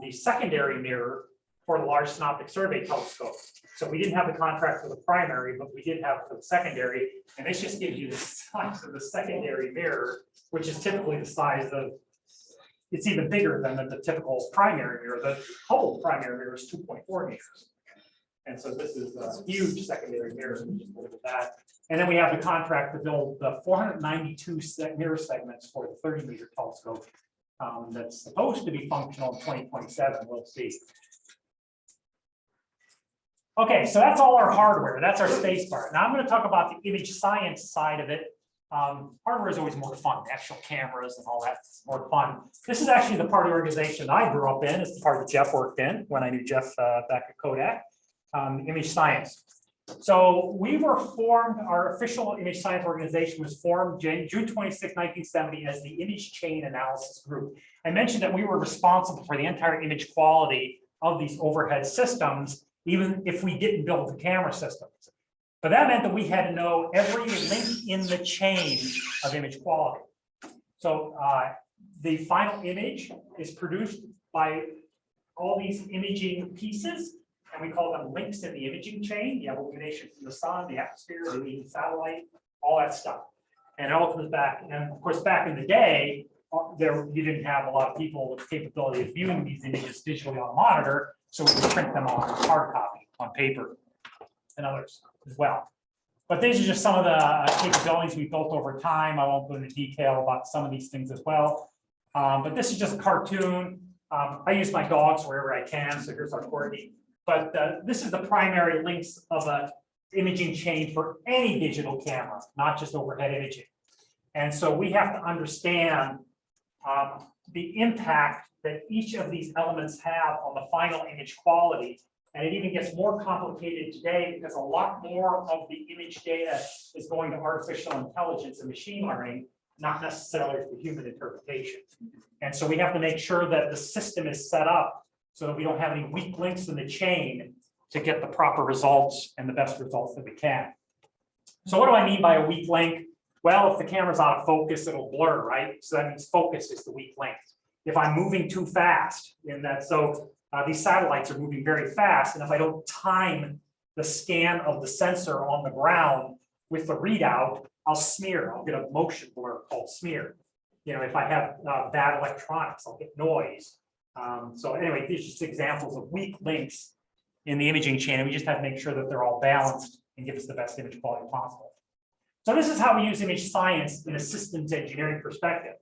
the secondary mirror for the Large Synoptic Survey telescope. So we didn't have the contract for the primary, but we did have it for the secondary. And this just gives you the size of the secondary mirror, which is typically the size of, it's even bigger than the typical primary mirror. The Hubble primary mirror is 2.4 meters. And so this is a huge secondary mirror. So we just look at that. And then we have the contract to build the 492 mirror segments for the 30-meter telescope that's supposed to be functional in 2027. We'll see. Okay, so that's all our hardware. That's our space bar. Now I'm going to talk about the image science side of it. Hardware is always more fun. The actual cameras and all that's more fun. This is actually the part of the organization I grew up in. It's the part that Jeff worked in when I knew Jeff back at Kodak. Image science. So we were formed, our official image science organization was formed June 26, 1970 as the Image Chain Analysis Group. I mentioned that we were responsible for the entire image quality of these overhead systems, even if we didn't build the camera systems. But that meant that we had to know every link in the chain of image quality. So the final image is produced by all these imaging pieces, and we call them links in the imaging chain. You have illumination from the sun, the atmosphere, the satellite, all that stuff. And it all comes back. And of course, back in the day, you didn't have a lot of people with the capability of viewing these images digitally on a monitor, so we would print them on hard copy, on paper, and others as well. But these are just some of the capabilities we built over time. I won't go into detail about some of these things as well. But this is just a cartoon. I use my dogs wherever I can, so here's our Courtney. But this is the primary links of an imaging chain for any digital camera, not just overhead imaging. And so we have to understand the impact that each of these elements have on the final image quality. And it even gets more complicated today because a lot more of the image data is going to artificial intelligence and machine learning, not necessarily for human interpretation. And so we have to make sure that the system is set up so that we don't have any weak links in the chain to get the proper results and the best results that we can. So what do I mean by a weak link? Well, if the camera's out of focus, it'll blur, right? So that means focus is the weak link. If I'm moving too fast, in that, so these satellites are moving very fast, and if I don't time the scan of the sensor on the ground with the readout, I'll smear. I'll get a motion blur called smear. You know, if I have bad electronics, I'll get noise. So anyway, these are just examples of weak links in the imaging chain, and we just have to make sure that they're all balanced and give us the best image quality possible. So this is how we use image science in a systems engineering perspective.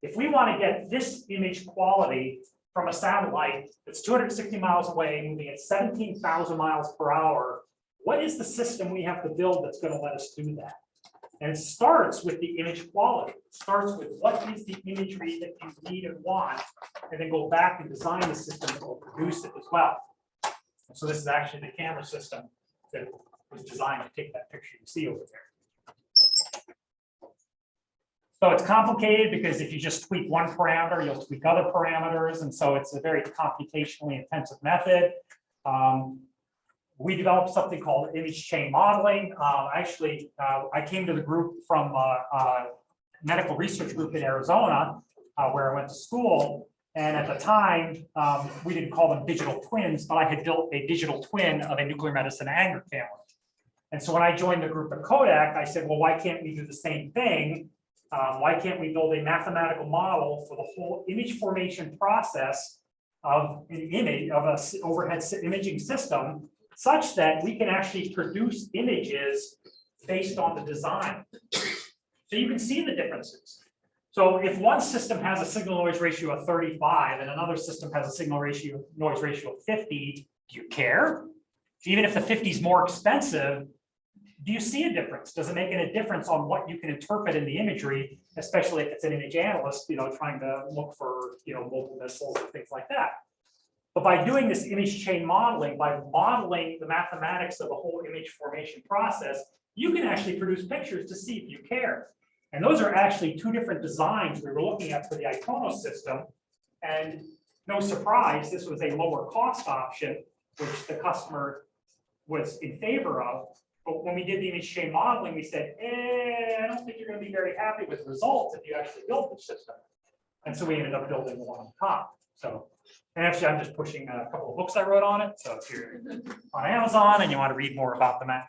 If we want to get this image quality from a satellite that's 260 miles away, moving at 17,000 miles per hour, what is the system we have to build that's going to let us do that? And it starts with the image quality. It starts with what is the imagery that you need and want, and then go back and design the system that will produce it as well. So this is actually the camera system that was designed to take that picture you see over there. So it's complicated because if you just tweak one parameter, you'll tweak other parameters. And so it's a very computationally intensive method. We developed something called image chain modeling. I came to the group from a medical research group in Arizona, where I went to school. And at the time, we didn't call them digital twins, but I had built a digital twin of a nuclear medicine anger camera. And so when I joined the group at Kodak, I said, well, why can't we do the same thing? Why can't we build a mathematical model for the whole image formation process of an image, of an overhead imaging system, such that we can actually produce images based on the design? So you can see the differences. So if one system has a signal noise ratio of 35 and another system has a signal noise ratio of 50, do you care? Even if the 50 is more expensive, do you see a difference? Does it make any difference on what you can interpret in the imagery, especially if it's an image analyst, trying to look for, multiple missiles and things like that? But by doing this image chain modeling, by modeling the mathematics of the whole image formation process, you can actually produce pictures to see if you care. And those are actually two different designs we were looking at for the Icono system. And no surprise, this was a lower cost option, which the customer was in favor of. But when we did the image chain modeling, we said, I don't think you're going to be very happy with the results if you actually build the system. And so we ended up building the one on top. So, and actually, I'm just pushing a couple of books I wrote on it. So if you're on Amazon and you want to read more about the math,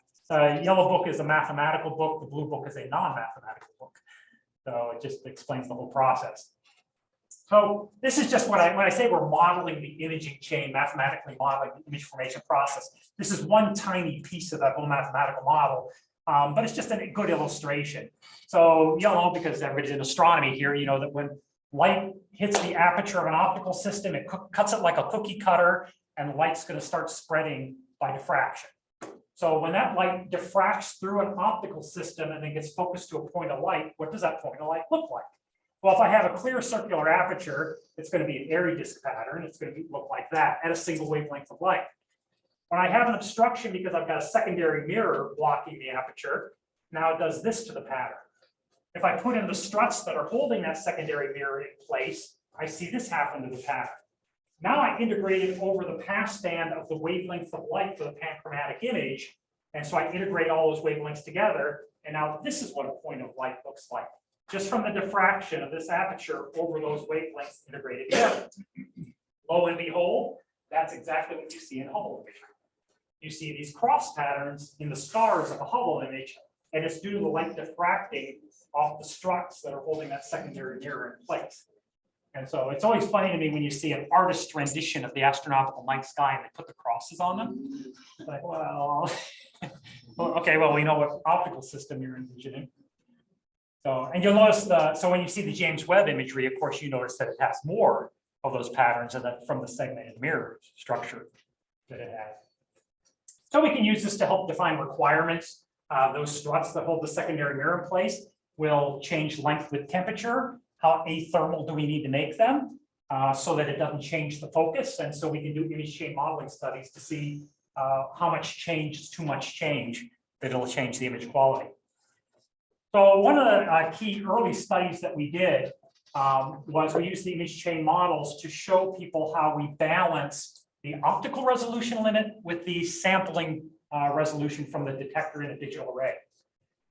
yellow book is a mathematical book. The blue book is a non-mathematical book. So it just explains the whole process. So this is just when I say we're modeling the imaging chain, mathematically modeling the image formation process. This is one tiny piece of that whole mathematical model, but it's just a good illustration. So yellow, because everybody's in astronomy here, you know that when light hits the aperture of an optical system, it cuts it like a cookie cutter, and the light's going to start spreading by diffraction. So when that light diffracts through an optical system and then gets focused to a point of light, what does that point of light look like? Well, if I have a clear circular aperture, it's going to be an airy disk pattern. It's going to look like that at a single wavelength of light. When I have an obstruction because I've got a secondary mirror blocking the aperture, now it does this to the pattern. If I put in the struts that are holding that secondary mirror in place, I see this happen to the pattern. Now I integrated over the passband of the wavelength of light for the panchromatic image. And so I integrate all those wavelengths together. And now this is what a point of light looks like, just from the diffraction of this aperture over those wavelengths integrated together. Lo and behold, that's exactly what you see in Hubble imagery. You see these cross patterns in the stars of a Hubble image, and it's due to the light diffracting off the struts that are holding that secondary mirror in place. And so it's always funny to me when you see an artist's rendition of the astronomical night sky and they put the crosses on them. It's like, well, okay, well, we know what optical system you're envisioning. So, and you'll notice so when you see the James Webb imagery, of course, you notice that it has more of those patterns and that from the segmented mirror structure that it has. So we can use this to help define requirements. Those struts that hold the secondary mirror in place will change length with temperature. How athermal do we need to make them so that it doesn't change the focus? And so we can do image chain modeling studies to see how much change is too much change that it'll change the image quality. So one of the key early studies that we did was we used the image chain models to show people how we balance the optical resolution limit with the sampling resolution from the detector in a digital array.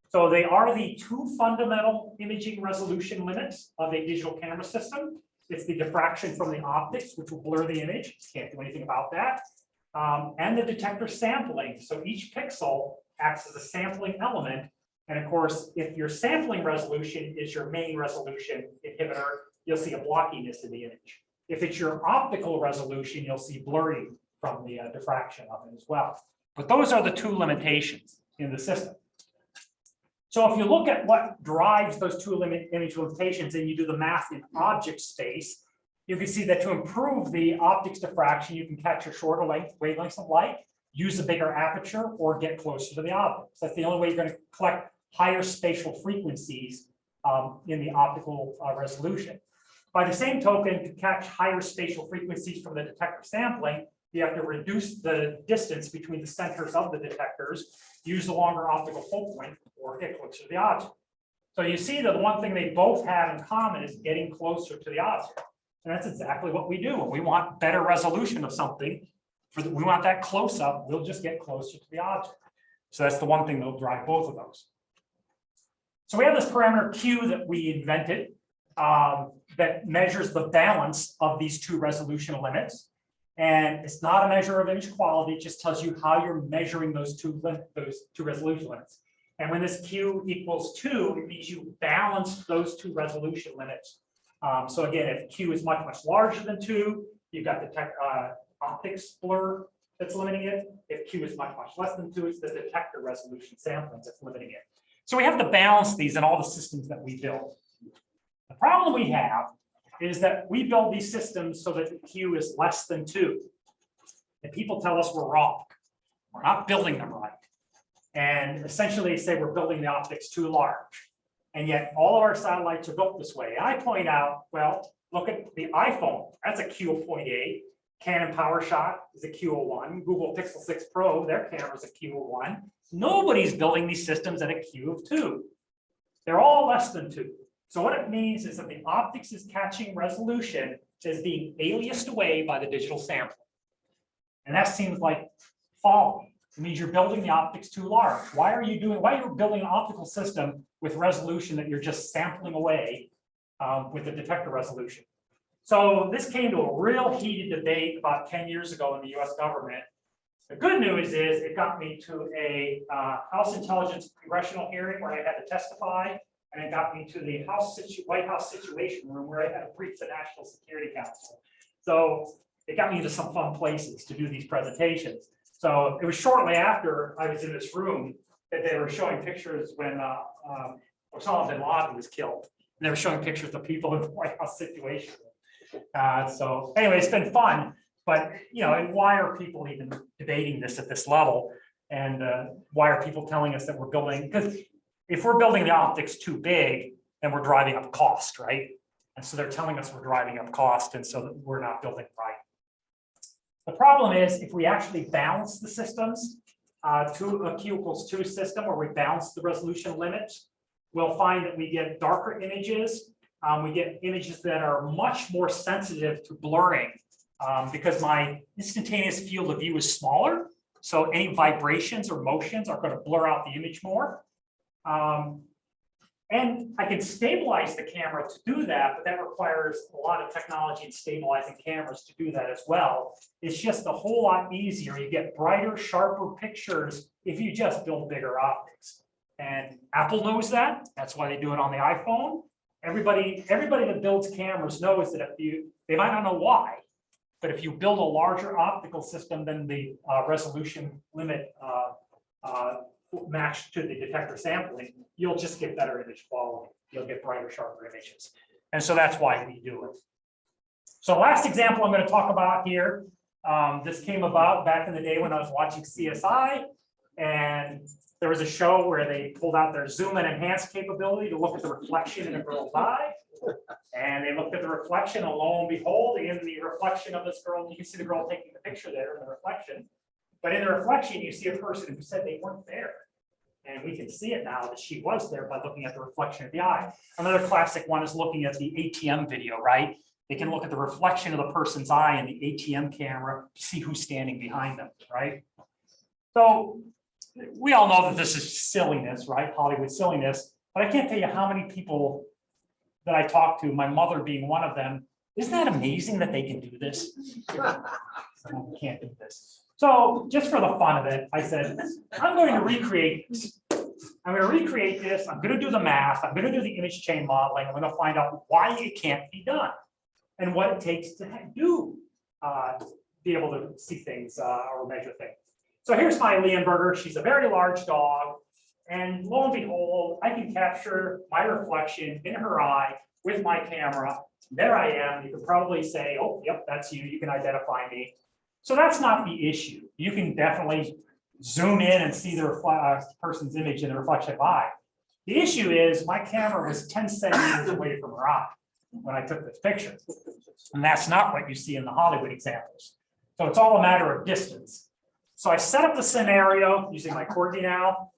So they are the two fundamental imaging resolution limits of a digital camera system. It's the diffraction from the optics, which will blur the image. Can't do anything about that. And the detector sampling. So each pixel acts as a sampling element. And of course, if your sampling resolution is your main resolution inhibitor, you'll see a blockiness in the image. If it's your optical resolution, you'll see blurring from the diffraction of it as well. But those are the two limitations in the system. So if you look at what drives those two image limitations and you do the math in object space, you can see that to improve the optics diffraction, you can capture shorter wavelengths of light, use a bigger aperture, or get closer to the objects. That's the only way you're going to collect higher spatial frequencies in the optical resolution. By the same token, to catch higher spatial frequencies from the detector sampling, you have to reduce the distance between the centers of the detectors, use the longer optical focal length, or get closer to the object. So you see that the one thing they both have in common is getting closer to the object. And that's exactly what we do. When we want better resolution of something, we want that close up, we'll just get closer to the object. So that's the one thing that'll drive both of those. So we have this parameter Q that we invented that measures the balance of these two resolution limits. And it's not a measure of image quality, it just tells you how you're measuring those two resolution limits. And when this Q equals 2, it means you balance those two resolution limits. So again, if Q is much, much larger than 2, you've got the optics blur that's limiting it. If Q is much, much less than 2, it's the detector resolution sampling that's limiting it. So we have to balance these in all the systems that we build. The problem we have is that we build these systems so that the Q is less than 2. And people tell us we're wrong. We're not building them right. And essentially say we're building the optics too large. And yet all of our satellites are built this way. And I point out, well, look at the iPhone. That's a Q of 0.8. Canon PowerShot is a Q of 1. Google Pixel 6 Pro, their camera is a Q of 1. Nobody's building these systems at a Q of 2. They're all less than 2. So what it means is that the optics is catching resolution is being aliased away by the digital sample. And that seems like folly. It means you're building the optics too large. Why are you building an optical system with resolution that you're just sampling away with the detector resolution? So this came to a real heated debate about 10 years ago in the US government. The good news is it got me to a House Intelligence Congressional hearing where I had to testify, and it got me to the White House Situation Room where I had to brief the National Security Council. So it got me into some fun places to do these presentations. So it was shortly after I was in this room that they were showing pictures when Osama bin Laden was killed. And they were showing pictures of people in the White House Situation Room. So anyway, it's been fun, but you know, and why are people even debating this at this level. And why are people telling us that we're building? Because if we're building the optics too big, then we're driving up cost, right? And so they're telling us we're driving up cost, and so that we're not building right. The problem is if we actually balance the systems to a Q equals 2 system, where we balance the resolution limits, we'll find that we get darker images. We get images that are much more sensitive to blurring because my instantaneous field of view is smaller. So any vibrations or motions are going to blur out the image more. And I can stabilize the camera to do that, but that requires a lot of technology in stabilizing cameras to do that as well. It's just a whole lot easier. You get brighter, sharper pictures if you just build bigger optics. And Apple knows that. That's why they do it on the iPhone. Everybody that builds cameras knows that they might not know why, but if you build a larger optical system than the resolution limit matched to the detector sampling, you'll just get better image quality. You'll get brighter, sharper images. And so that's why we do it. So last example I'm going to talk about here, this came about back in the day when I was watching CSI, and there was a show where they pulled out their zoom and enhance capability to look at the reflection in a girl's eye. And they looked at the reflection, and lo and behold, in the reflection of this girl, you can see the girl taking the picture there in the reflection. But in the reflection, you see a person who said they weren't there. And we can see it now that she was there by looking at the reflection of the eye. Another classic one is looking at the ATM video, right? They can look at the reflection of the person's eye in the ATM camera to see who's standing behind them, right? So we all know that this is silliness, right? Hollywood silliness. But I can't tell you how many people that I talk to, my mother being one of them, isn't that amazing that they can do this? I can't do this. So just for the fun of it, I said, I'm going to recreate this. I'm going to recreate this. I'm going to do the math. I'm going to do the image chain modeling. I'm going to find out why it can't be done and what it takes to be able to see things or measure things. So here's my Leonberger. She's a very large dog. And lo and behold, I can capture my reflection in her eye with my camera. There I am. You could probably say, oh, yep, that's you. You can identify me. So that's not the issue. You can definitely zoom in and see the person's image in the reflection of eye. The issue is my camera was 10 centimeters away from her eye when I took this picture. And that's not what you see in the Hollywood examples. So it's all a matter of distance. So I set up the scenario using my Corgi now.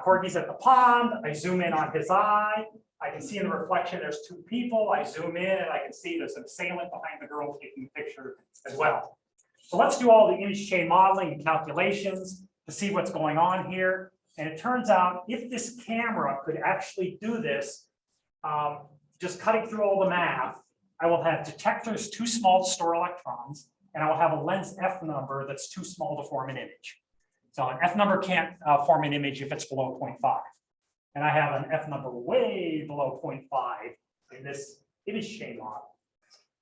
Corgi's at the pond. I zoom in on his eye. I can see in the reflection there's two people. I zoom in and I can see there's an assailant behind the girl taking the picture as well. So let's do all the image chain modeling and calculations to see what's going on here. And it turns out if this camera could actually do this, just cutting through all the math, I will have detectors too small to store electrons, and I will have a lens F number that's too small to form an image. So an F number can't form an image if it's below 0.5. And I have an F number way below 0.5 in this image chain model.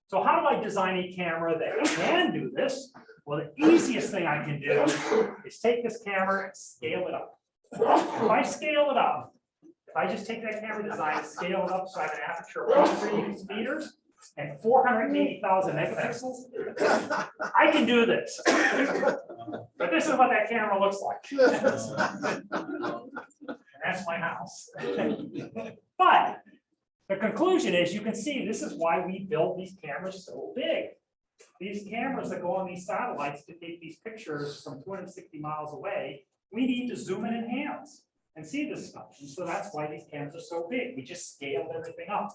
So how do I design a camera that can do this? Well, the easiest thing I can do is take this camera and scale it up. If I scale it up, if I just take that camera design and scale it up so I have an aperture of 1 meters and 480,000 megapixels, I can do this. But this is what that camera looks like. And that's my house. But the conclusion is you can see this is why we build these cameras so big. These cameras that go on these satellites to take these pictures from 260 miles away, we need to zoom and enhance and see this stuff. And so that's why these cameras are so big. We just scaled everything up.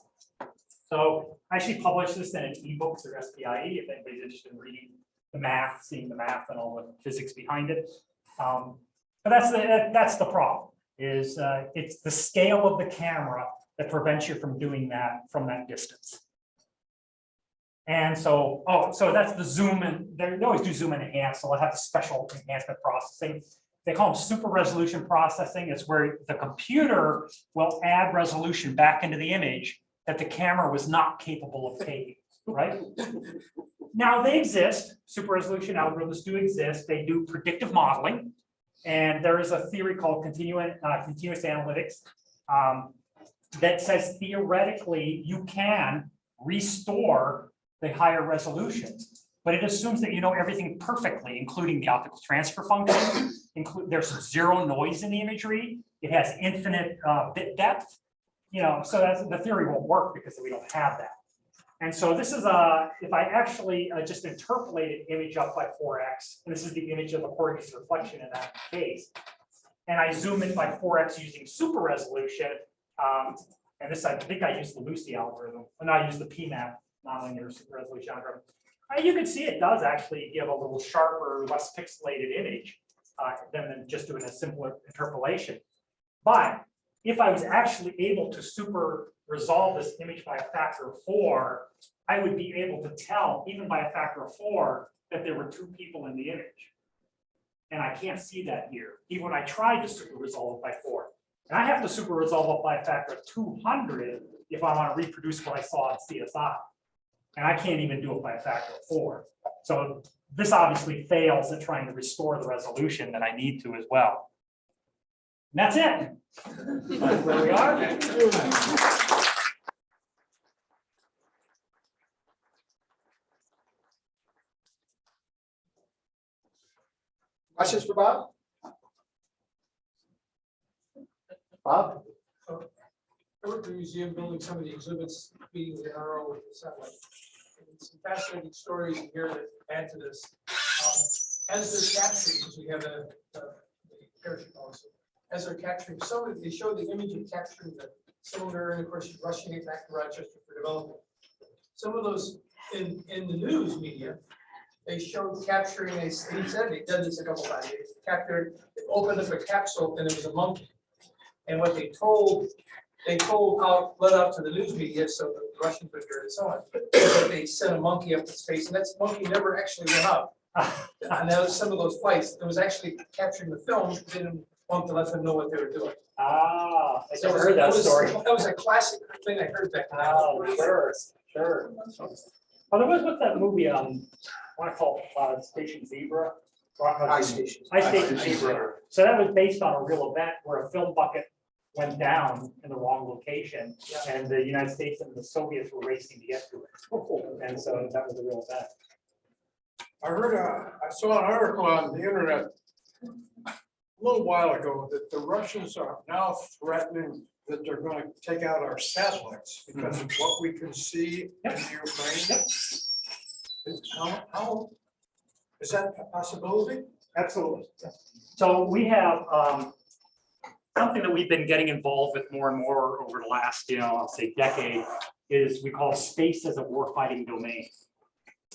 So I actually published this in an ebook through SPIE if anybody's interested in reading the math, seeing the math and all the physics behind it. But that's the problem, is it's the scale of the camera that prevents you from doing that from that distance. And so, so that's the zoom, and they always do zoom and enhance, so they'll have the special enhancement processing. They call them super resolution processing. It's where the computer will add resolution back into the image that the camera was not capable of taking, right? Now they exist, super resolution algorithms do exist. They do predictive modeling. And there is a theory called continuous analytics that says theoretically you can restore the higher resolutions. but it assumes that you know everything perfectly, including the optical transfer function. There's zero noise in the imagery. It has infinite bit depth. You know, so that's, the theory won't work because we don't have that. And so this is if I actually just interpolated image up by 4x, and this is the image of the Portuguese reflection in that case, and I zoom in by 4x using super resolution, and this, I think I used the Lucy algorithm, and I used the PMAP nonlinear super resolution algorithm. You can see it does actually give a little sharper, less pixelated image than just doing a simpler interpolation. But if I was actually able to super resolve this image by a factor of 4, I would be able to tell, even by a factor of 4, that there were 2 people in the image. And I can't see that here, even when I tried to super resolve it by 4. And I have to super resolve it by a factor of 200 if I want to reproduce what I saw in CSI. And I can't even do it by a factor of 4. So this obviously fails at trying to restore the resolution that I need to as well. And that's it. That's where we are. Questions for Bob? Bob? I worked in the museum building some of the exhibits, being the RO satellite. And some fascinating stories here that add to this. As they're capturing, because we have the parachute also, as they're capturing, they show the image of capturing the cylinder, and of course, rushing it back to Rochester for development. Some of those in the news media, they showed capturing he said they did this a couple times. They captured, they opened up a capsule and it was a monkey. And what they told out, let out to the news media, so the Russians would hear it and so on. But they sent a monkey up to space, and that monkey never actually went up. And that was some of those flights. It was actually capturing the film. They didn't want to let them know what they were doing. I never heard that story. That was a classic thing I heard back then. Oh, sure. Oh, there was, what's that movie? I want to call it Station Zebra. Ice Station. Ice Station Zebra. So that was based on a real event where a film bucket went down in the wrong location, and the United States and the Soviets were racing to get to it. And so that was a real event. I saw an article on the internet a little while ago that the Russians are now threatening that they're going to take out our satellites because of what we can see in Ukraine. How is that a possibility? Absolutely. So we have something that we've been getting involved with more and more over the last, I'll say decade, is we call space as a warfighting domain.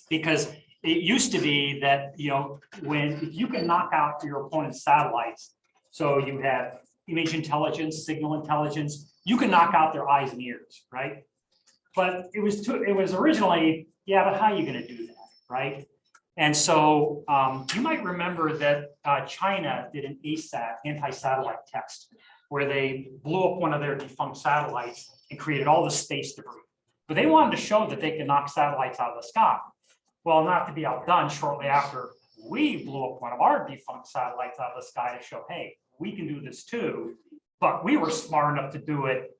Because it used to be that, if you can knock out your opponent's satellites, so you have image intelligence, signal intelligence, you can knock out their eyes and ears, right? But it was originally, but how are you going to do that, right? And so you might remember that China did an ASAT, anti-satellite test, where they blew up one of their defunct satellites and created all the space debris. But they wanted to show that they could knock satellites out of the sky. Well, not to be outdone, shortly after, we blew up one of our defunct satellites out of the sky to show, hey, we can do this too. But we were smart enough to do it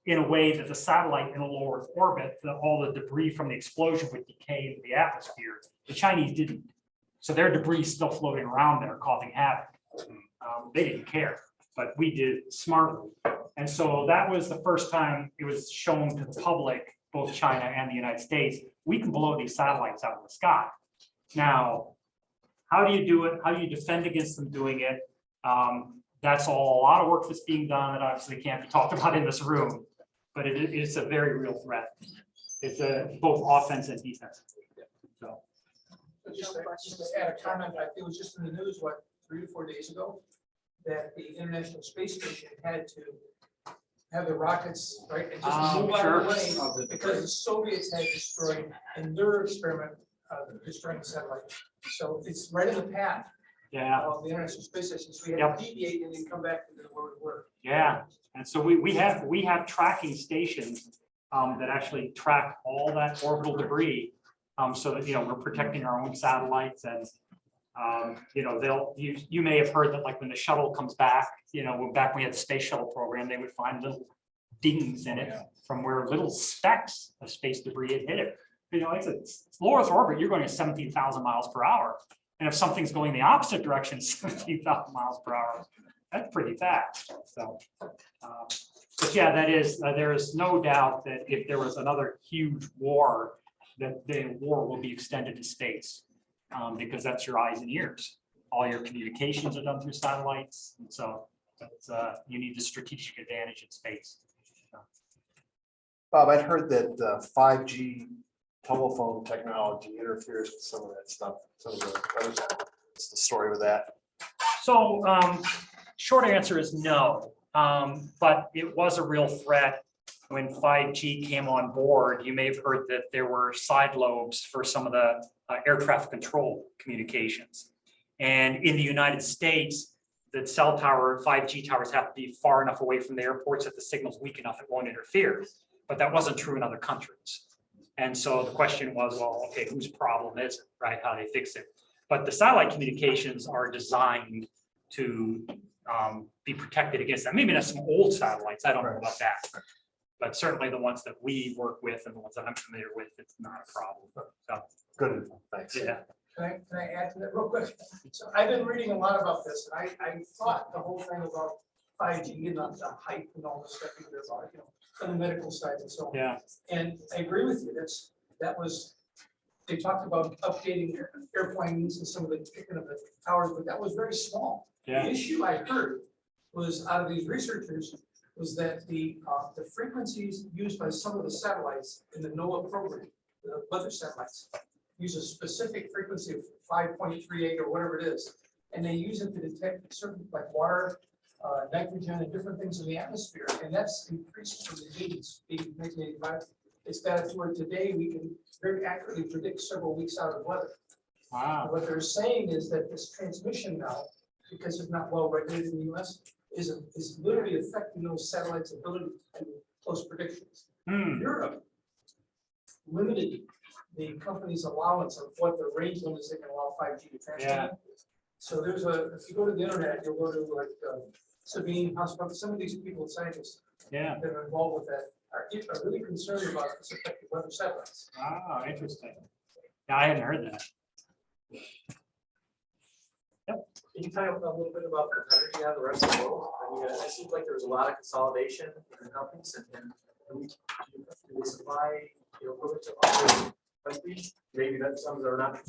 in a way that the satellite in a low Earth orbit, all the debris from the explosion would decay into the atmosphere. The Chinese didn't. So their debris is still floating around there causing havoc. They didn't care, but we did it smartly. And so that was the first time it was shown to the public, both China and the United States, we can blow these satellites out of the sky. Now, how do you do it? How do you defend against them doing it? That's all a lot of work that's being done that obviously can't be talked about in this room, but it's a very real threat. It's both offense and defense. So. Just to add a comment, I think it was just in the news, 3 to 4 days ago, that the International Space Station had to have the rockets, right, and just move out of the way because the Soviets had destroyed in their experiment destroying the satellite. So it's right in the path of the International Space Station. So we had to deviate and then come back to where we were. Yeah, and so we have tracking stations that actually track all that orbital debris. So that we're protecting our own satellites, and you may have heard that, like, when the shuttle comes back, back when we had the space shuttle program, they would find little dings in it from where little specks of space debris had hit it. You know, it's low Earth orbit, you're going at 17,000 miles per hour. And if something's going the opposite direction, 17,000 miles per hour, that's pretty fast. So, but yeah, that is, there is no doubt that if there was another huge war, that the war will be extended to space, because that's your eyes and ears. All your communications are done through satellites, and so that's, you need the strategic advantage in space. Bob, I'd heard that 5G telephone technology interferes with some of that stuff. Some of the, what's the story with that? So short answer is no, but it was a real threat when 5G came on board. You may have heard that there were side lobes for some of the air traffic control communications. And in the United States, the cell tower, 5G towers have to be far enough away from the airports that the signal's weak enough it won't interfere. But that wasn't true in other countries. And so the question was, well, okay, whose problem is it, right? How do they fix it? But the satellite communications are designed to be protected against that. Maybe not some old satellites, I don't know about that. But certainly the ones that we work with and the ones that I'm familiar with, it's not a problem. So, good, thanks. Yeah. Can I add to that real quick? So I've been reading a lot about this, and I thought the whole thing about 5G and the hype and all this stuff, there's on, you know, on the medical side and so on. Yeah. And I agree with you. They talked about updating airplanes and some of the picking of the towers, but that was very small. Yeah. The issue I heard was out of these researchers was that the frequencies used by some of the satellites in the NOAA program, the weather satellites, use a specific frequency of 5.38 or whatever it is, and they use it to detect certain like water, nitrogen, and different things in the atmosphere, and that's increased from the 80s, 1985. It's got to where today we can very accurately predict several weeks out of weather. Wow. What they're saying is that this transmission now, because it's not well regulated in the US, is literally affecting those satellites' ability to do close predictions. Europe limited the company's allowance of what the range limits they can allow 5G to transmit. Yeah. So there's if you go to the internet, you'll go to like Sabine Hospital, some of these people, scientists that are involved with that are really concerned about this affecting weather satellites. Ah, interesting. Yeah, I hadn't heard that. Yep. Can you talk a little bit about the competitors you have the rest of the world? I mean, it seems like there's a lot of consolidation in companies, and do they supply, you know, equipment to other countries? Maybe that some that are not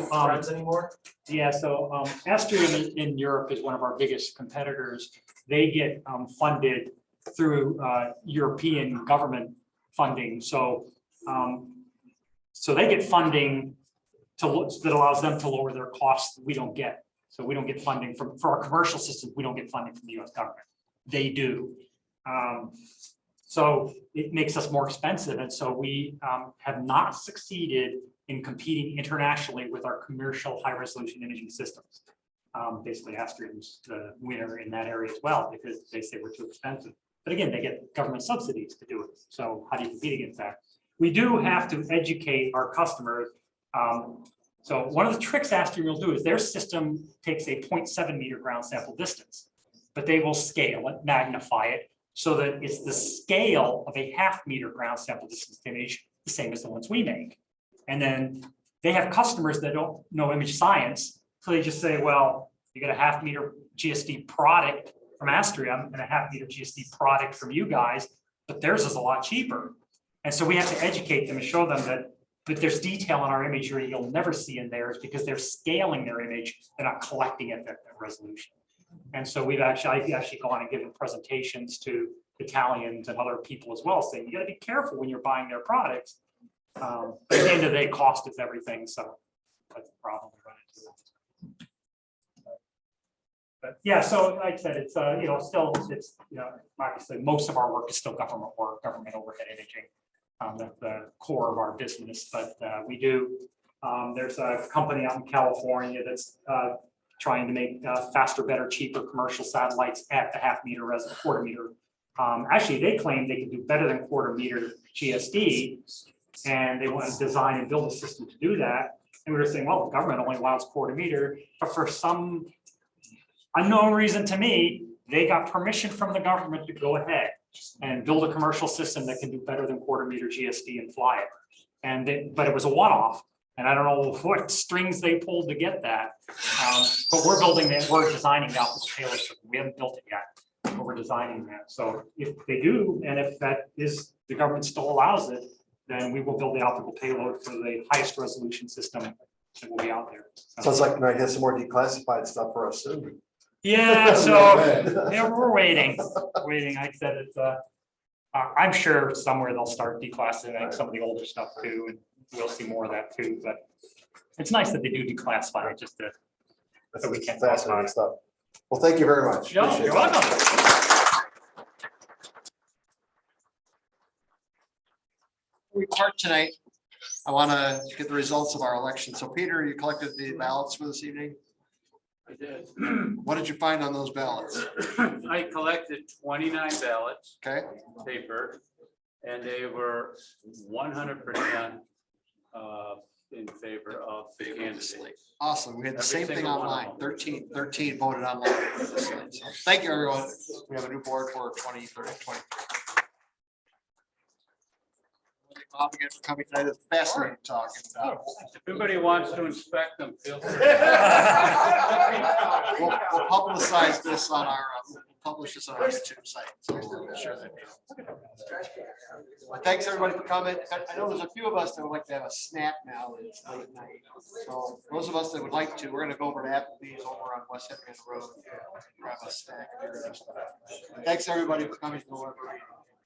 friends anymore. Yeah, so ASTRA in Europe is one of our biggest competitors. They get funded through European government funding. So so they get funding that allows them to lower their costs. We don't get. So we don't get funding for our commercial systems. We don't get funding from the US government. They do. So it makes us more expensive. And so we have not succeeded in competing internationally with our commercial high resolution imaging systems. Basically, ASTRA is the winner in that area as well, because they say we're too expensive. But again, they get government subsidies to do it. So how do you compete against that? We do have to educate our customers. So one of the tricks ASTRA will do is their system takes a 0.7 meter ground sample distance, but they will scale it, magnify it, so that it's the scale of a 0.5 meter ground sample distance image, the same as the ones we make. And then they have customers that don't know image science, so they just say, well, you get a 0.5 meter GSD product from ASTRA and a 0.5 meter GSD product from you guys, but theirs is a lot cheaper. And so we have to educate them and show them that there's detail in our imagery you'll never see in theirs, because they're scaling their image, they're not collecting it at that resolution. And so I've actually gone and given presentations to Italians and other people as well, saying you got to be careful when you're buying their products. But at the end of the day, cost is everything. So that's the problem we run into. But yeah, so like I said, it's you know, still it's, you know, obviously most of our work is still government work, government overhead imaging. That's the core of our business, but we do. There's a company out in California that's trying to make faster, better, cheaper commercial satellites at the 0.5 meter, 1/4 meter. Actually, they claim they can do better than 1/4 meter GSD, and they want to design and build a system to do that. And we were saying, well, the government only allows 1/4 meter, but for some unknown reason to me, they got permission from the government to go ahead and build a commercial system that can do better than 1/4 meter GSD and fly it. but it was a one-off. And I don't know what strings they pulled to get that. But we're we're designing the optical payload system. We haven't built it yet, but we're designing that. So if they do, and if that is, the government still allows it, then we will build the optical payload for the highest resolution system that will be out there. Sounds like we might get some more declassified stuff for us soon. Yeah, so yeah, we're waiting. I said it's I'm sure somewhere they'll start declassifying some of the older stuff too, and we'll see more of that too. But it's nice that they do declassify it, just to so we can talk about it. Stuff. Well, thank you very much. You're welcome. We part tonight. I want to get the results of our election. So Peter, you collected the ballots for this evening. I did. What did you find on those ballots? I collected 29 ballots. Okay. Paper, and they were 100% in favor of the candidate. Awesome. We had the Every same thing single one of online. them. 13 voted online. So thank you, everyone. We have a new board for 2023. Bob, again for coming tonight. It's fascinating talking about. If anybody wants to inspect them, feel free. We'll publicize this on our, publish this on our YouTube site. So we'll share that. Thanks, everybody, for coming. I know there's a few of us that would like to have a snack now. It's late night. So those of us that would like to, we're going to go over to Applebee's over on West Henry Road. Grab a snack. Thanks, everybody, for coming.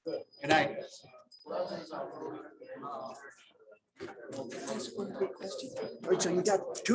Good night. That's one big question. All right, so you got two